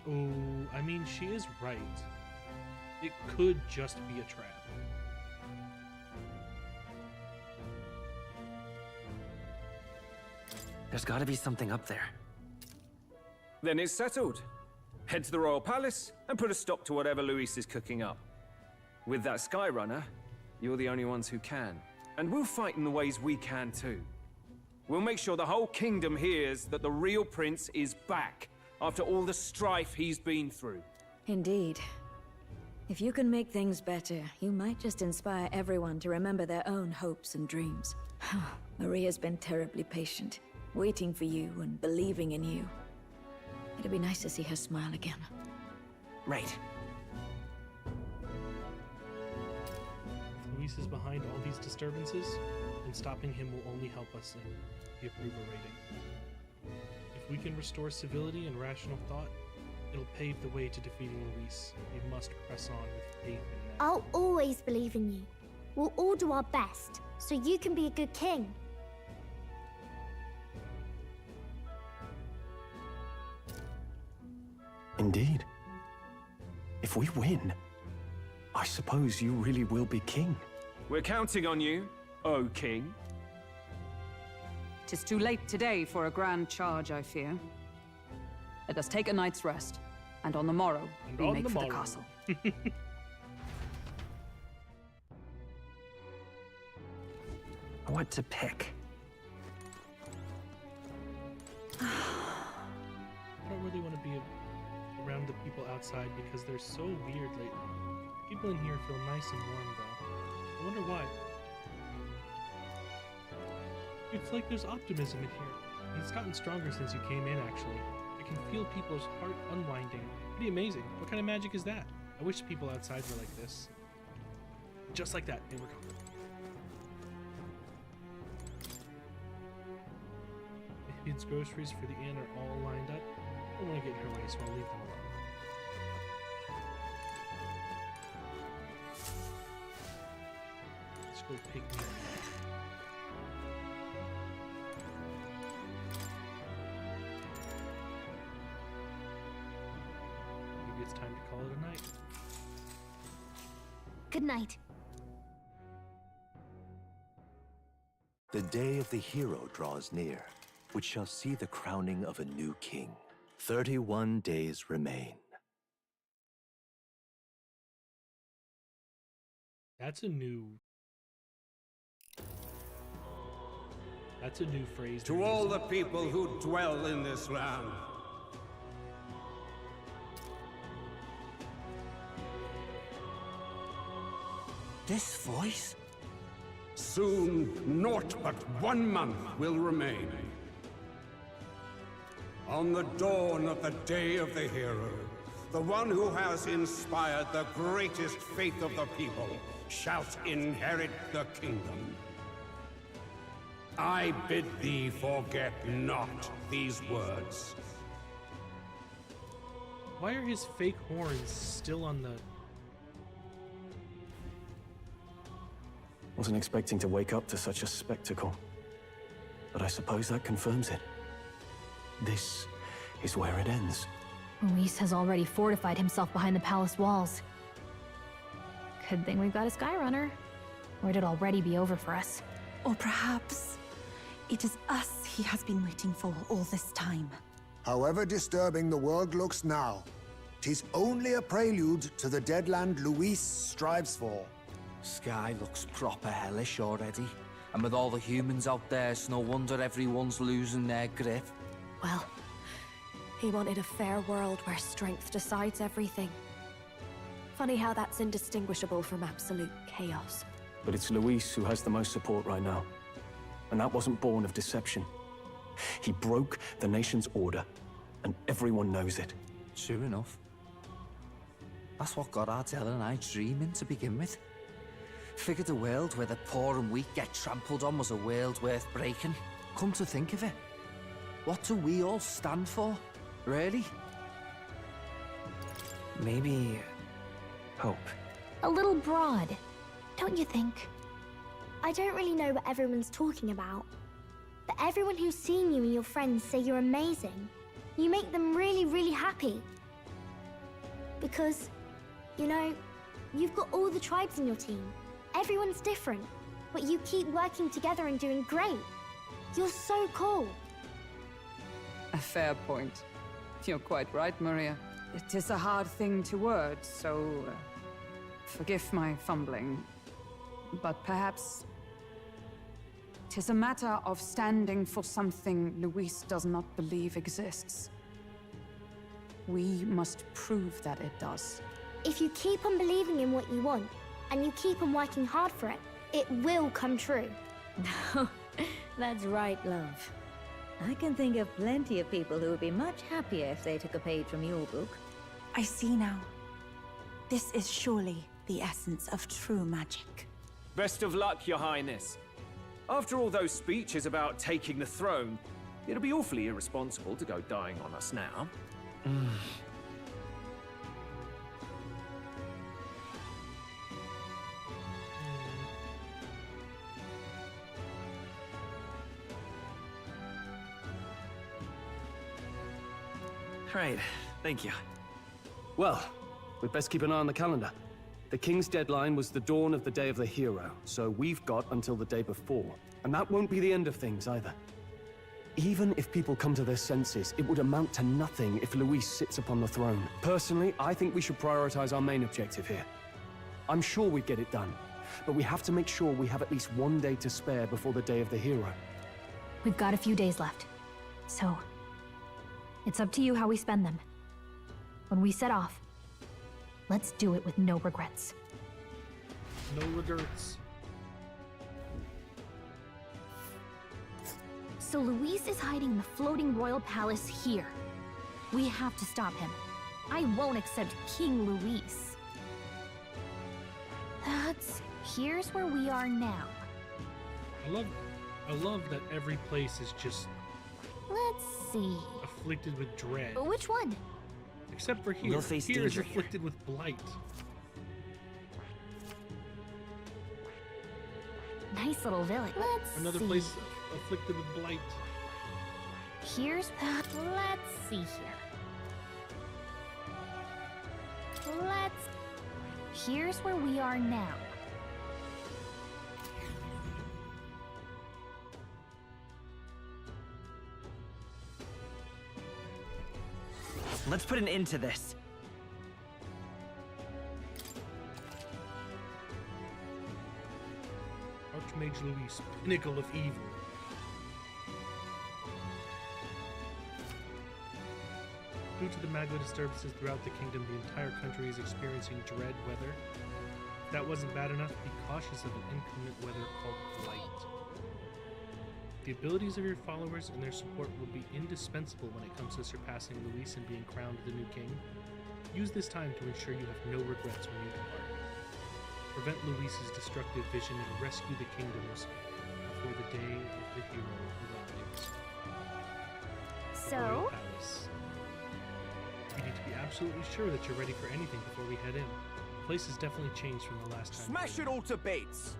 Oh, I mean, she is right. It could just be a trap. There's gotta be something up there. Then it's settled. Head to the royal palace and put a stop to whatever Luis is cooking up. With that Skyrunner, you're the only ones who can. And we'll fight in the ways we can too. We'll make sure the whole kingdom hears that the real prince is back after all the strife he's been through. Indeed. If you can make things better, you might just inspire everyone to remember their own hopes and dreams. Maria's been terribly patient, waiting for you and believing in you. It'd be nice to see her smile again. Right. Luis is behind all these disturbances, then stopping him will only help us in the approval rating. If we can restore civility and rational thought, it'll pave the way to defeating Luis. We must press on with faith in that. I'll always believe in you. We'll all do our best, so you can be a good king. Indeed. If we win, I suppose you really will be king. We're counting on you, O King. 'Tis too late today for a grand charge, I fear. Let us take a night's rest, and on the morrow, we make for the castle. What to pick? I don't really want to be around the people outside because they're so weird lately. People in here feel nice and warm, though. I wonder why. It's like there's optimism in here, and it's gotten stronger since you came in, actually. I can feel people's heart unwinding. Pretty amazing. What kind of magic is that? I wish people outside were like this. Just like that, they were gone. David's groceries for the inn are all lined up. I don't want to get in her way, so I'll leave them alone. Let's go pick me up. Maybe it's time to call it a night. Good night. The day of the hero draws near, which shall see the crowning of a new king. 31 days remain. That's a new phrase. To all the people who dwell in this land. This voice? Soon, naught but 1 month will remain. On the dawn of the day of the hero, the one who has inspired the greatest faith of the people shalt inherit the kingdom. I bid thee forget not these words. Why are his fake horns still on the... Wasn't expecting to wake up to such a spectacle. But I suppose that confirms it. This is where it ends. Luis has already fortified himself behind the palace walls. Good thing we've got a Skyrunner. Or it'd already be over for us. Or perhaps it is us he has been waiting for all this time. However disturbing the world looks now, 'tis only a prelude to the deadland Luis strives for. Sky looks proper hellish already. And with all the humans out there, it's no wonder everyone's losing their grip. Well, he wanted a fair world where strength decides everything. Funny how that's indistinguishable from absolute chaos. But it's Luis who has the most support right now. And that wasn't born of deception. He broke the nation's order, and everyone knows it. Sure enough. That's what got Ardell and I dreaming to begin with. Figured a world where the poor and weak get trampled on was a world worth breaking. Come to think of it, what do we all stand for, really? Maybe... hope. A little broad, don't you think? I don't really know what everyone's talking about, but everyone who's seen you and your friends say you're amazing. You make them really, really happy. Because, you know, you've got all the tribes in your team. Everyone's different, but you keep working together and doing great. You're so cool. A fair point. You're quite right, Maria. It is a hard thing to word, so forgive my fumbling. But perhaps 'tis a matter of standing for something Luis does not believe exists. We must prove that it does. If you keep on believing in what you want, and you keep on working hard for it, it will come true. That's right, love. I can think of plenty of people who would be much happier if they took a page from your book. I see now. This is surely the essence of true magic. Best of luck, Your Highness. After all those speeches about taking the throne, it'll be awfully irresponsible to go dying on us now. Right, thank you. Well, we'd best keep an eye on the calendar. The king's deadline was the dawn of the Day of the Hero, so we've got until the day before. And that won't be the end of things either. Even if people come to their senses, it would amount to nothing if Luis sits upon the throne. Personally, I think we should prioritize our main objective here. I'm sure we'd get it done, but we have to make sure we have at least one day to spare before the Day of the Hero. We've got a few days left. So, it's up to you how we spend them. When we set off, let's do it with no regrets. No regrets. So Luis is hiding in the floating royal palace here. We have to stop him. I won't accept King Luis. Here's where we are now. I love that every place is just Let's see. afflicted with dread. Which one? Except for here. We'll face Here is danger here. afflicted with blight. Nice little village. Let's Another see. place afflicted with blight. Here's... let's see here. Here's where we are now. Let's put an end to this. Archmage Luis, pinnacle of evil. Due to the magma disturbances throughout the kingdom, the entire country is experiencing dread weather. If that wasn't bad enough, be cautious of an inclement weather called blight. The abilities of your followers and their support will be indispensable when it comes to surpassing Luis and being crowned the new king. Use this time to ensure you have no regrets when you depart. Prevent Luis's destructive vision and rescue the kingdoms before the day of the hero arrives. Royal So, Palace. You need to be absolutely sure that you're ready for anything before we head in. The place has definitely changed from the last time. Smash it all to bits!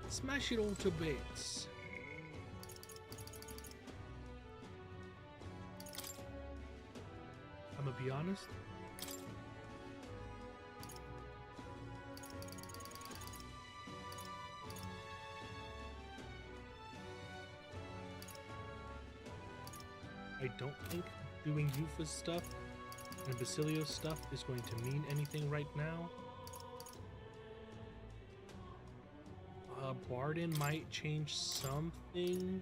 Smash it all to bits. I'm gonna be honest. I don't think doing Yufa's stuff and Basilio's stuff is going to mean anything right now. Barden might change something.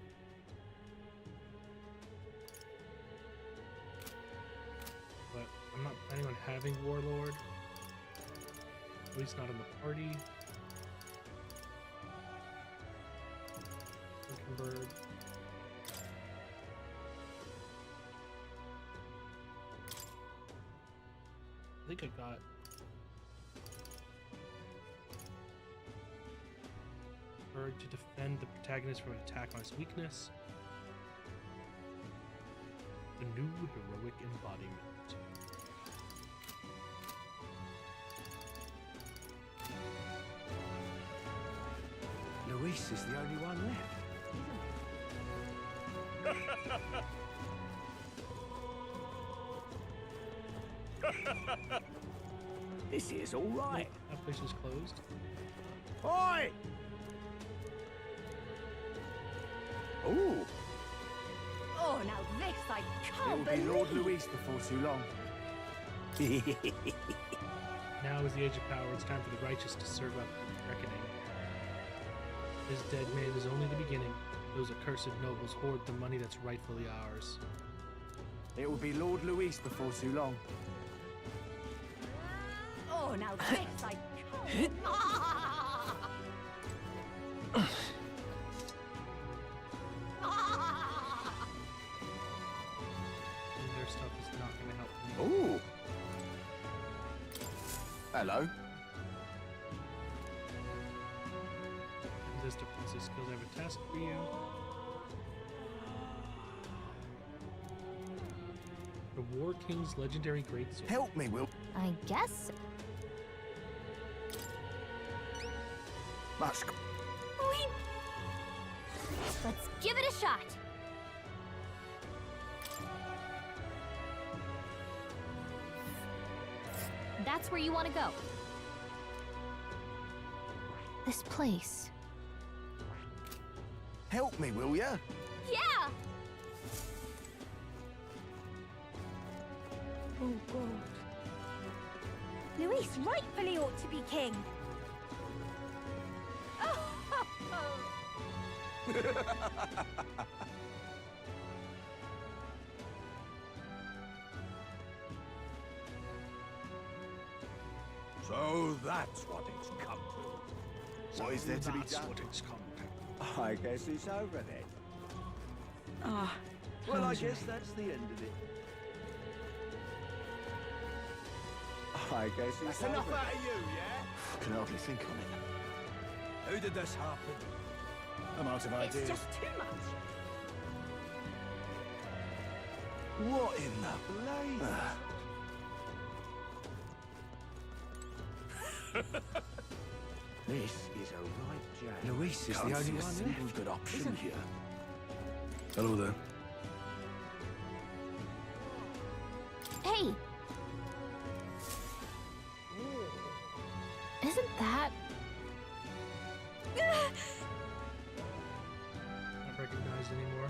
But I'm not planning on having Warlord. At least not in the party. Bird. I think I got Bird to defend the protagonist from an attack on his weakness. The new heroic embodiment. Luis is the only one left. This is all right. That place is closed. Oi! Ooh, Oh, now this I it can't will be believe. Lord Luis before too long. Now is the age of power. It's time for the righteous to serve up the reckoning. This dead man is only the beginning. Those accursed nobles hoard the money that's rightfully ours. It will be Lord Luis before too long. Oh, now this I can't. Ah! Ah! And their stuff is not going to help me. Ooh. Hello. Sister Francisco, I have a task for you. The War King's legendary greatsword. Help me, Will. I guess. Much. Let's give it a shot. That's where you want to go. This place. Help me, will ya? Yeah! Oh, God. Luis rightfully ought to be king. So that's what it's come to. What is there to be That's done? what it's come to. I guess it's over then. Ah, Well, I closure. guess that's the end of it. I guess it's That's enough over. out of you, yeah? Can hardly think on it. Who did this happen? I'm out of It's ideas. just too much. What in the blaze? This is a right jam. Luis is Can't the see only a one single left, good option isn't here. Hello there. Hey! Isn't that... Not recognized anymore.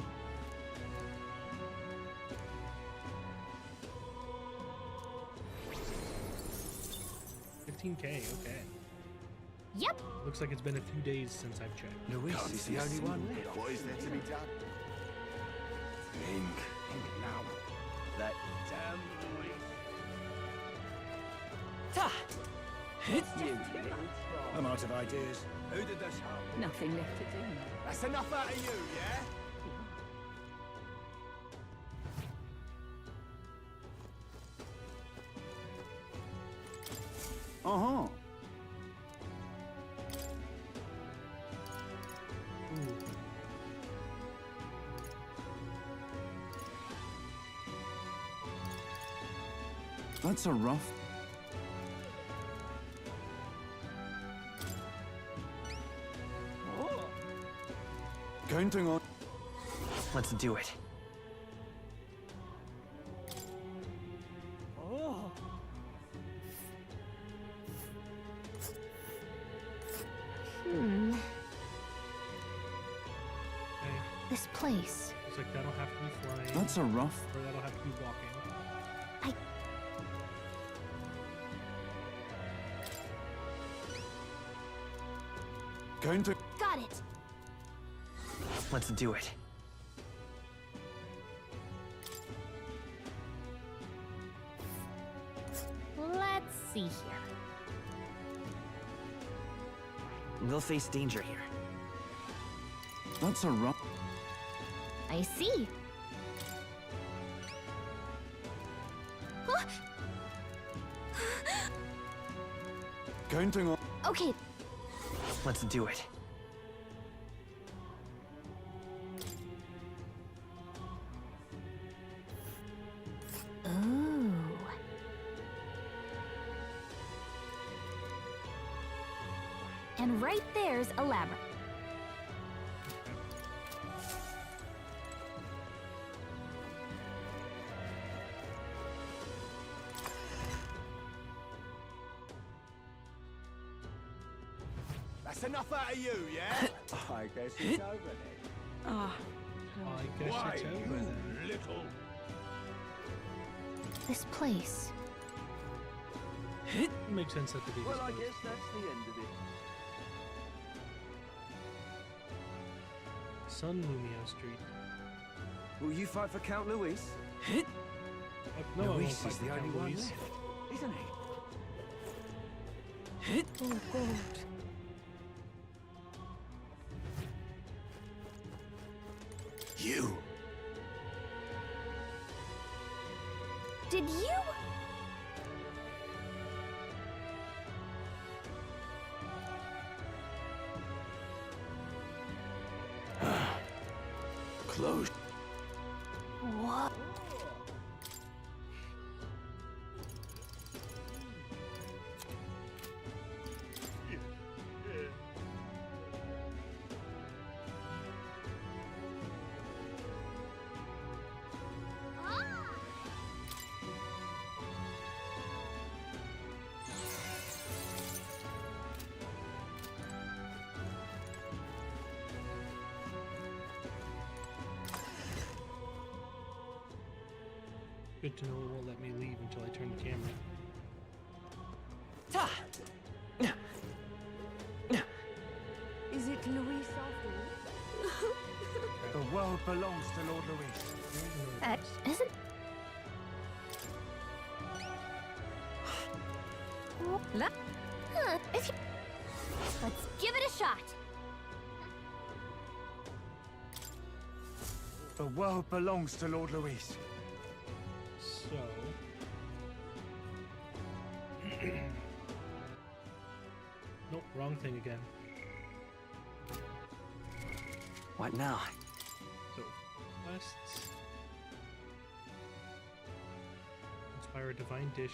$15K, okay. Yep. Looks like it's been a few days since I've checked. Luis Can't is see the a only single one good left. What is there to be done? Think now. That damn Luis. I'm out of ideas. Who did this happen? Nothing left to do. That's enough out of you, yeah? Uh-huh. That's a rough... Counting on... Let's do it. Hmm. Okay. This place. Looks like that'll have to be flying. That's a rough... Or that'll have to be walking. Counting... Got it. Let's do it. Let's see here. We'll face danger here. That's a rough... I see. Huh? Counting on... Okay, Let's do it. ooh. And right there's a labyrinth. That's enough out of you, yeah? I guess it's over then. Ah, I guess Why, it's over you then. little... This place. Makes sense that the biggest Well, I boat. guess that's the end of it. Sun Mumio Street. Will you fight for Count Luis? No, I won't Luis fight is for the Count only one Luis. left, isn't he? Oh, God. You. Did you? close. What? Good to know it won't let me leave until I turn the camera. Is it Louis after all? The world belongs to Lord Louis. Isn't... If you... Let's give it a shot. The world belongs to Lord Louis. So... Nope, wrong thing again. What now? So, quests. Inspire a divine dish.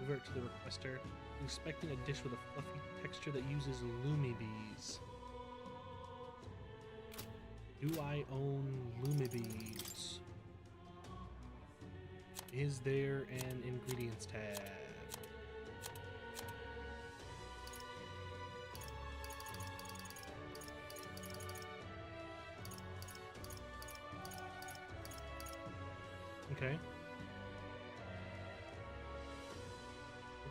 Revert to the requester. Expecting a dish with a fluffy texture that uses Lumibees. Do I own Lumibees? Is there an ingredients tab? Okay.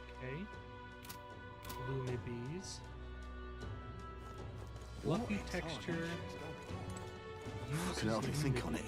Okay. Lumibees. Fluffy texture. I can hardly think on it.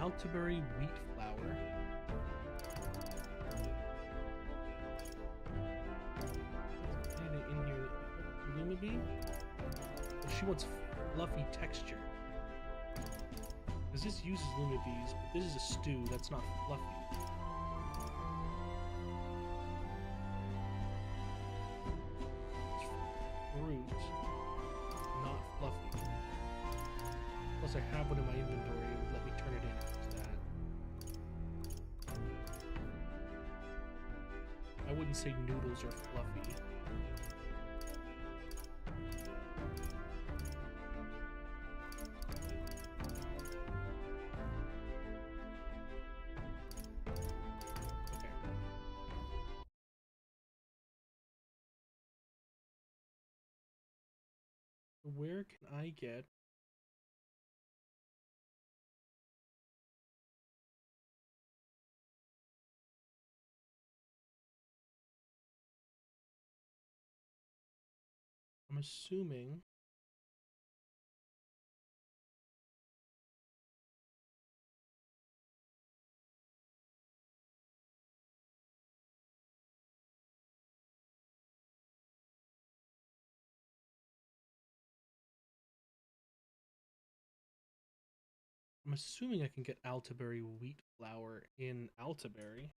Altaberry wheat flour. Anything in here? Lumibee? Oh, she wants fluffy texture. Because this uses Lumibees, but this is a stew that's not fluffy. It's fruit, not fluffy. Plus, I have one in my inventory. It would let me turn it in if it's that. I wouldn't say noodles are fluffy. Okay. Where can I get I'm assuming I can get Altaberry wheat flour in Altaberry.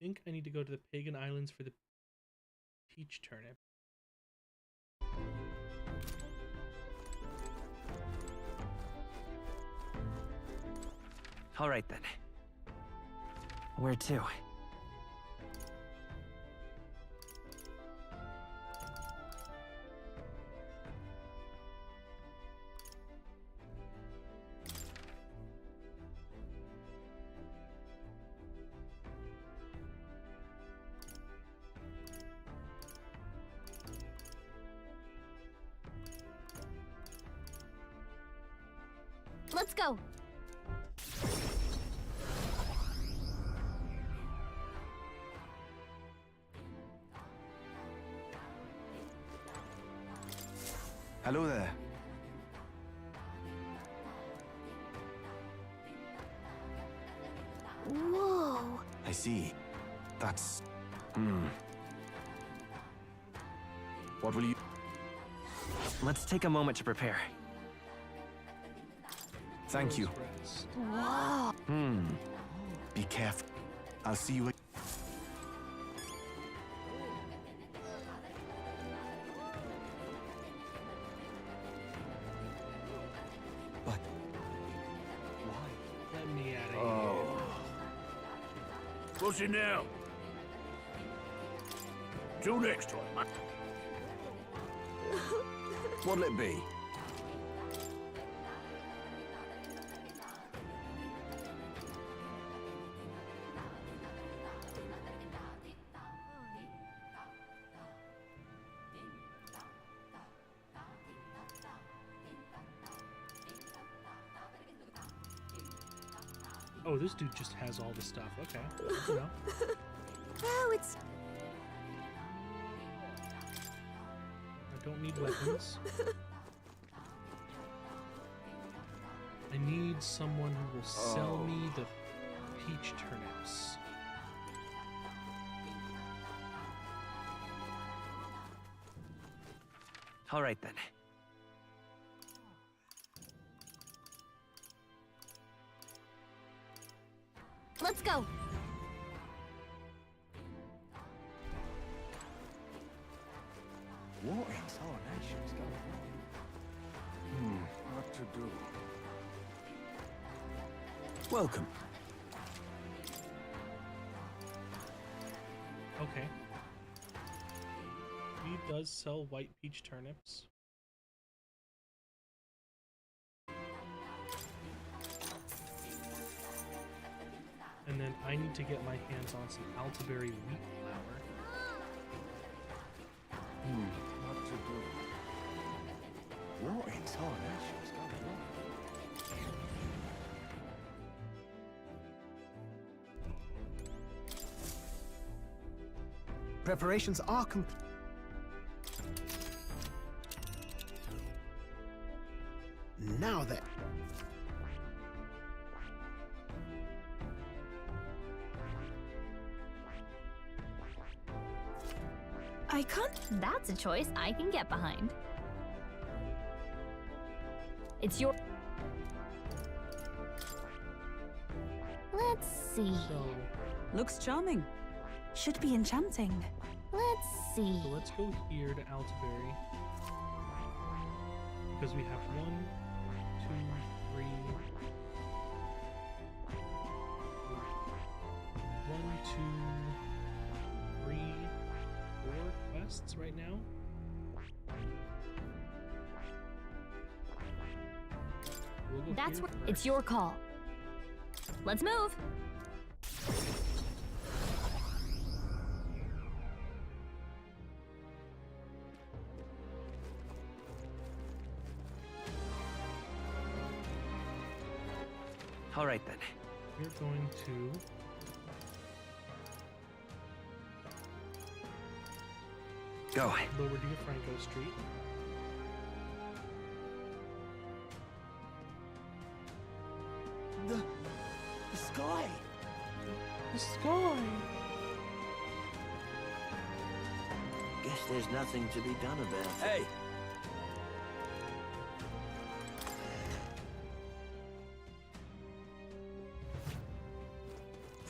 think I need to go to the Pagan Islands for the peach turnip. All right then. Where to? Let's go. Hello there. Whoa. I see. That's... What will you... Let's take a moment to prepare. Thank you. Whoa. Be careful. I'll see you... But... Let me out of here. Oh. What's it now? Till next time. What'll it be? Oh, this dude just has all the stuff. Okay. You know. Oh, it's... I don't need weapons. I need someone who will sell me the peach turnips. All right then. Let's go. What in tarnation's going on? What to do? Welcome. Okay. He does sell white peach turnips. And then I need to get my hands on some Altaberry wheat flour. What to do? What in tarnation's going on? Preparations are complete. Now then. I can't. That's a choice I can get behind. It's your... Let's see. Looks charming. Should be enchanting. Let's see. So let's go here to Altaberry. Because we have 1, 2, 3... 1, 2, 3, 4 quests right now. We'll go That's here where... first. It's your call. Let's move. All right then. We're going to... Go. Lower Franco Street. The sky! The sky! Guess there's nothing to be done about it. Hey!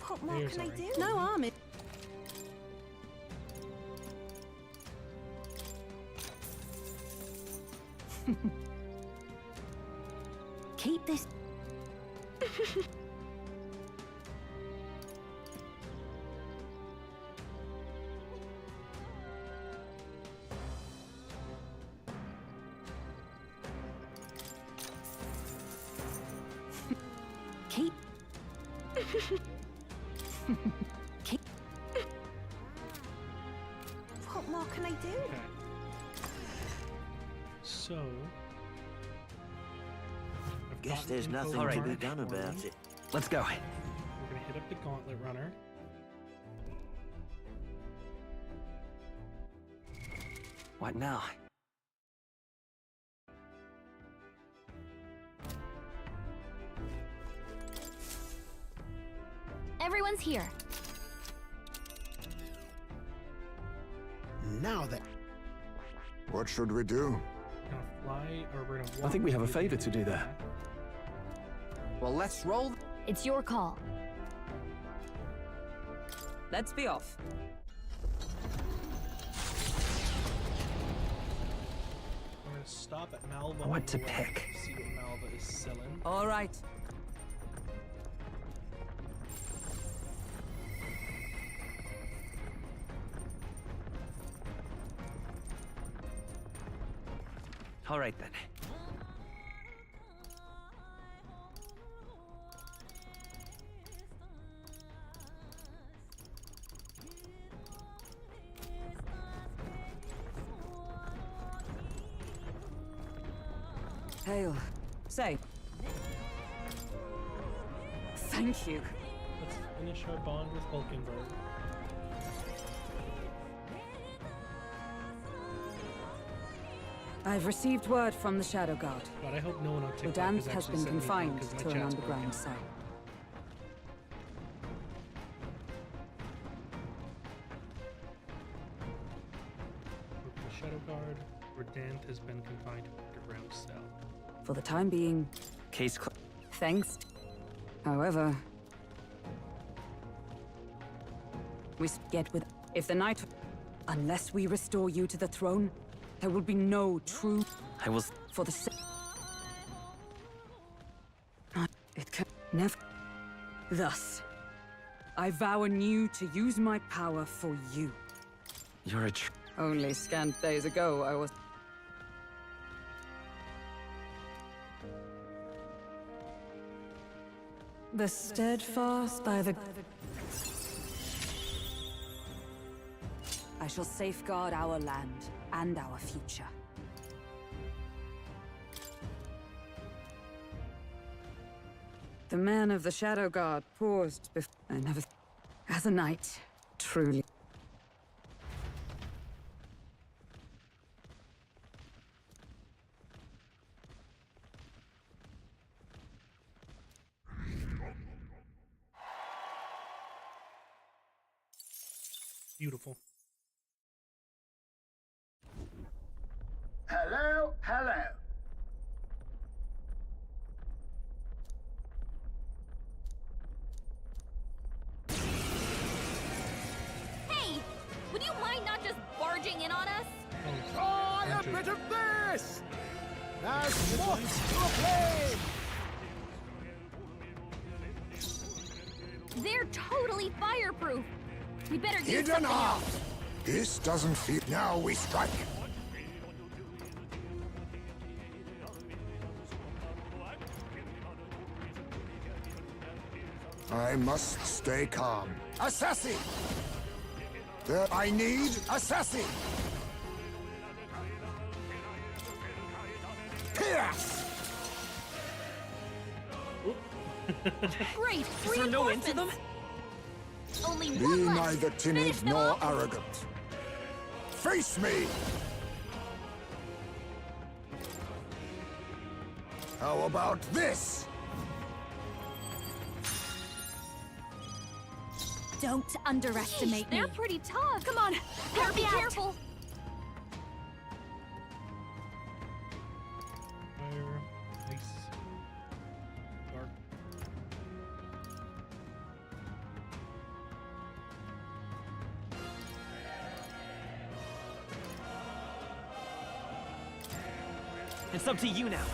What more Here's can I alright. do? No harm. Keep this. Keep. Keep. What more can I do? So. I've Guess gotten there's info nothing from to be Mark done for about me. it. Let's go. We're gonna hit up the Gauntlet Runner. What now? Everyone's here. Now then. What should we do? We're gonna fly, or we're gonna I walk think we have a to favor the to do there. Well, let's roll. It's your call. Let's be off. We're gonna stop at Malva. What to on the way, pick? See what Malva is selling. All right. All right then. Hail. Say. Thank you. Let's finish our bond with Hulkenberg. I've received word from the Shadow Guard. God, I hope no one on TikTok Udanth is has actually been sending me confined because my to an chat's underground broken. cell. The Shadow Guard, Udanth has been confined to an underground cell. For the time being, Case thanks. However, we get with. If the night. Unless we restore you to the throne, there will be no true. I was. For the. It can never. Thus, I vow anew to use my power for you. You're a. Only scant days ago, I was. The steadfast by the. I shall safeguard our land and our future. The man of the Shadow Guard paused before. I never. As a knight, truly. Beautiful. Hello, hello. Hey! Would you mind not just barging in on us? Try a bit of this! As moths to a flame! They're totally fireproof. We better do Hidden something art! else. This doesn't feel. Now we strike. I must stay calm. Assassin! There, I need assassin! Pierce! Great! Is there no end to them? Only Be one left. neither timid Finish them nor off. arrogant. Face me! How about this? Don't underestimate Sheesh, me. they're pretty tough. Come on, Better help be me out. careful. Fire, ice, dark. It's up to you now.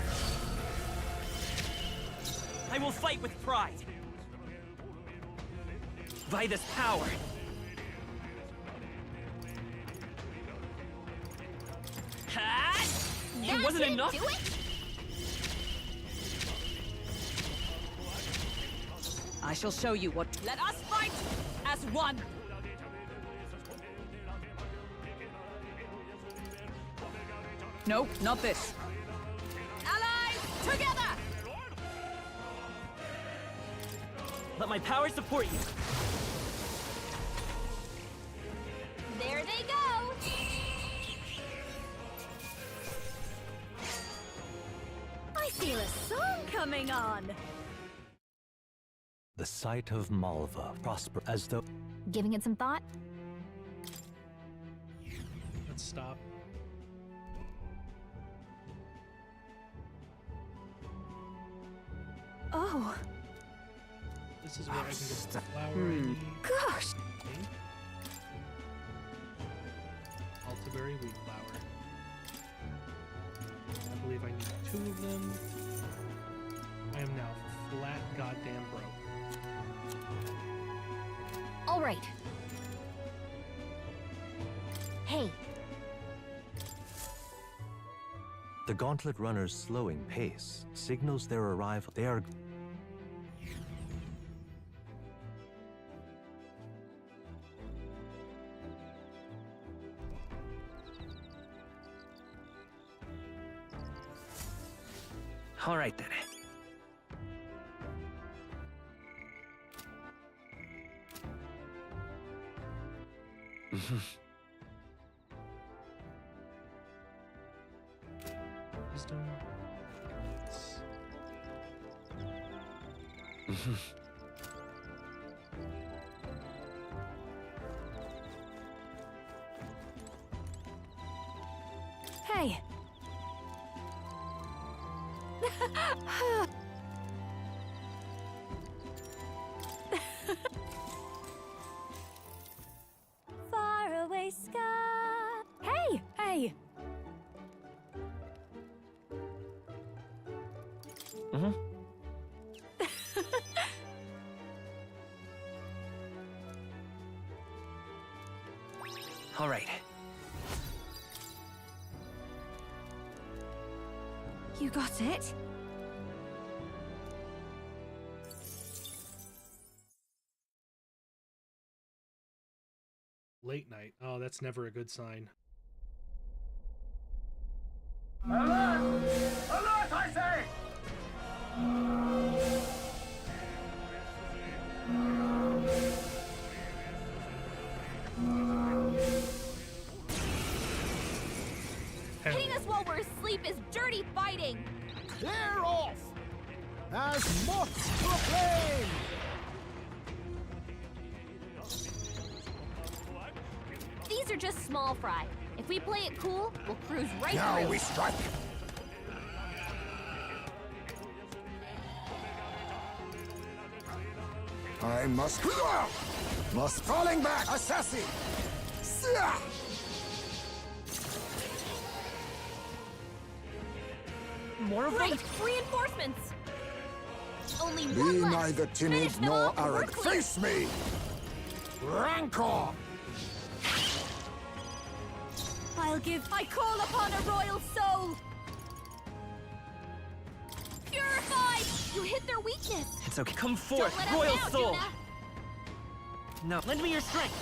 I will fight with pride. By this power. Ha! It wasn't enough? Do it? I shall show you what. Let us fight as one! No, not this. Allies, together! Let my power support you. There they go! I feel a song coming on! The sight of Malva prosper as though... Giving it some thought? Let's stop. Oh. This is where I can get the flower I need. Gosh! Altaberry wheat flour. I believe I need 2 of them. I am now flat goddamn broke. All right. Hey. The gauntlet runner's slowing pace signals their arrival. They are... All right then. Wisdom. Hey. Far away sky. Hey, hey. All right. You got it? Late night. Oh, that's never a good sign. Alert! Alert, I say! Hitting us while we're asleep is dirty fighting! Clear off! As moths to a flame! These are just small fry. If we play it cool, we'll cruise right Now through. we strike! I must... falling back! Assassin! More of them? Great! Reinforcements! Only Be one left! neither timid Finish them nor off and we're arrogant. clear. Face me! Rancor! I call upon a royal soul! Purified! You hit their weakness! It's okay. Come forth, Don't let us Royal down, Soul! Juna. No, lend me your strength!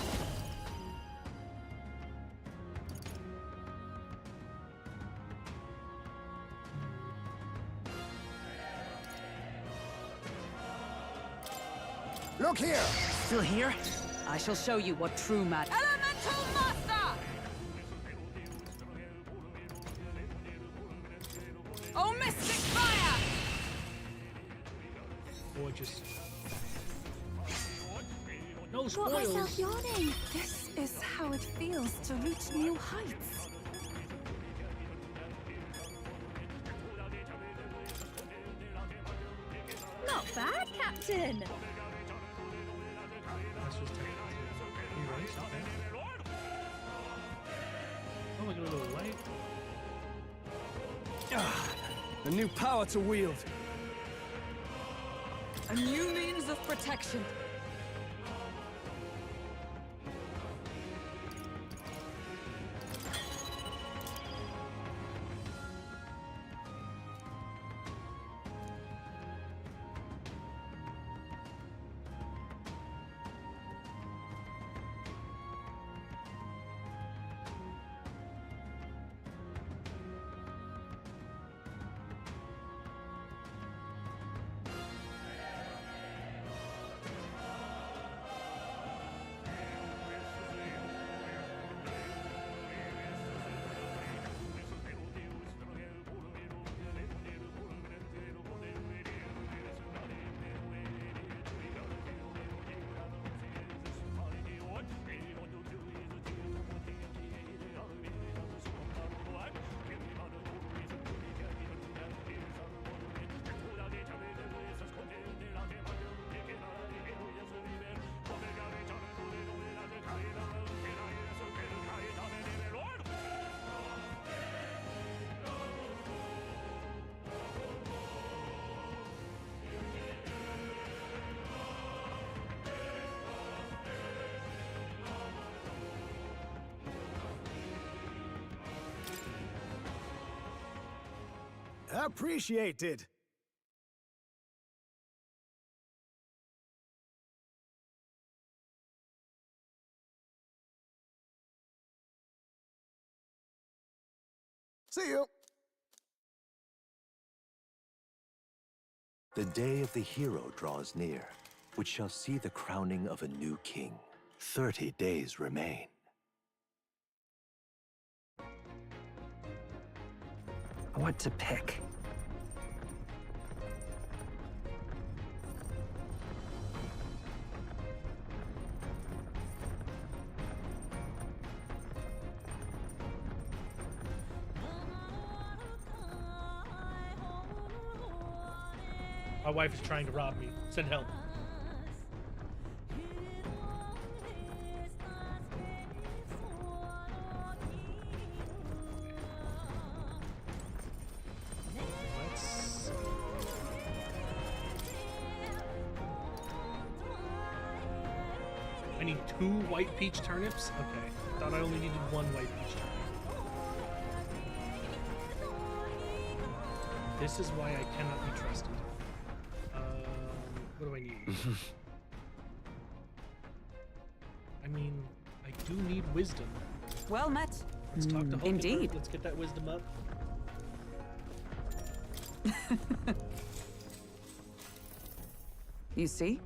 Look here! Still here? I shall show you what true magic. Elemental Master! Oh, Mystic Fire! Gorgeous. No Got spoils. myself yawning. This is how it feels to reach new heights. Not bad, Captain! That's just technically. Erase, okay. Oh, we got a little light. A new power to wield. A new means of protection. Appreciated. See you. The day of the hero draws near, which shall see the crowning of a new king. 30 days remain. What to pick? My wife is trying to rob me. Send help. I need 2 white peach turnips? Okay. Thought I only needed 1 white peach turnip. This is why I cannot be trusted. What do I need? I mean, I do need wisdom. Well met. Let's talk to Hulkenberg. Indeed. Let's get that wisdom up. You see?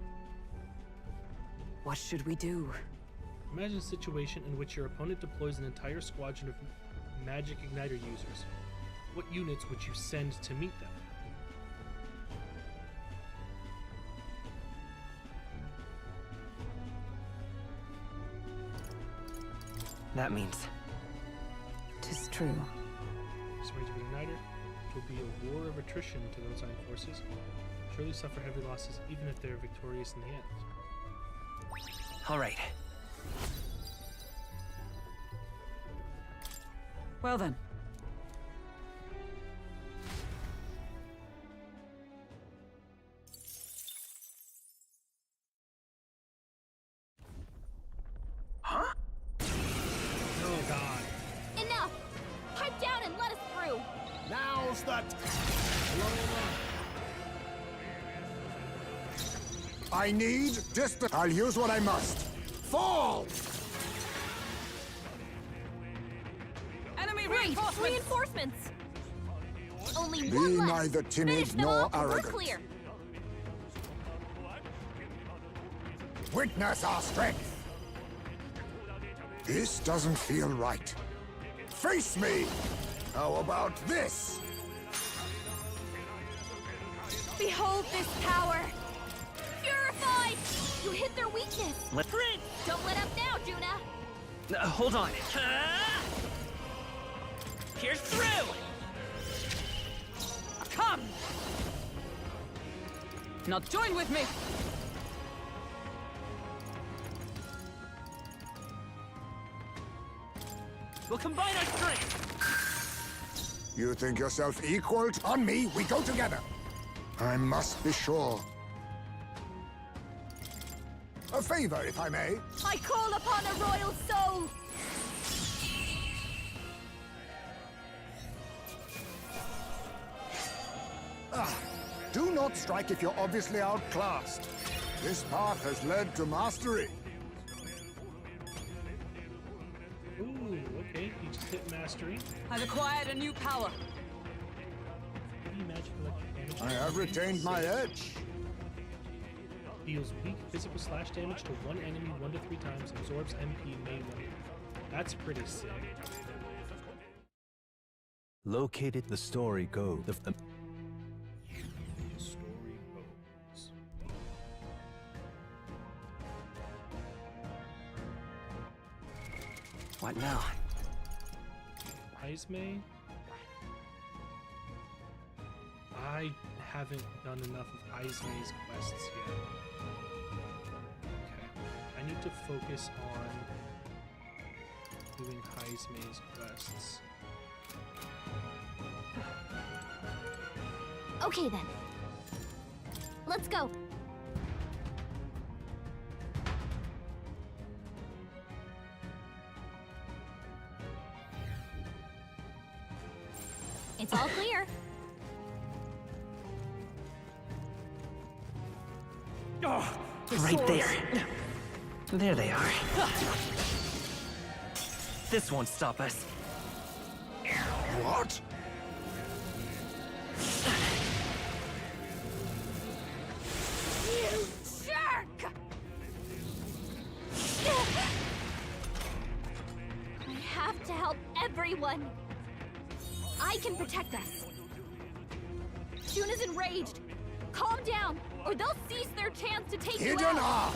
What should we do? Imagine a situation in which your opponent deploys an entire squadron of magic igniter users. What units would you send to meet them? That means... 'Tis true. This range of igniter, it will be a war of attrition to those armed forces. Surely suffer heavy losses even if they are victorious in the end. All right. Well then. Huh? Oh God. Enough! Pipe down and let us through! Now's the I need distance. I'll use what I must. Fall! Enemy Great! reinforcements! Reinforcements! Only Be one left! neither timid Finish them nor off, we're arrogant. clear! Witness our strength. This doesn't feel right. Face me! How about this? Behold this power! Purified! You hit their weakness! Prince! Don't let up now, Juna! Hold on. Here's through! Come! Now join with me! We'll combine our strength! You think yourself equal? On me, we go together. I must be sure. A favor, if I may. I call upon a royal soul! Do not strike if you're obviously outclassed. This path has led to mastery. Ooh, okay. You just hit mastery. I've acquired a new power. Heavy magic electric damage. I have retained my edge. Deals weak physical slash damage to one enemy 1 to 3 times. Absorbs MP May 1. That's pretty sick. Located the story goes. The story goes. What now? Ismay? I haven't done enough of Ismay's quests yet. Okay. I need to focus on doing Ismay's quests. Okay then. Let's go. It's all clear. Right there. There they are. This won't stop us. What? You jerk! I have to help everyone. I can protect us. Juna's enraged. Calm down, or they'll seize their chance to take you out. Hidden art!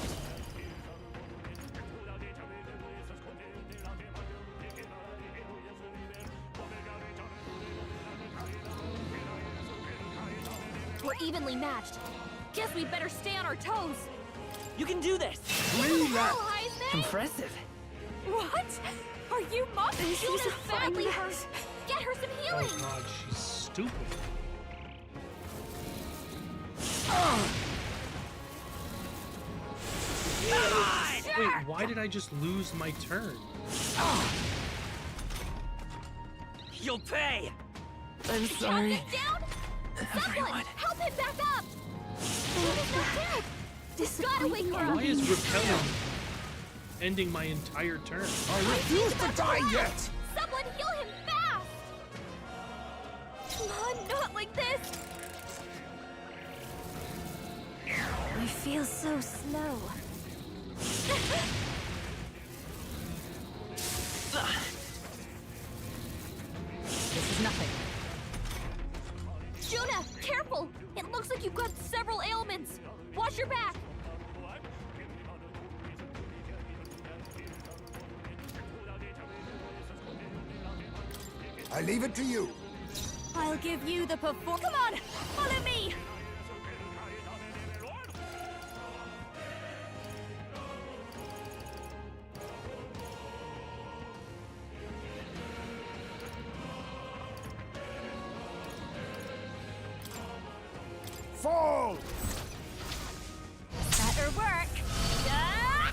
We're evenly matched. Guess we better stay on our toes. You can do this! Relax. Heisman? Impressive. What? Are you mocking Juna's badly hurt? Get her some healing. Oh god, she's stupid. Wait, why did I just lose my turn? You'll pay! I'm sorry. Down? Someone, help him back up! Juna's not dead! Gotta wake her up! Why is repelling ending my entire turn? I refuse to die yet! Someone heal him fast! Come on, not like this! I feel so slow. This is nothing. Juna, careful! It looks like you've got several ailments. Watch your back! I leave it to you. I'll give you the perform. Come on, follow me! Fall! Better work! Ah!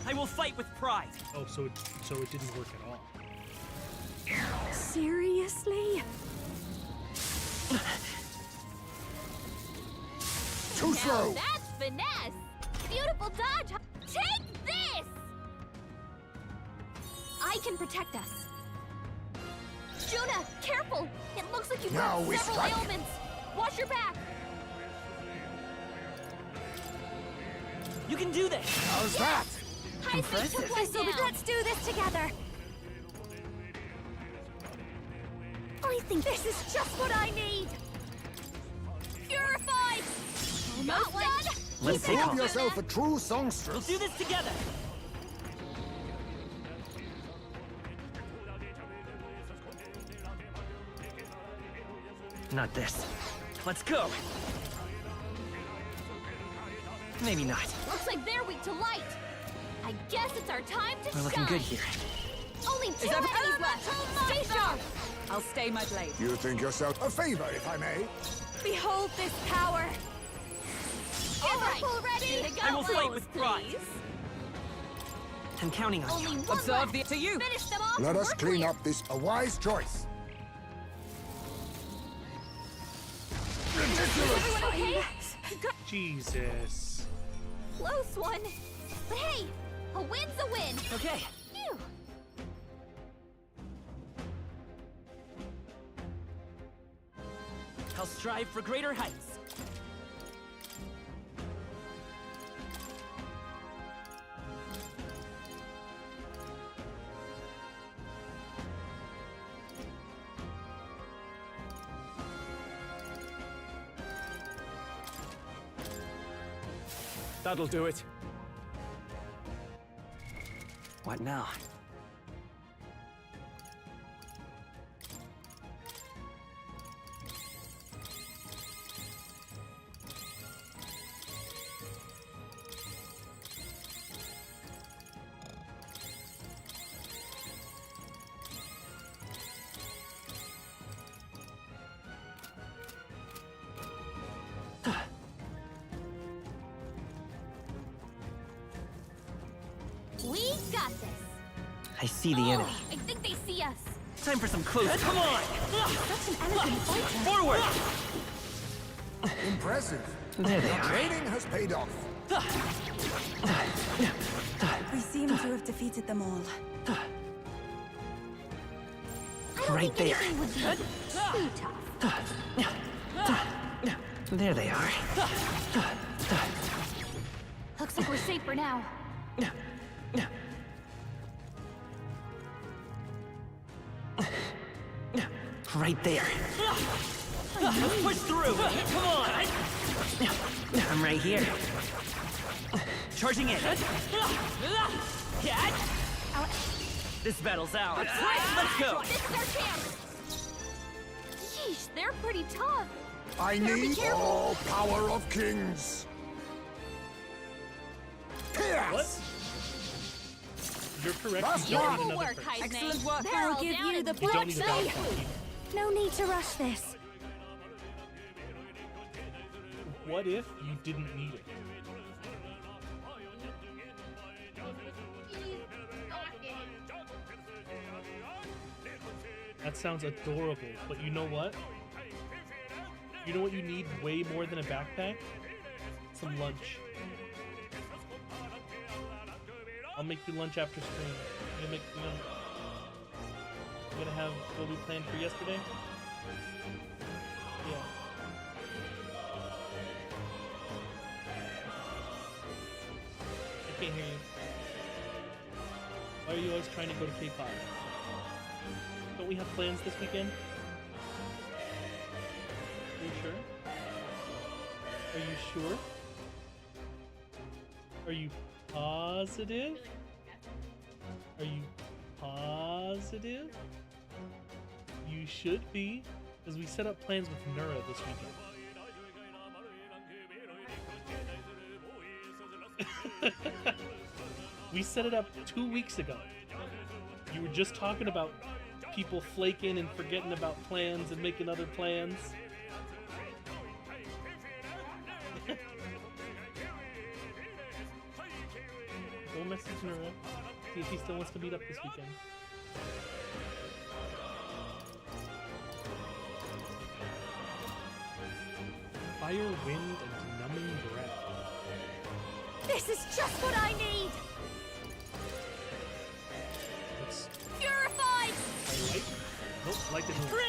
I will fight with pride. Oh, so it didn't work at all. Seriously? Too slow! That's finesse! Beautiful dodge! Take this! I can protect us. Juna, careful! It looks like you've Now got we several strike. ailments. Watch your back! You can do this! How's that? Heisman took one down. Let's do this together. I think this is just what I need! Purified! Almost done! Let's Prove take yourself a true songstress. We'll do this together! Not this. Let's go! Maybe not. Looks like they're weak to light. I guess it's our time to We're shine. looking good here. Only 2 enemies left. Stay sharp. I'll stay my blade. You think yourself a favor, if I may? Behold this power! All right, ready to go. I will fight with pride. I'm counting on Only you. one Observe left. to you. Finish them off. Let us We're clean clear. up this a wise choice. Everyone okay? Jesus. Close one. But hey, a win's a win. Okay. Phew. I'll strive for greater heights. That'll do it. What now? We got this. I see the enemy. I think they see us. Time for some close. Come on! Such an elegant fighter. Forward! Impressive. There they Your are. training has paid off. We seem to have defeated them all. I don't Right think there. anything would be too tough. There they are. Looks like we're safe for now. Right there. Let's push through. Come on. I'm right here. Charging in. This battle's ours. Let's go. This is our chance. Yeesh, they're pretty tough. I Better be need careful. all power of kings. What? You're correct. That's You don't need Beautiful another work, person. Heisman. Excellent work. Barrel I'll give down you and the You don't blood need a knife. backup either. No need to rush this. What if you didn't need it? That sounds adorable, but you know what? You know what you need way more than a backpack? Some lunch. I'll make you lunch after stream. You gonna make, you gonna have what we planned for yesterday? Yeah. I can't hear you. Why are you always trying to go to K-pop? Don't we have plans this weekend? Are you sure? Are you sure? Are you positive? Are you positive? You should be, because we set up plans with Nura this weekend. We set it up 2 weeks ago. You were just talking about people flaking and forgetting about plans and making other plans. Go message Nura. See if he still wants to meet up this weekend. Fire, wind, and numbing breath. This is just what I need. Let's Purified. try light. Nope, light didn't work.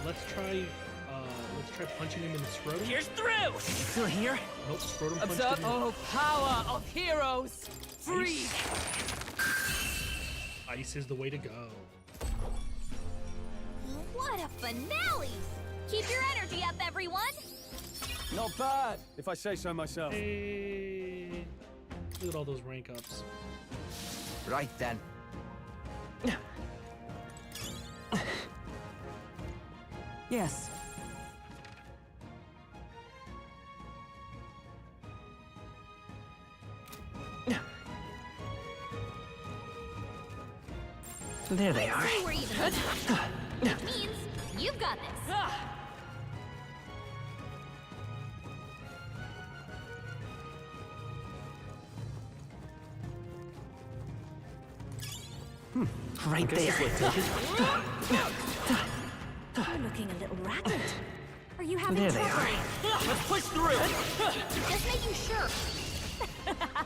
Let's try punching him in the scrotum. Here's through. Still here? Nope, scrotum punch Observe. didn't work. Oh, power of heroes. Free. Ice is the way to go. What a finale! Keep your energy up, everyone. Not bad, if I say so myself. Hey, look at all those rank ups. Right then. Yes. There they are. Say we're even. got this. Right there. You're looking a little ragged. Are you having There they trouble? are. Let's push through. Just making sure.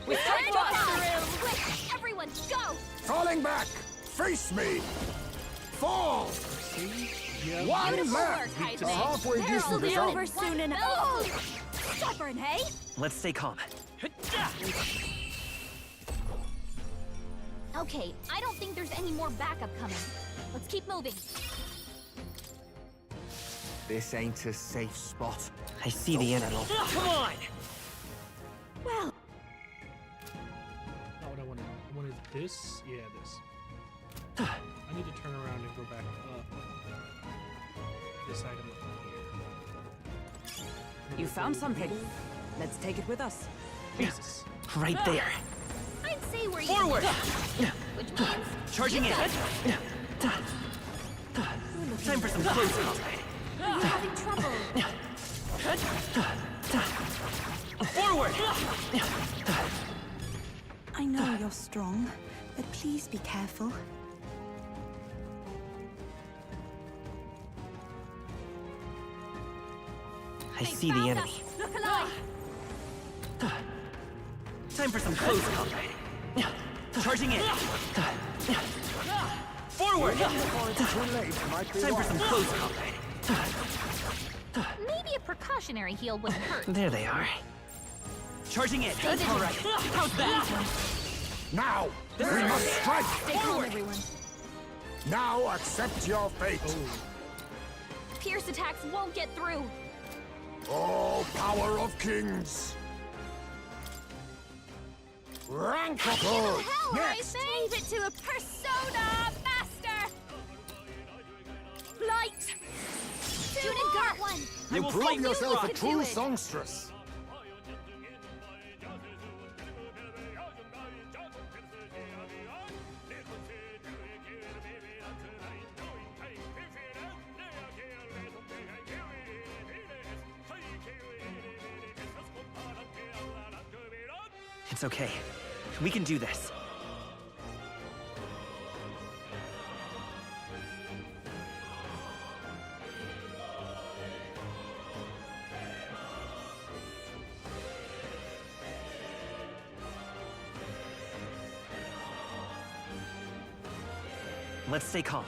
We Turn can't back. pass. Quick, everyone, go! Falling back! Face me! Fall! One Beautiful left! work, The Heisman. halfway They're distance only is out. over soon enough. Oh! Stubborn, hey? Let's stay calm. Okay, I don't think there's any more backup coming. Let's keep moving. This ain't a safe spot. I see the enemy. Come on! Well, Not what I wanted. I wanted this. Yeah, this. I need to turn around and go back up. This item up here. You found something. Let's take it with us. Jesus. Right there. I'd say we're Forward! Which means Charging you in. got it. Time for some close combat. Are you having trouble? Forward! I know you're strong, but please be careful. I see the enemy. Look alive. Time for some close combat. Charging in. Forward! Time for some close combat. Maybe a precautionary heal wouldn't hurt. There they are. Charging in. Stay vigilant. All right. How's that? Now! We There. must strike! Stay calm, everyone. Now accept your fate! Pierce attacks won't get through. Oh, power of kings! Rank of good! Hell, Next! Leave it to a persona master. Light. Student got one. I You will prove fight with yourself a pride. true songstress. It's okay. We can do this. Let's stay calm.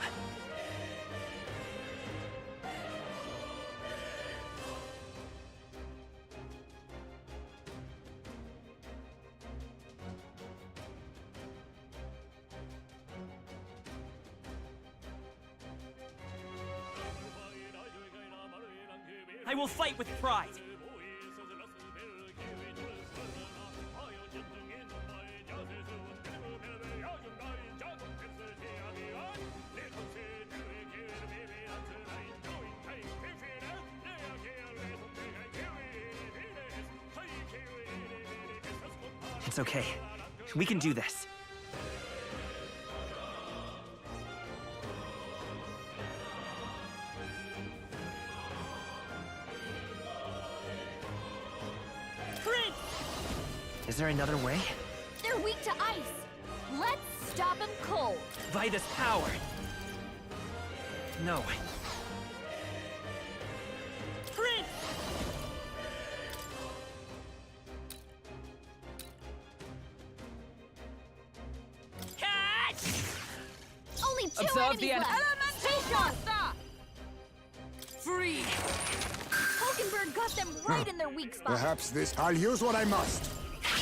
I will fight with pride. It's okay. We can do this. Is there another way? They're weak to ice. Let's stop them cold. By this power. No. Prince! Catch! Only two Observe enemies the left. Stay sharp. Free! Hulkenberg got them right in their weak spot. Perhaps this... I'll use what I must.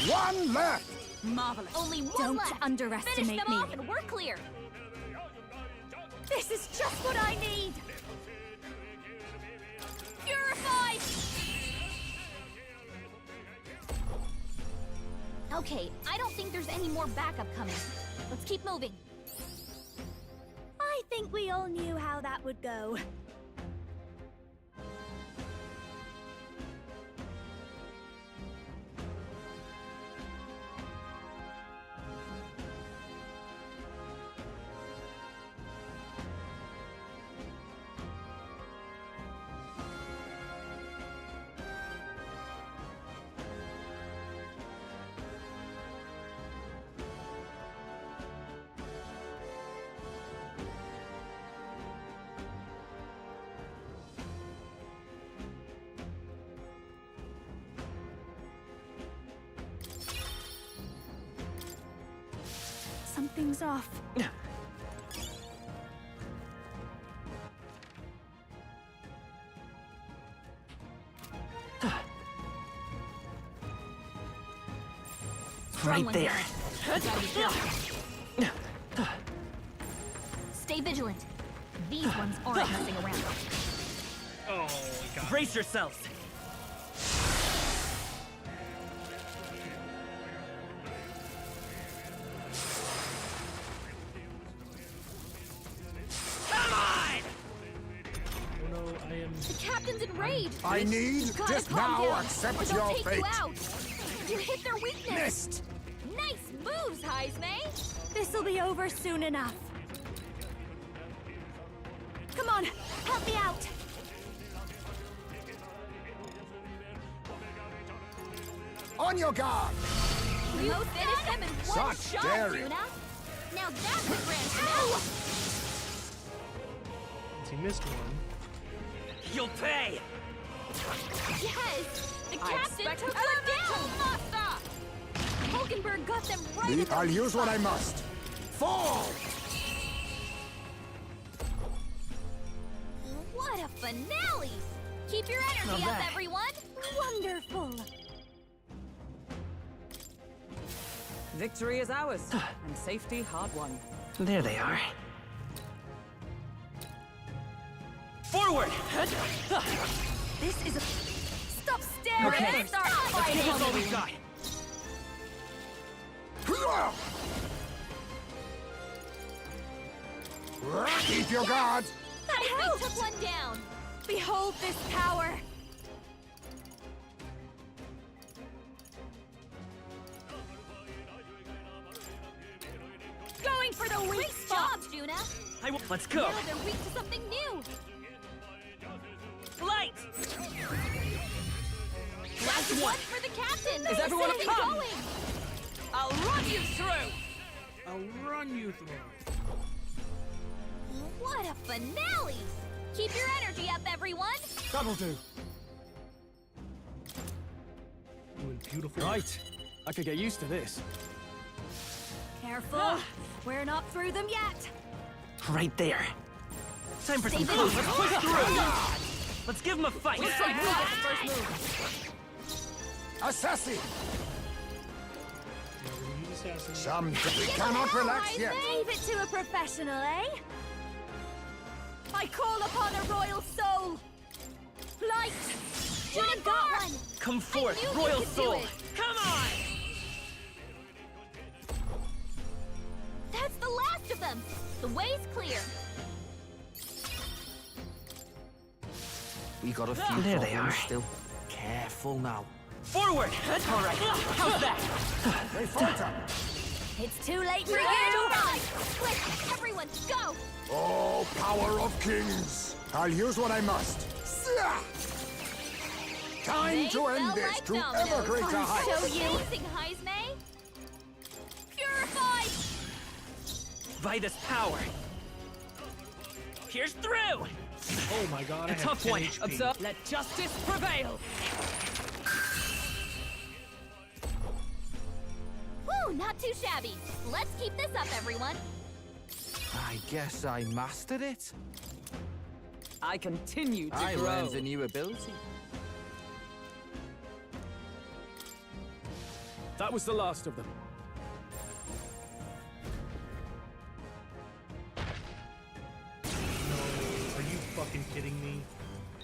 One left! Marvelous. Only one Don't left. underestimate Finish them me. off and we're clear. This is just what I need. Purified. Okay, I don't think there's any more backup coming. Let's keep moving. I think we all knew how that would go. things off. Strong Right one there. here. Gotta be careful. Stay vigilant. These ones aren't messing around. Oh, God. Brace yourselves. Come on! Oh no, I am. The captain's enraged. I need You gotta just calm now down, accept or they'll your take fate. You out. You hit their weakness. Missed. Nice moves, Heisme. This'll be over soon enough. Come on, help me out. On your guard! You finished him in one Such shot, daring. Juna. Now that's a grand finale. He missed one. You'll pay! Yes! The I captain expect took her down! Hulkenberg got them right in the I'll weak use what I spot. must. Fall! What a finale! Keep your energy Not up, bad. everyone! Wonderful! Victory is ours, and safety hard won. There they are. Forward! This is a... Stop staring! Okay. Start Let's fighting! give us all we've got. Keep your guard! Heisme took one down! Behold this power! Going for the weak Great spot! job, Juna! Let's go. Now they're weak to something new! Light! Last one for the captain! Is everyone Get it come? going! I'll run you through! I'll run you through. What a finale! Keep your energy up, everyone! That'll do. Doing beautiful. Right. I could get used to this. Careful! We're not through them yet! Right there. Time for some Stay close. Let's push vigilant. through. Let's give them a fight. Assassin! Now we're gonna use assassin. Some we cannot relax yet. Leave it to a professional, eh? I call upon a royal soul! Light! Juna got one! Come forth, I knew you Royal could do Soul. it. Come on! That's the last of them! The way's clear! We got a few There they problems are. still. Careful now. Forward! All right. How's that? They falter. It's too late for You're you! right! Quick, everyone, go! Oh, power of kings! I'll use what I must. Time They to end fell this like to dominoes. ever greater I'll heights. show you! Amazing, Heisme! Purified! By this power. Pierce through! Oh my God! A I have tough 10 one. HP. Observe. Let justice prevail! Woo, not too shabby. Let's keep this up, everyone. I guess I mastered it. I continue to I grow. learned a new ability. That was the last of them. Are you fucking kidding me?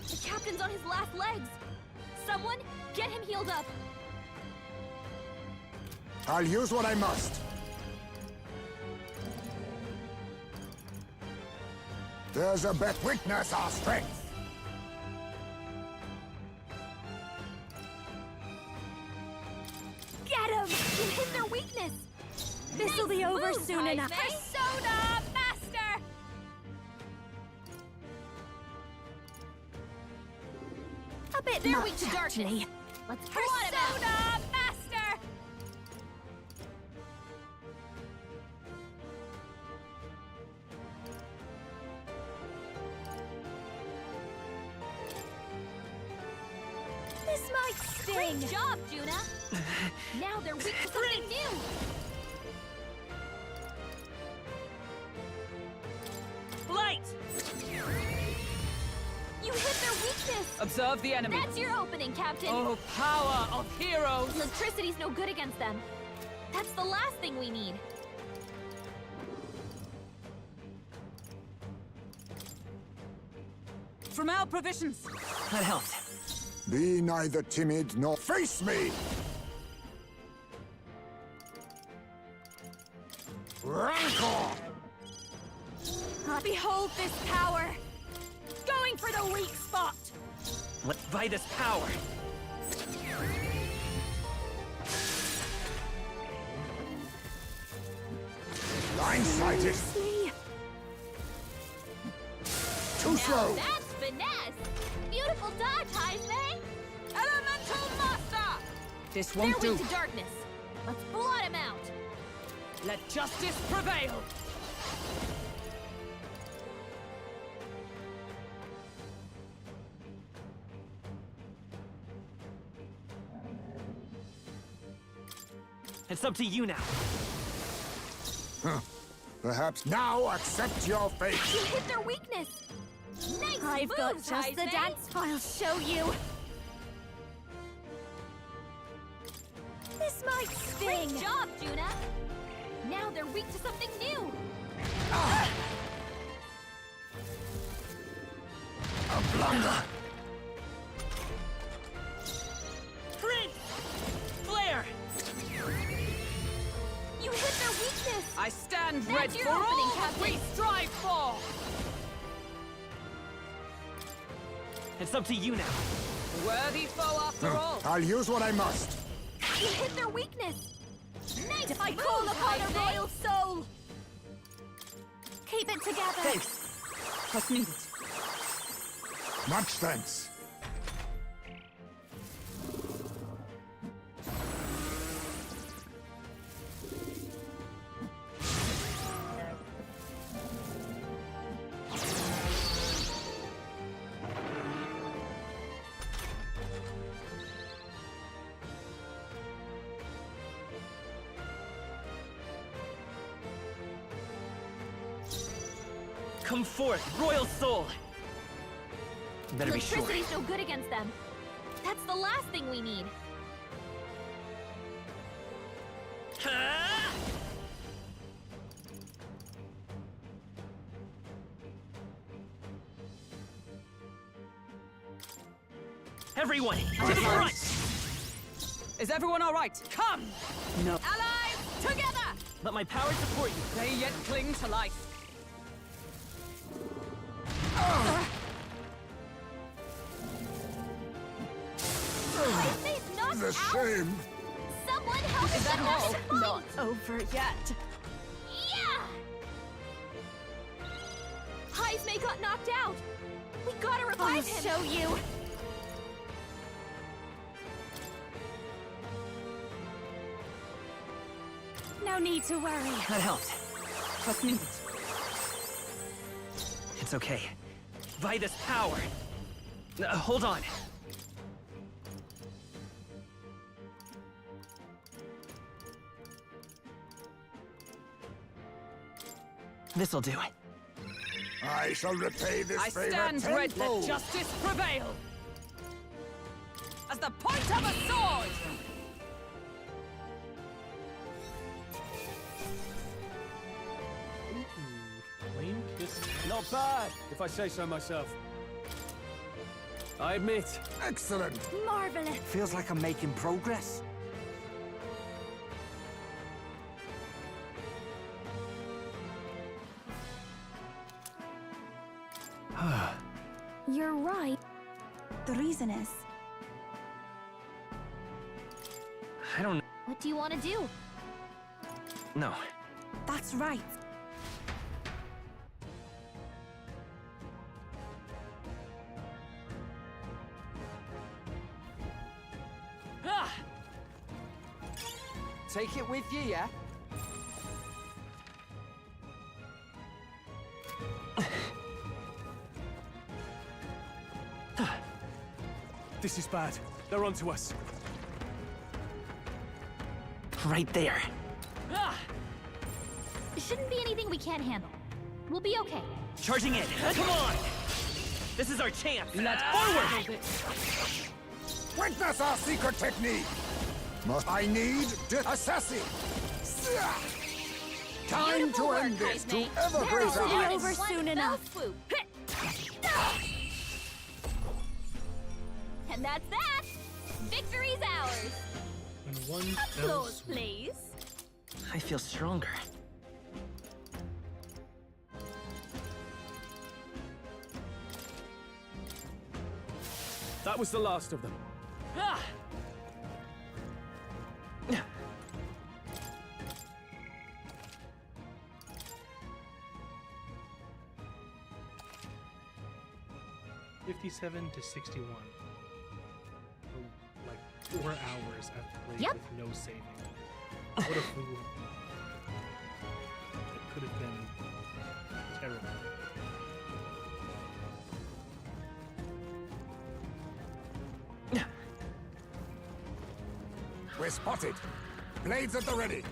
The captain's on his last legs. Someone, get him healed up. I'll use what I must. There's a bet. Witness our strength. Get him! You hit their weakness. This'll be Nice over moves, soon Heisme. enough. Persona Master! A bit They're much, weak to darkness. actually. Let's blot him out. Persona Master! This might sting! Great job, Juna! Now they're weak to something new! Observe the enemy. That's your opening, Captain! Oh, power of heroes! Electricity's no good against them. That's the last thing we need. From our provisions! That helped. Be neither timid nor face me! Rancor! Behold this power! Going for the weak spot! By this power. Blindsided! Too slow! That's finesse! Beautiful dodge, Heisman! Elemental Master! This won't They're do. weak to darkness. Let's blot him out. Let justice prevail! It's up to you now. Huh. Perhaps now accept your fate! You hit their weakness! Nice I've got moves, just the Heisman. dance I'll show you. This might sting! Great job, Juna! Now they're weak to something new! A blunder. Prince! Flare! You hit their weakness! I stand That's ready your for opening, all that Captain. we strive for! It's up to you now. Worthy foe after all! I'll use what I must. You hit their weakness! Nice I moves, call upon a Heisman. royal soul. Keep it together. Thanks. What's needed? Much thanks. Come forth, royal soul! Better be sure. Electricity's no good against them. That's the last thing we need. Ha! Everyone, to the front! Is everyone all right? Come! No. Allies, together! Let my power support you. They yet cling to life. Heisman's knocked The out! shame! Someone help Is that all? Not over yet. Yeah! Heisman got knocked out! We gotta I'll revive him! show you. No need to worry. That helped. What's needed? It's okay. By this power. Hold on. This'll do. I shall repay this I favor stand ready. Let tenfold. justice prevail. As the point of a sword! Flame kiss. Not bad, if I say so myself. I admit. Excellent! Marvelous. Feels like I'm making progress. You're right. The reason is, I don't know. What do you want to do? No. that's right. Ah! Take it with you, yeah? This is bad. They're onto us. Right there. Ah! Shouldn't be anything we can't handle. We'll be okay. Charging in. Come on! This is our chance! Let's Forward! Witness our secret technique! I need assassin! Time to end this to ever greater Be heights! over soon enough. And that's that! Victory's ours! And one fell Applause, swoop. please. I feel stronger. That was the last of them. Ah! 57 to 61. Oh, like 4 hours after playing Yep. with no saving. What a fool. It could have been terrible. We're spotted. Blades at the ready.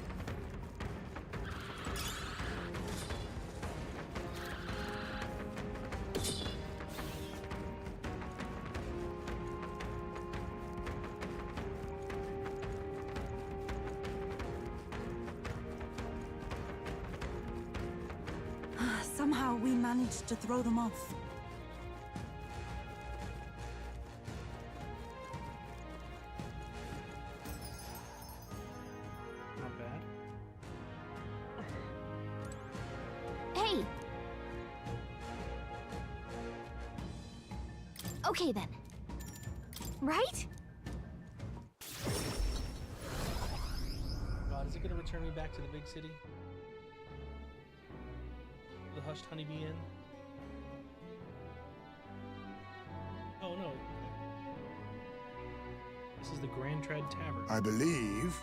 Somehow we managed to throw them off. Not bad. Hey! Okay then. Right? God, is it gonna return me back to the big city? The Hushed Honeybee Inn? Oh no. This is the Grand Trad Tavern. I believe.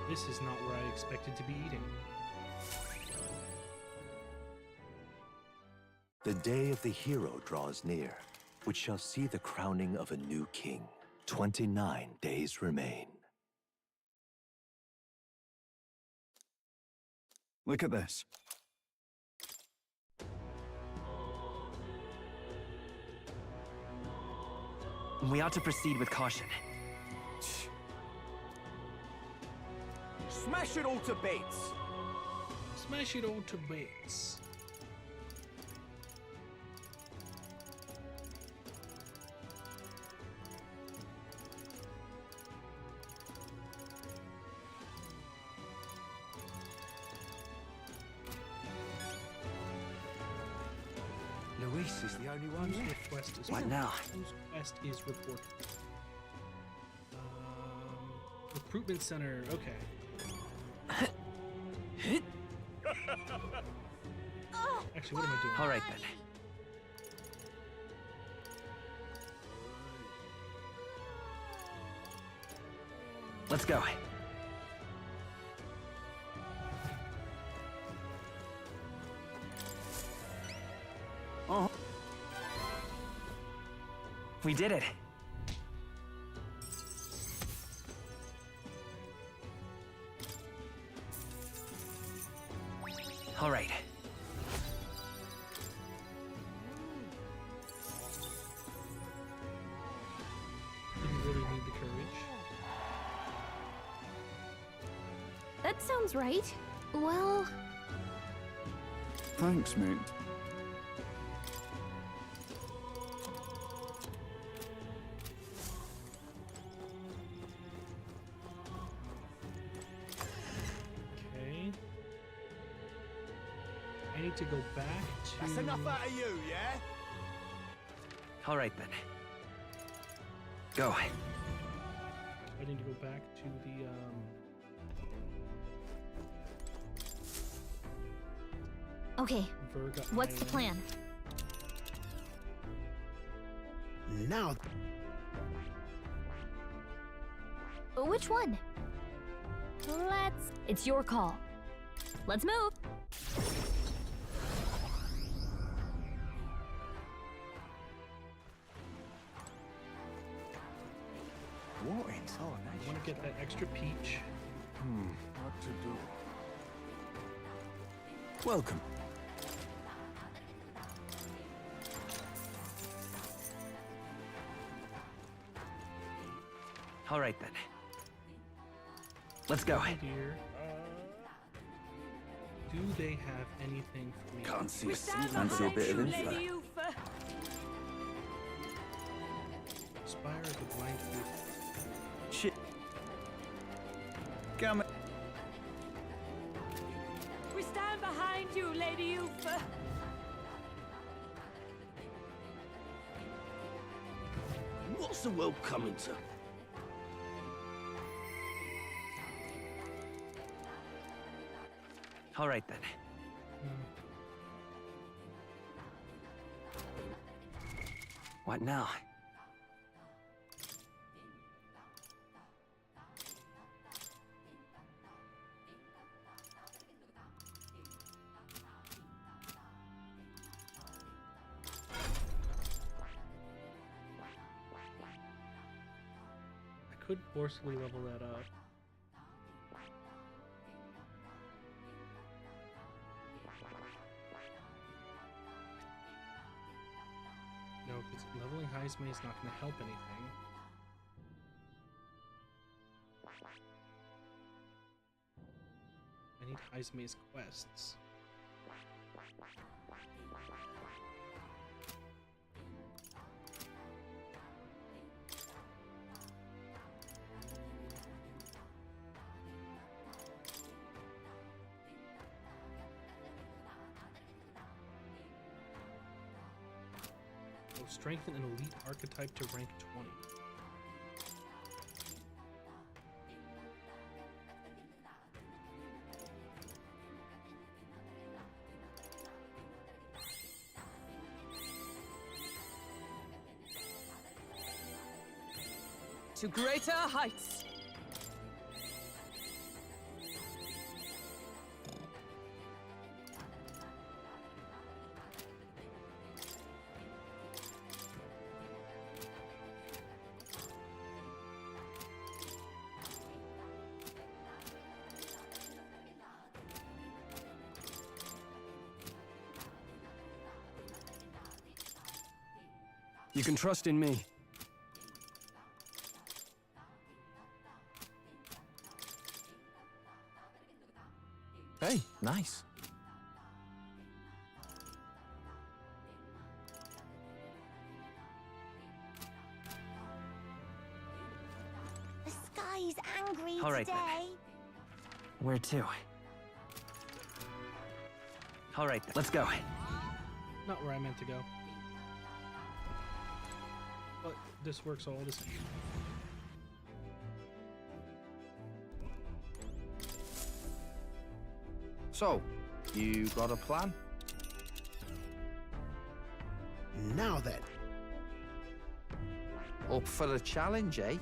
This is not where I expected to be eating. The day of the hero draws near, which shall see the crowning of a new king. 29 days remain. Look at this. We ought to proceed with caution. Smash it all to bits! Smash it all to bits. Luis is the only one Whose left. request is What now? Whose quest is reported? Recruitment center. Okay. Actually, what am I doing? All right then. Let's go. Oh. We did it. All right. Didn't really need the courage. That sounds right. Well, Thanks, mate. Okay. I need to go back to. That's enough out of you, yeah? All right then. Go. I need to go back to the okay. Virga What's the Island. plan? Now. Which one? It's your call. Let's move. What in I want to get that extra peach. What to do? Welcome. All right then. Let's go. Oh dear. Do they have anything for me? Can't see a Fancy a bit of info. Spire of the blind fruit. Shit. Come. We stand behind you, Lady Ufa. What's the world coming to? All right then. What now? I could forcibly level that up. No, because leveling Heisme is not going to help anything. I need Heisme's quests. Oh, strengthen an elite archetype to rank 20. To greater heights. You can trust in me. Hey, nice. The sky's angry All right, today. then. Where to? All right, then. Let's go. Not where I meant to go. But this works all the same. So, you got a plan? Now then. Up for a challenge, eh?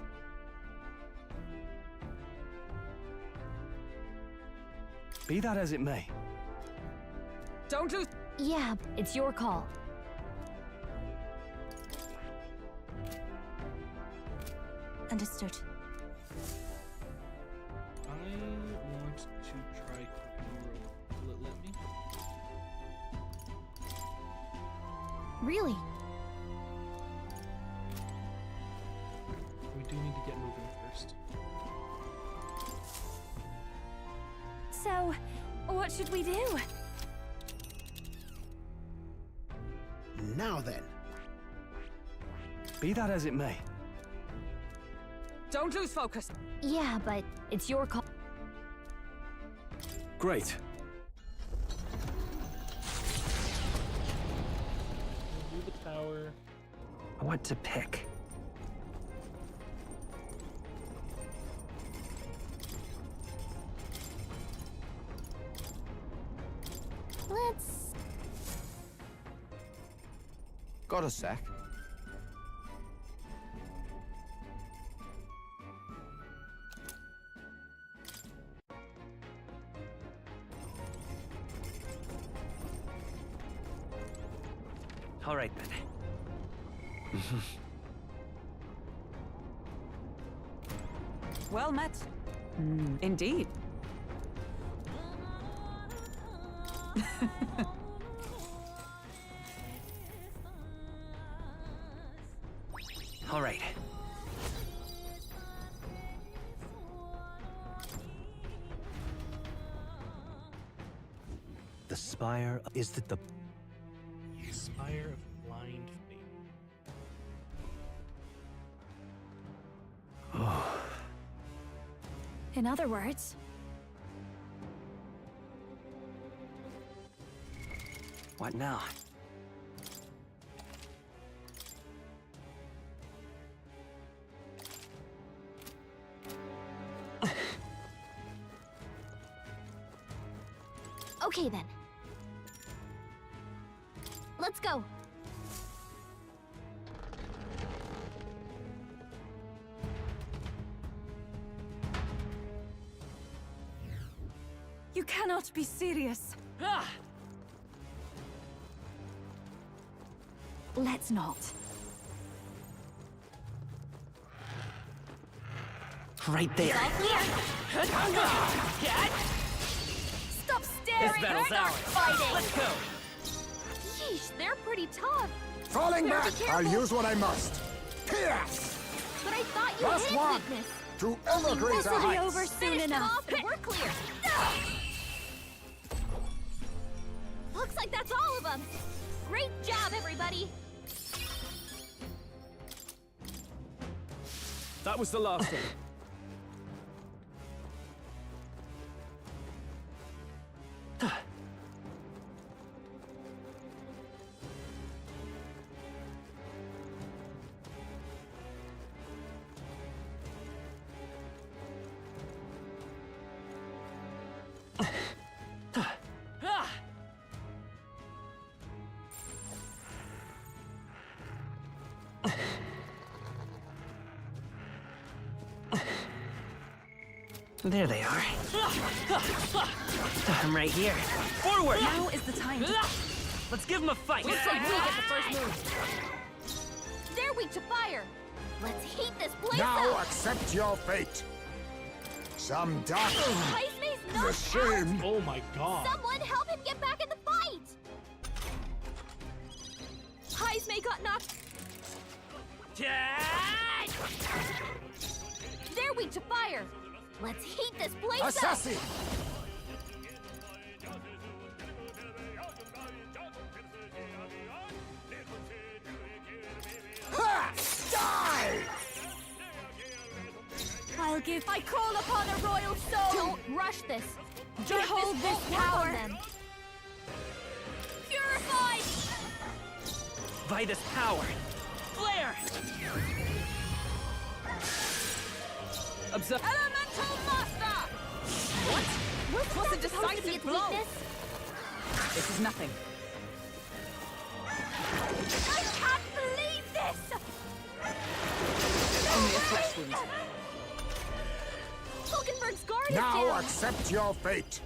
Be that as it may. Don't lose. Yeah, it's your call. Understood. I want to try Cooking Roll. Will it let me? Really? We do need to get moving first. So, what should we do? Now then. Be that as it may. Don't lose focus. Yeah, but it's your call. Great. We'll do the tower. What to pick? Let's... Got a sec. All right then. Well met. Indeed. All right. Spire is the Spire of Blind Faith. In other words, What now? Okay then. Let's go. you cannot be serious. Let's not. Right there. Stop staring! This battle's Start ours. fighting! Let's go. Yeesh, they're pretty tough. Falling Better back, be I'll careful. use what I must. Pierce! But I thought you Last hid one. weakness. To evergreater This will be heights. over soon Finish them enough. off and we're clear. Looks like that's all of them. Great job, everybody. That was the last one. There they are. I'm right here. Forward! Now is the time. Let's give them a fight. Looks like we get the first move. They're weak to fire. Let's heat this place Now up. accept your fate. Some dark Heisme's knocked out. shame. Oh my god. Someone help him get back in the fight. Heisme got knocked. They're weak to fire. Let's heat this place Assassin! up. Ha! Die! I'll give. I call upon a royal soul. Don't rush this. Behold Darkness this won't work power. on them. Purified. By this power. Flare! Observe. Elemental Master! What? What's Wasn't a that supposed to be decisive its blow? weakness? This is nothing. I can't believe this! Only a flesh wound. Hulkenberg's guard is Now down. accept your fate.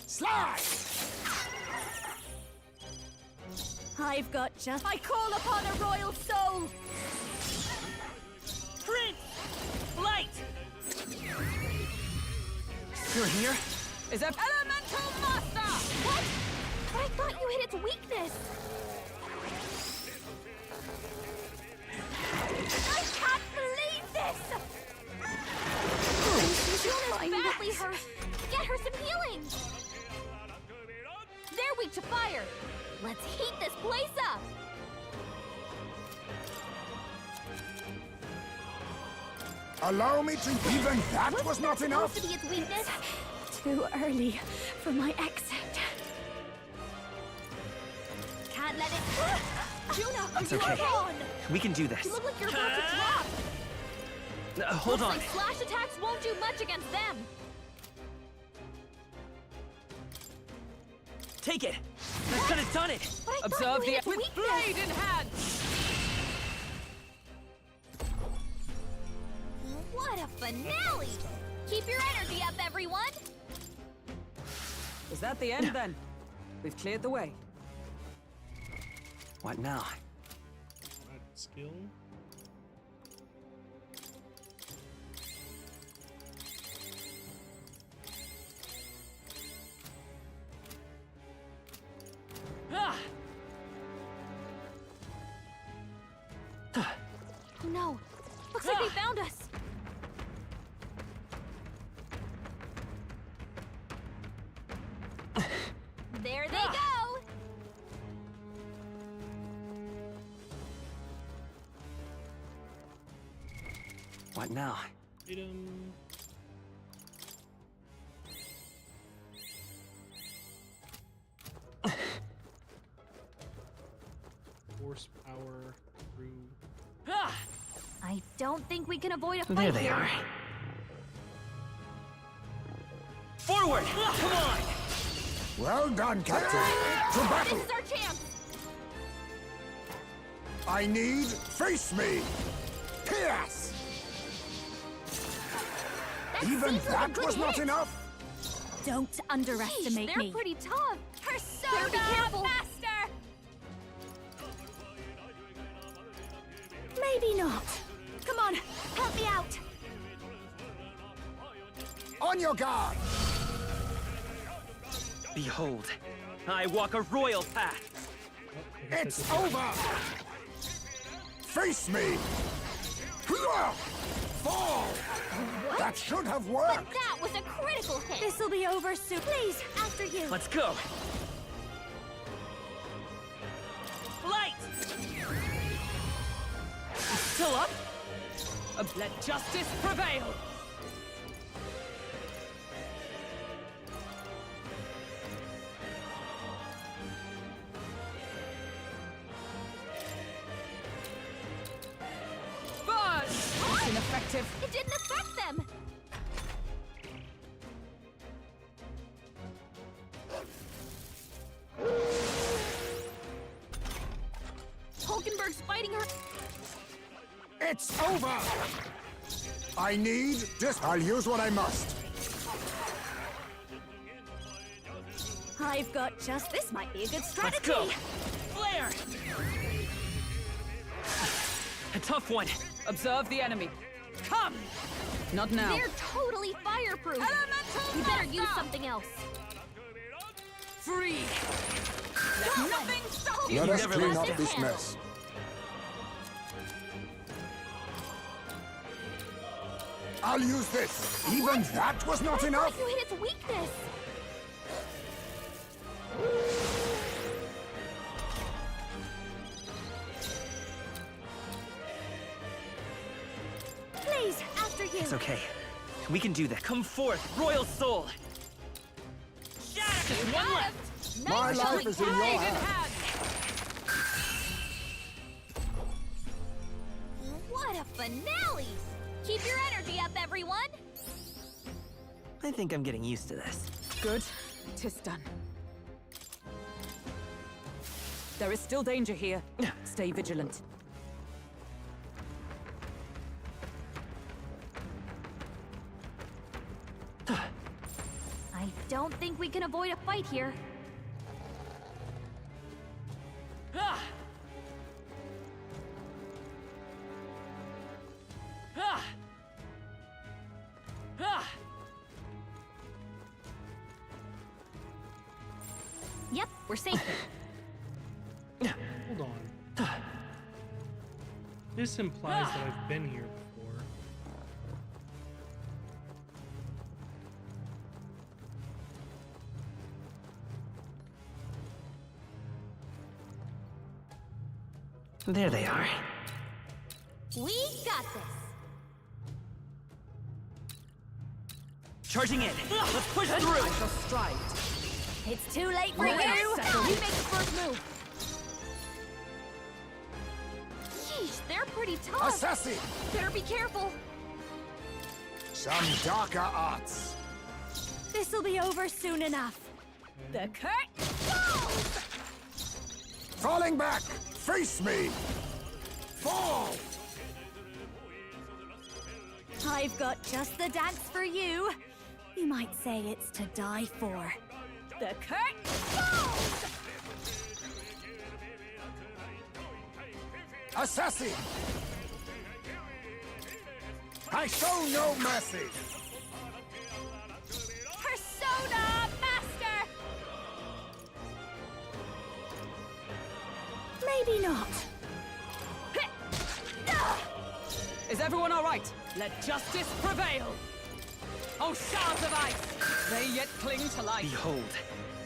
Slide! I've got just. I call upon a royal soul. Prince! Light! You're here? Is that Elemental Master? What? But I thought you hit its weakness. I can't believe this! Fiona is badly hurt. Get her some healing. They're weak to fire. Let's heat this place up. Allow me to even that was Wasn't not that enough. supposed to be its weakness? Too early for my exit. Can't let it. Juna, It's are you okay. on? We can do this. You look like you're about to drop. Hold Looks on. like slash attacks won't do much against them. Take it. That could have done it. But I Observe thought you the hit its with weakness. blade in hand. What a finale! Keep your energy up, everyone! Is that the end then? We've cleared the way. What now? Right, skill. Oh no! Looks like they found us! What now? Item. Horsepower through. I don't think we can avoid a fight There they here. are. Forward! Come on! Well done, Captain. To battle! This is our chance! I need face me! Pierce! Even seems like a that good was not hit. enough? Don't underestimate Sheesh, they're me. pretty tough. Persona! Be careful! Faster! Maybe not. Come on, help me out. On your guard! Behold, I walk a royal path. It's over! Face me! Fall! What? That should have But worked! that was a critical hit! This'll be over soon. Please, after you. Let's go. Light! Still up? Let justice prevail! Buzz! It's ineffective. It didn't affect them! Hulkenberg's fighting her. It's over! I need this. I'll use what I must. I've got just this. Might be a good strategy. Let's go. Flare! A tough one. Observe the enemy. Come! Not now. They're totally fireproof. Elemental You better Master! use something else. Free! Let nothing stop you! Let us never clean lost up it. this mess. I'll use this. Even that was not I enough? thought you hit its weakness. Please, after you. It's okay. We can do that. Come forth, royal soul. Shatter! Just one left. My Nice life going, is in your Captain. hands. What a finale! Keep your energy up, everyone! I think I'm getting used to this. Good. 'Tis done. There is still danger here. Stay vigilant. I don't think we can avoid a fight here. Ah! Ah! Ah! Yep, we're safe. Hold on. This implies that I've been here before. There they are. We got this. Charging in. Let's push through. I shall stride. It's too late for Let you. us settle You this. make the first move. Sheesh, they're pretty tough. Assassin! Better be careful. Some darker arts. This'll be over soon enough. The curtain falls. Falling back! Face me! Fall! I've got just the dance for you. You might say it's to die for. The curtain falls. Assassin! I show no mercy! Persona Master. Maybe not. Is everyone all right? Let justice prevail! Oh, shards of ice! They yet cling to life. Behold,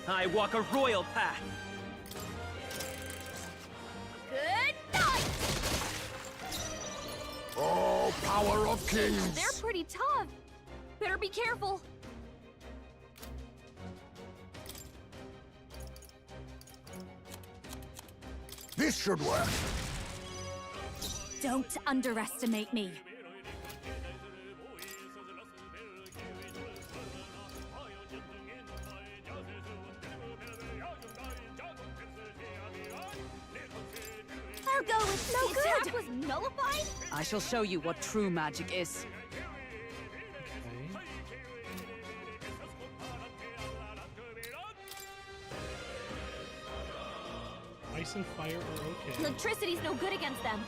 I walk a royal path. Good night. Oh, power Hawkins! They're pretty tough. Better be careful. This should work. Don't underestimate me. I'll go with no good. Attack was nullified? I shall show you what true magic is. Ice and fire are okay. Electricity's no good against them.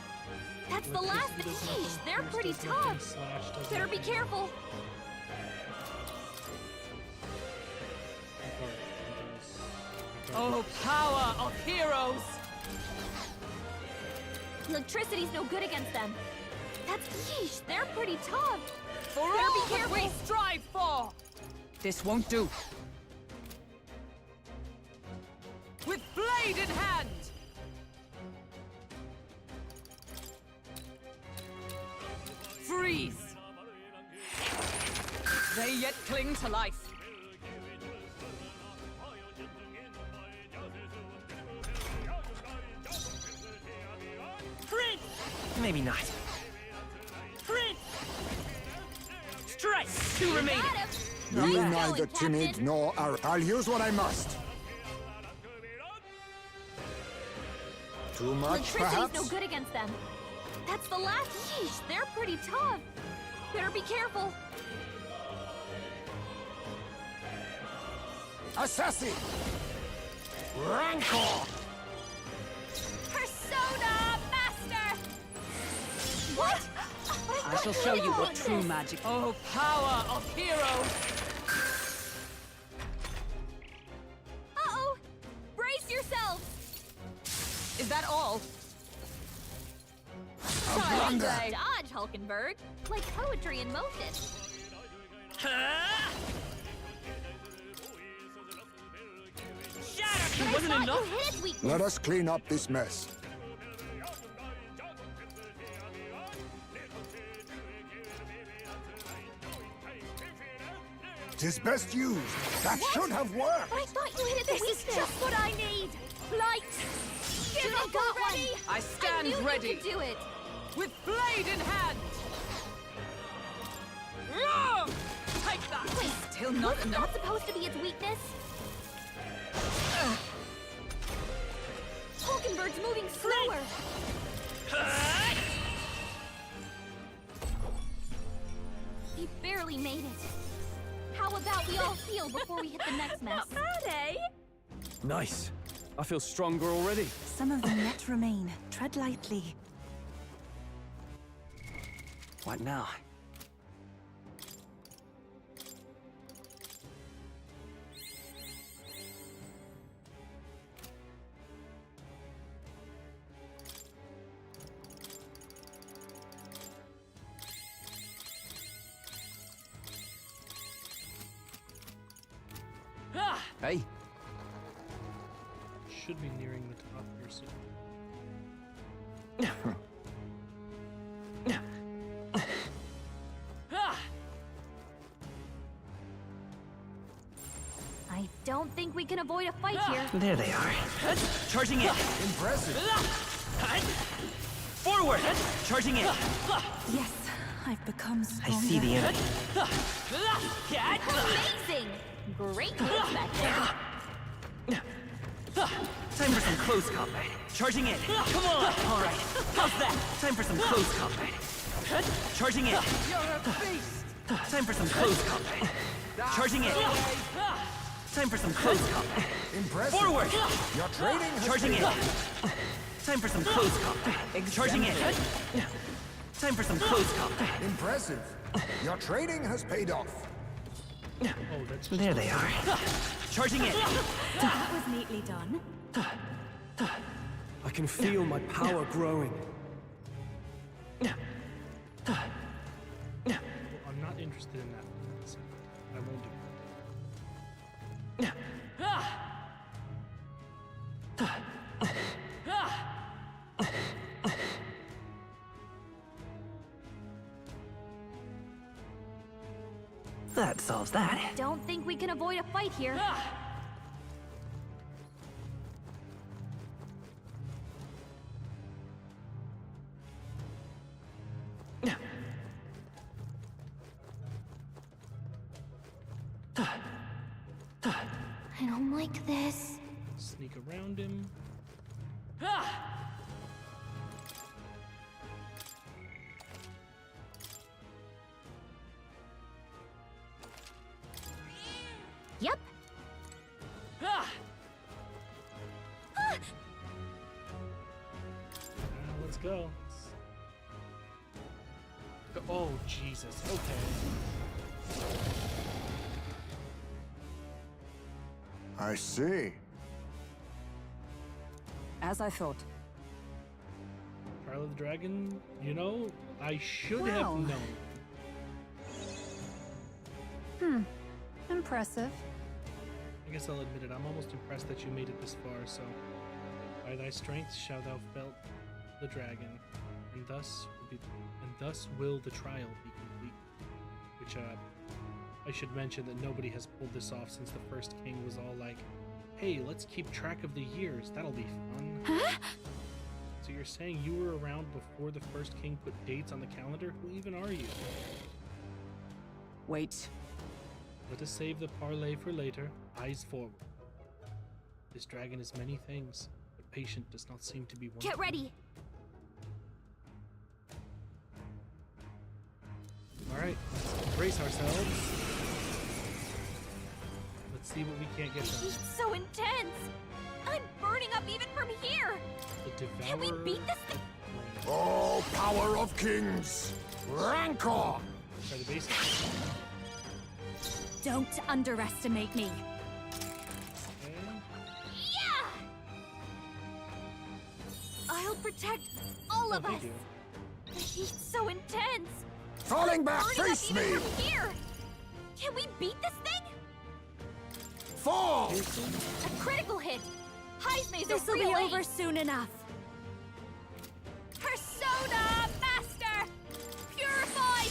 That's the last. Yeesh, they're pretty tough. Better be careful. Oh, power of heroes! Electricity's no good against them. That's yeesh, they're pretty tough. For Better all be that careful. we strive for! This won't do. With blade in hand! Freeze! They yet cling to life. Prince! Maybe not. Prince! Strike! Two remaining. Be neither timid nor arrogant. I'll use what I must. Too much, Electricity's perhaps? no good against them. That's the last. Yeesh, they're pretty tough. Better be careful. Assassin! Rancor! Persona Master! What? I shall show you what true magic. Oh, power of heroes! Uh-oh! Brace yourselves! Is that all? Sorry, dodge, Hulkenberg. Like poetry in motion. Shatter! But It wasn't I thought enough! you hit its weakness. Let us clean up this mess. Tis best used. That should have worked. But I thought you hit its weakness. This is just what I need. Light! Give up already! I stand I knew ready. you could do it. With blade in hand! Take that! Wait, Still not was enough? that supposed to be its weakness? Hulkenberg's moving slower. He barely made it. How about we all heal before we hit the next mess? Not bad, eh? Nice. I feel stronger already. Some of them yet remain. Tread lightly. What now? Hey, Should be nearing the top here soon. I don't think we can avoid a fight here. There they are. Charging in. Impressive. Forward! Charging in. Yes, I've become I stronger. see the enemy. Amazing! Great moves back there. Time for some close combat. Charging in. Come on! All right. How's that? Time for some close combat. Charging in. You're a beast! Time for some close combat. Charging in. Time for some close combat. Impressive. Forward! Your training has Charging paid in. off. Time for some close combat. Charging in. Time for some close combat. Impressive. Your training has paid off. There they are. Charging in. That was neatly done. I can feel my power growing. Well, I'm not interested in that. So I won't do That solves that. Don't think we can avoid a fight here. I don't like this. Sneak around him. Yep. Let's go. Oh, Jesus. Okay. I see. As I thought. Trial of the Dragon, you know, I should Well. have known. Impressive. I guess I'll admit it, I'm almost impressed that you made it this far, so... By thy strength shalt thou fell the dragon, and thus will the trial be complete. Which, I should mention that nobody has pulled this off since the first king was all like, hey, let's keep track of the years, that'll be fun. So you're saying you were around before the first king put dates on the calendar? Who even are you? Wait. Let us save the parley for later. Eyes forward. This dragon is many things, but patient does not seem to be one. Get ready. All right, let's brace ourselves. Let's see what we can't get done. He's so intense. I'm burning up even from here. The Devourer. Can we beat this thing? Oh, power of kings! Rancor! Try the basics. Don't underestimate me. Yeah! I'll protect all of us. Thank you. The heat's so intense. Falling back, Burning face up me! even from here. Can we beat this thing? Fall! A critical hit. Heismay's a This'll be real over ace. soon enough. Persona Master! Purified!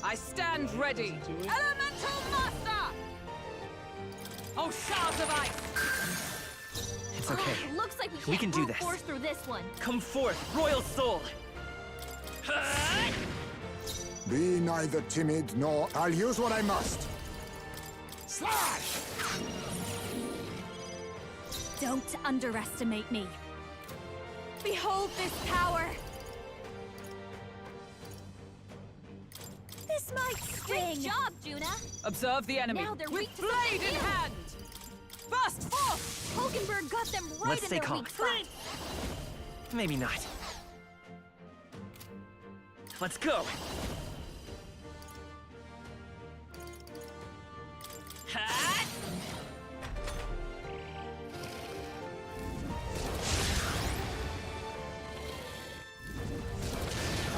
I stand ready. Elemental Master! Oh, shards of ice! It's okay. Looks like We we can can't do brute this. force through this one. Come forth, royal soul! Be neither timid nor... I'll use what I must. Slash! Don't underestimate me. Behold this power. This might Great sting. job, Juna. Observe the enemy. Now they're with weak to blade in something new. hand! Burst forth! Hulkenberg got them right Let's in stay their calm. weak spot. Maybe not. Let's go! Ha!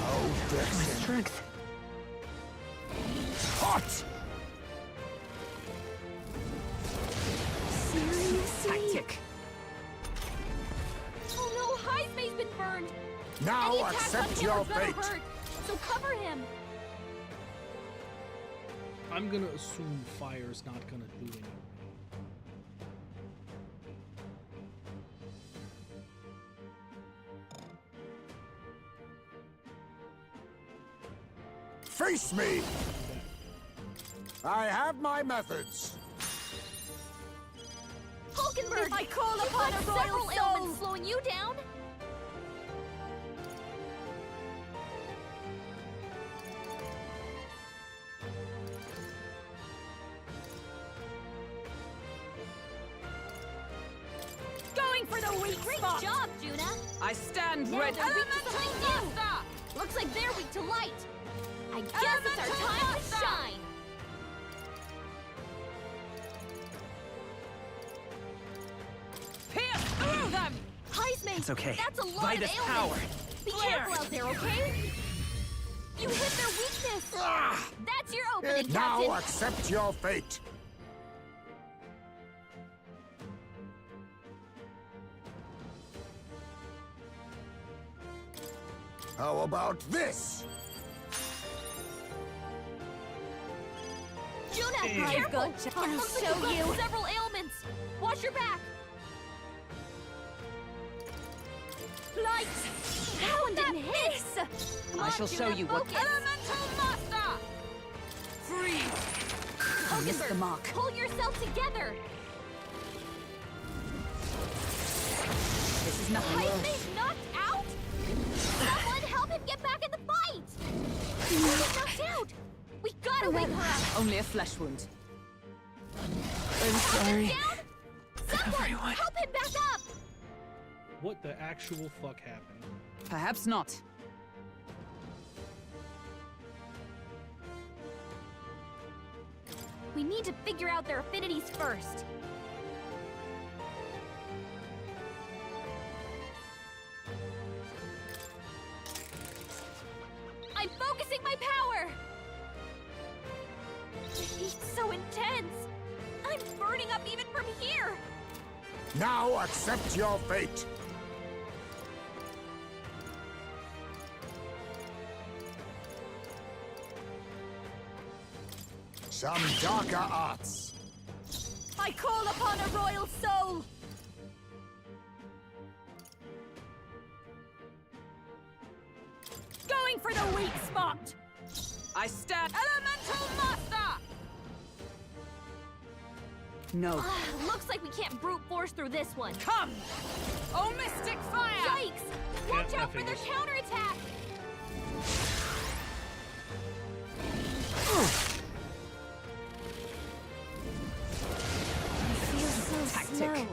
Oh, My Dixon. strength. Hot! Tactic. Oh no, Heismay's been burned. Now Any attacks on accept him your are gonna fate. hurt, so cover him. I'm gonna assume fire's not gonna do anything. Face me! I have my methods. Hulkenberg, If I call you've upon got a royal several soul. ailments slowing you down. Going for the weak Great spot. job, Juna. I stand Now ready. they're weak to something new. Looks like they're weak to light. I guess it's our time to shine. Pierce through them! Heismay, It's okay. that's a lot By of this ailments. power. Be careful out there, okay? You hit their weakness. That's your opening, Captain. Now accept your fate. How about this? Be I've careful! got you. It I'll looks like show you've got you. several ailments. Watch your back. Light! That one didn't hit. Come I on, shall show Juna, you what- focus. Elemental Master! Freeze! missed the mark. Pull yourself together. This is nothing. Heisman's knocked out? Someone help him get back in the fight! He's knocked out! We gotta wake her up! Only a flesh wound. I'm sorry. Down? Someone help him back up! What the actual fuck happened? Perhaps not. We need to figure out their affinities first. I'm focusing my power! The heat's so intense! I'm burning up even from here! Now accept your fate. Some darker arts. I call upon a royal soul! Going for the weak spot! I stand. Elemental Master! No. Looks like we can't brute force through this one. Come! Oh, Mystic Fire! Yikes! Watch out for their counterattack! Tactic.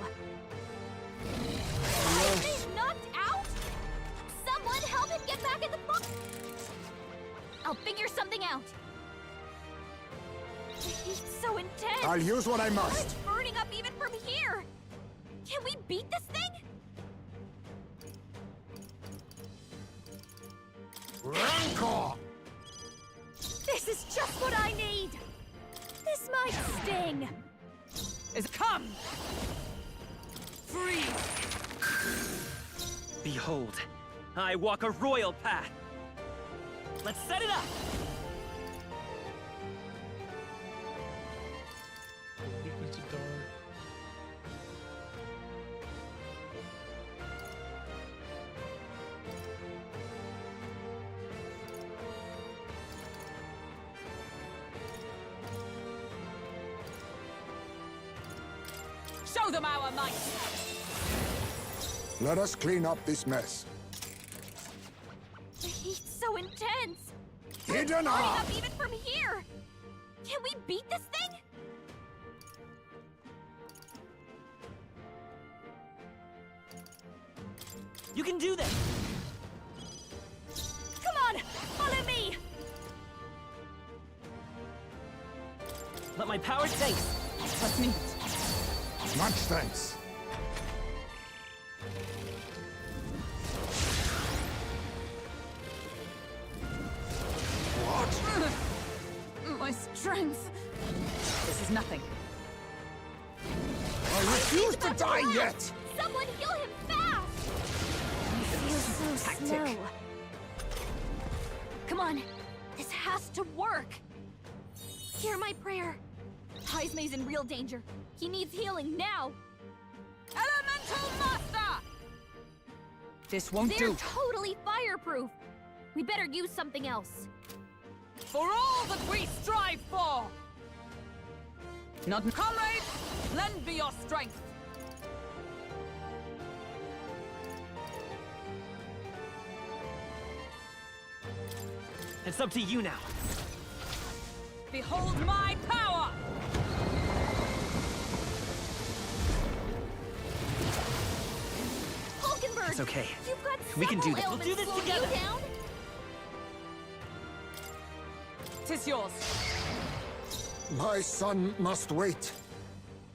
He's knocked out? Someone help him get back in the book! I'll figure something out. The heat's so intense! I'll use what I must. It's burning up even from here! Can we beat this thing? Rancor! This is just what I need! This might sting! Is come! Freeze! Behold, I walk a royal path. Let's set it up! Weakness to dark. Show them our might! Let us clean up this mess. The heat's so intense! Hidden Burning art! up even from here! Can we beat this thing? You can do this! Come on! Follow me! Let my power taste! Let's meet. Much thanks. My strength. This is nothing. I refuse to die yet! Someone heal him fast! He feels so slow. Come on, this has to work! Hear my prayer. Heisme's in real danger. He needs healing now! Elemental Master! This won't They're do. totally fireproof! We better use something else. For all that we strive for! Not comrades, lend me your strength! It's up to you now. Behold my power! Hulkenberg! It's okay. You've got We can do several this. We'll do ailments this slowing together. you down. Tis yours. My son must wait.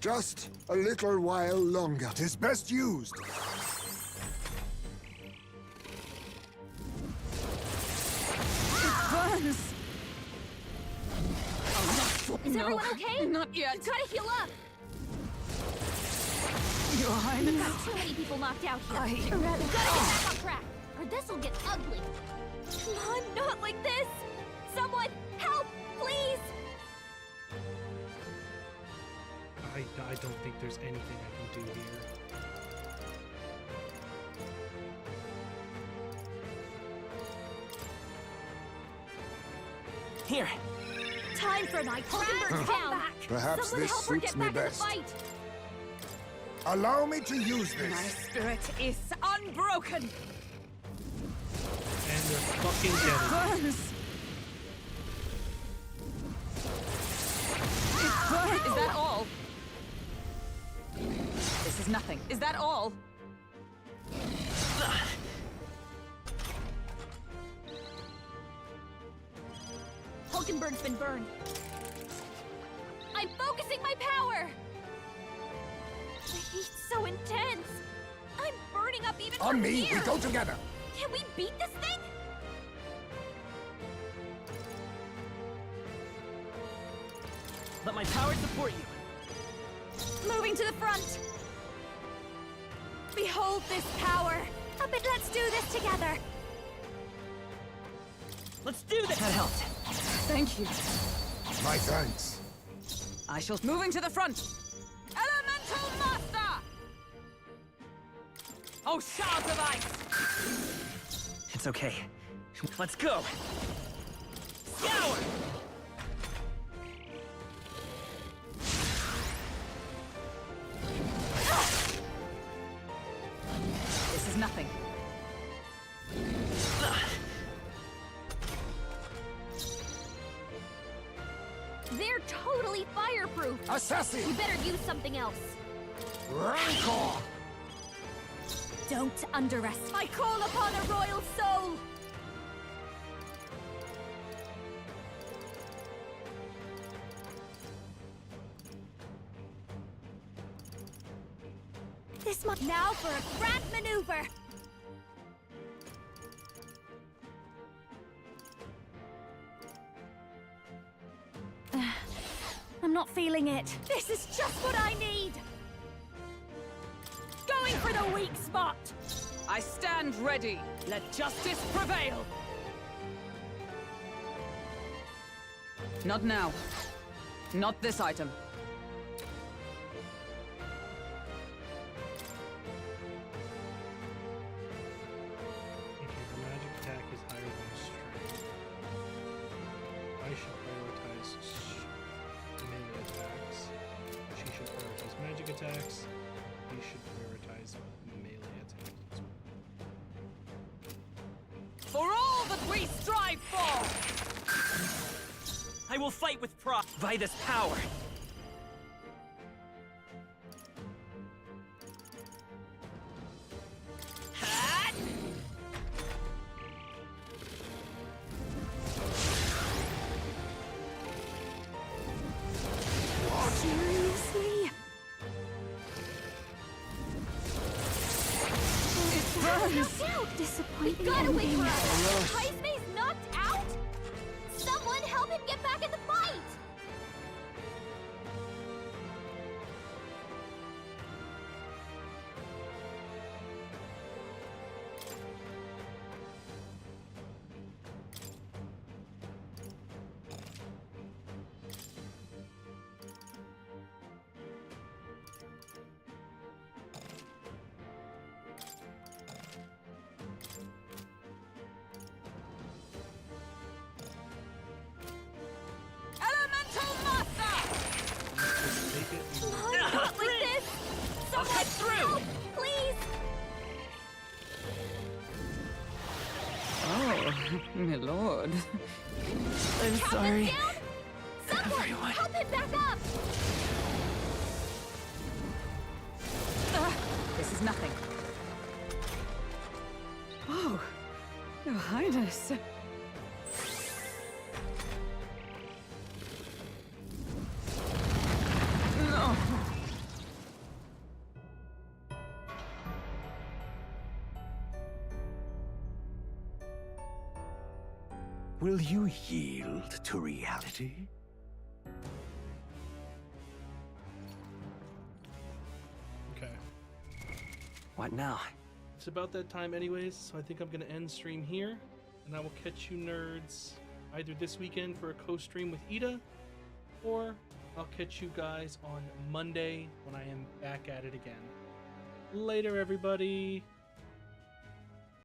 Just a little while longer. 'Tis best used. Burns! Is No, everyone okay? not yet. You gotta heal up! Your We've Highness. got too many people knocked out here. I- We gotta get back on track, or this'll get ugly. Come on, not like this! Someone, help, please! I don't think there's anything I can do here. Here. Time for my Hulkenberg's down. Perhaps Someone this help her suits get me back in the best. fight. Allow me to use this. My spirit is unbroken. And they're fucking dead. Burns. It burns. Is that all? This is nothing. Is that all? Hulkenberg's been burned. I'm focusing my power. The heat's so intense. I'm burning up even On from me, here. we go together. Can we beat this thing? Let my power support you. Moving to the front. Behold this power. Up and let's do this together. Let's do this! That helped. Thank you. My thanks. I shall moving to the front. Elemental Master! Oh, shards of ice! It's okay. Let's go! Scour! This is nothing. They're totally fireproof. Assassin! We better use something else. Rancor! Don't underestimate. I call upon a royal soul. This must now for a grand maneuver. I'm not feeling it. This is just what I need. Going for the weak spot. I stand ready. Let justice prevail. Not now. Not this item. Okay, her magic attack is higher than her strength. I should prioritize melee attacks. She should prioritize magic attacks. He should prioritize melee attacks as well. For all that we strive for! I will fight with pride by this power. Seriously? It burns! Knocked out! Disappointing. We gotta wait for us! Heisme's knocked out? Someone help him get back in the fight! Elemental Master! Take it. Come on, not like this! I'll cut through! Help, please! Oh, my lord. I'm Count sorry. him down? Someone, help him back up! This is nothing. Oh, Your Highness. No. Will you yield to reality? Okay. What now? It's about that time anyways, so I think I'm gonna end stream here, and I will catch you nerds either this weekend for a co-stream with Ida, or I'll catch you guys on Monday when I am back at it again. Later, everybody.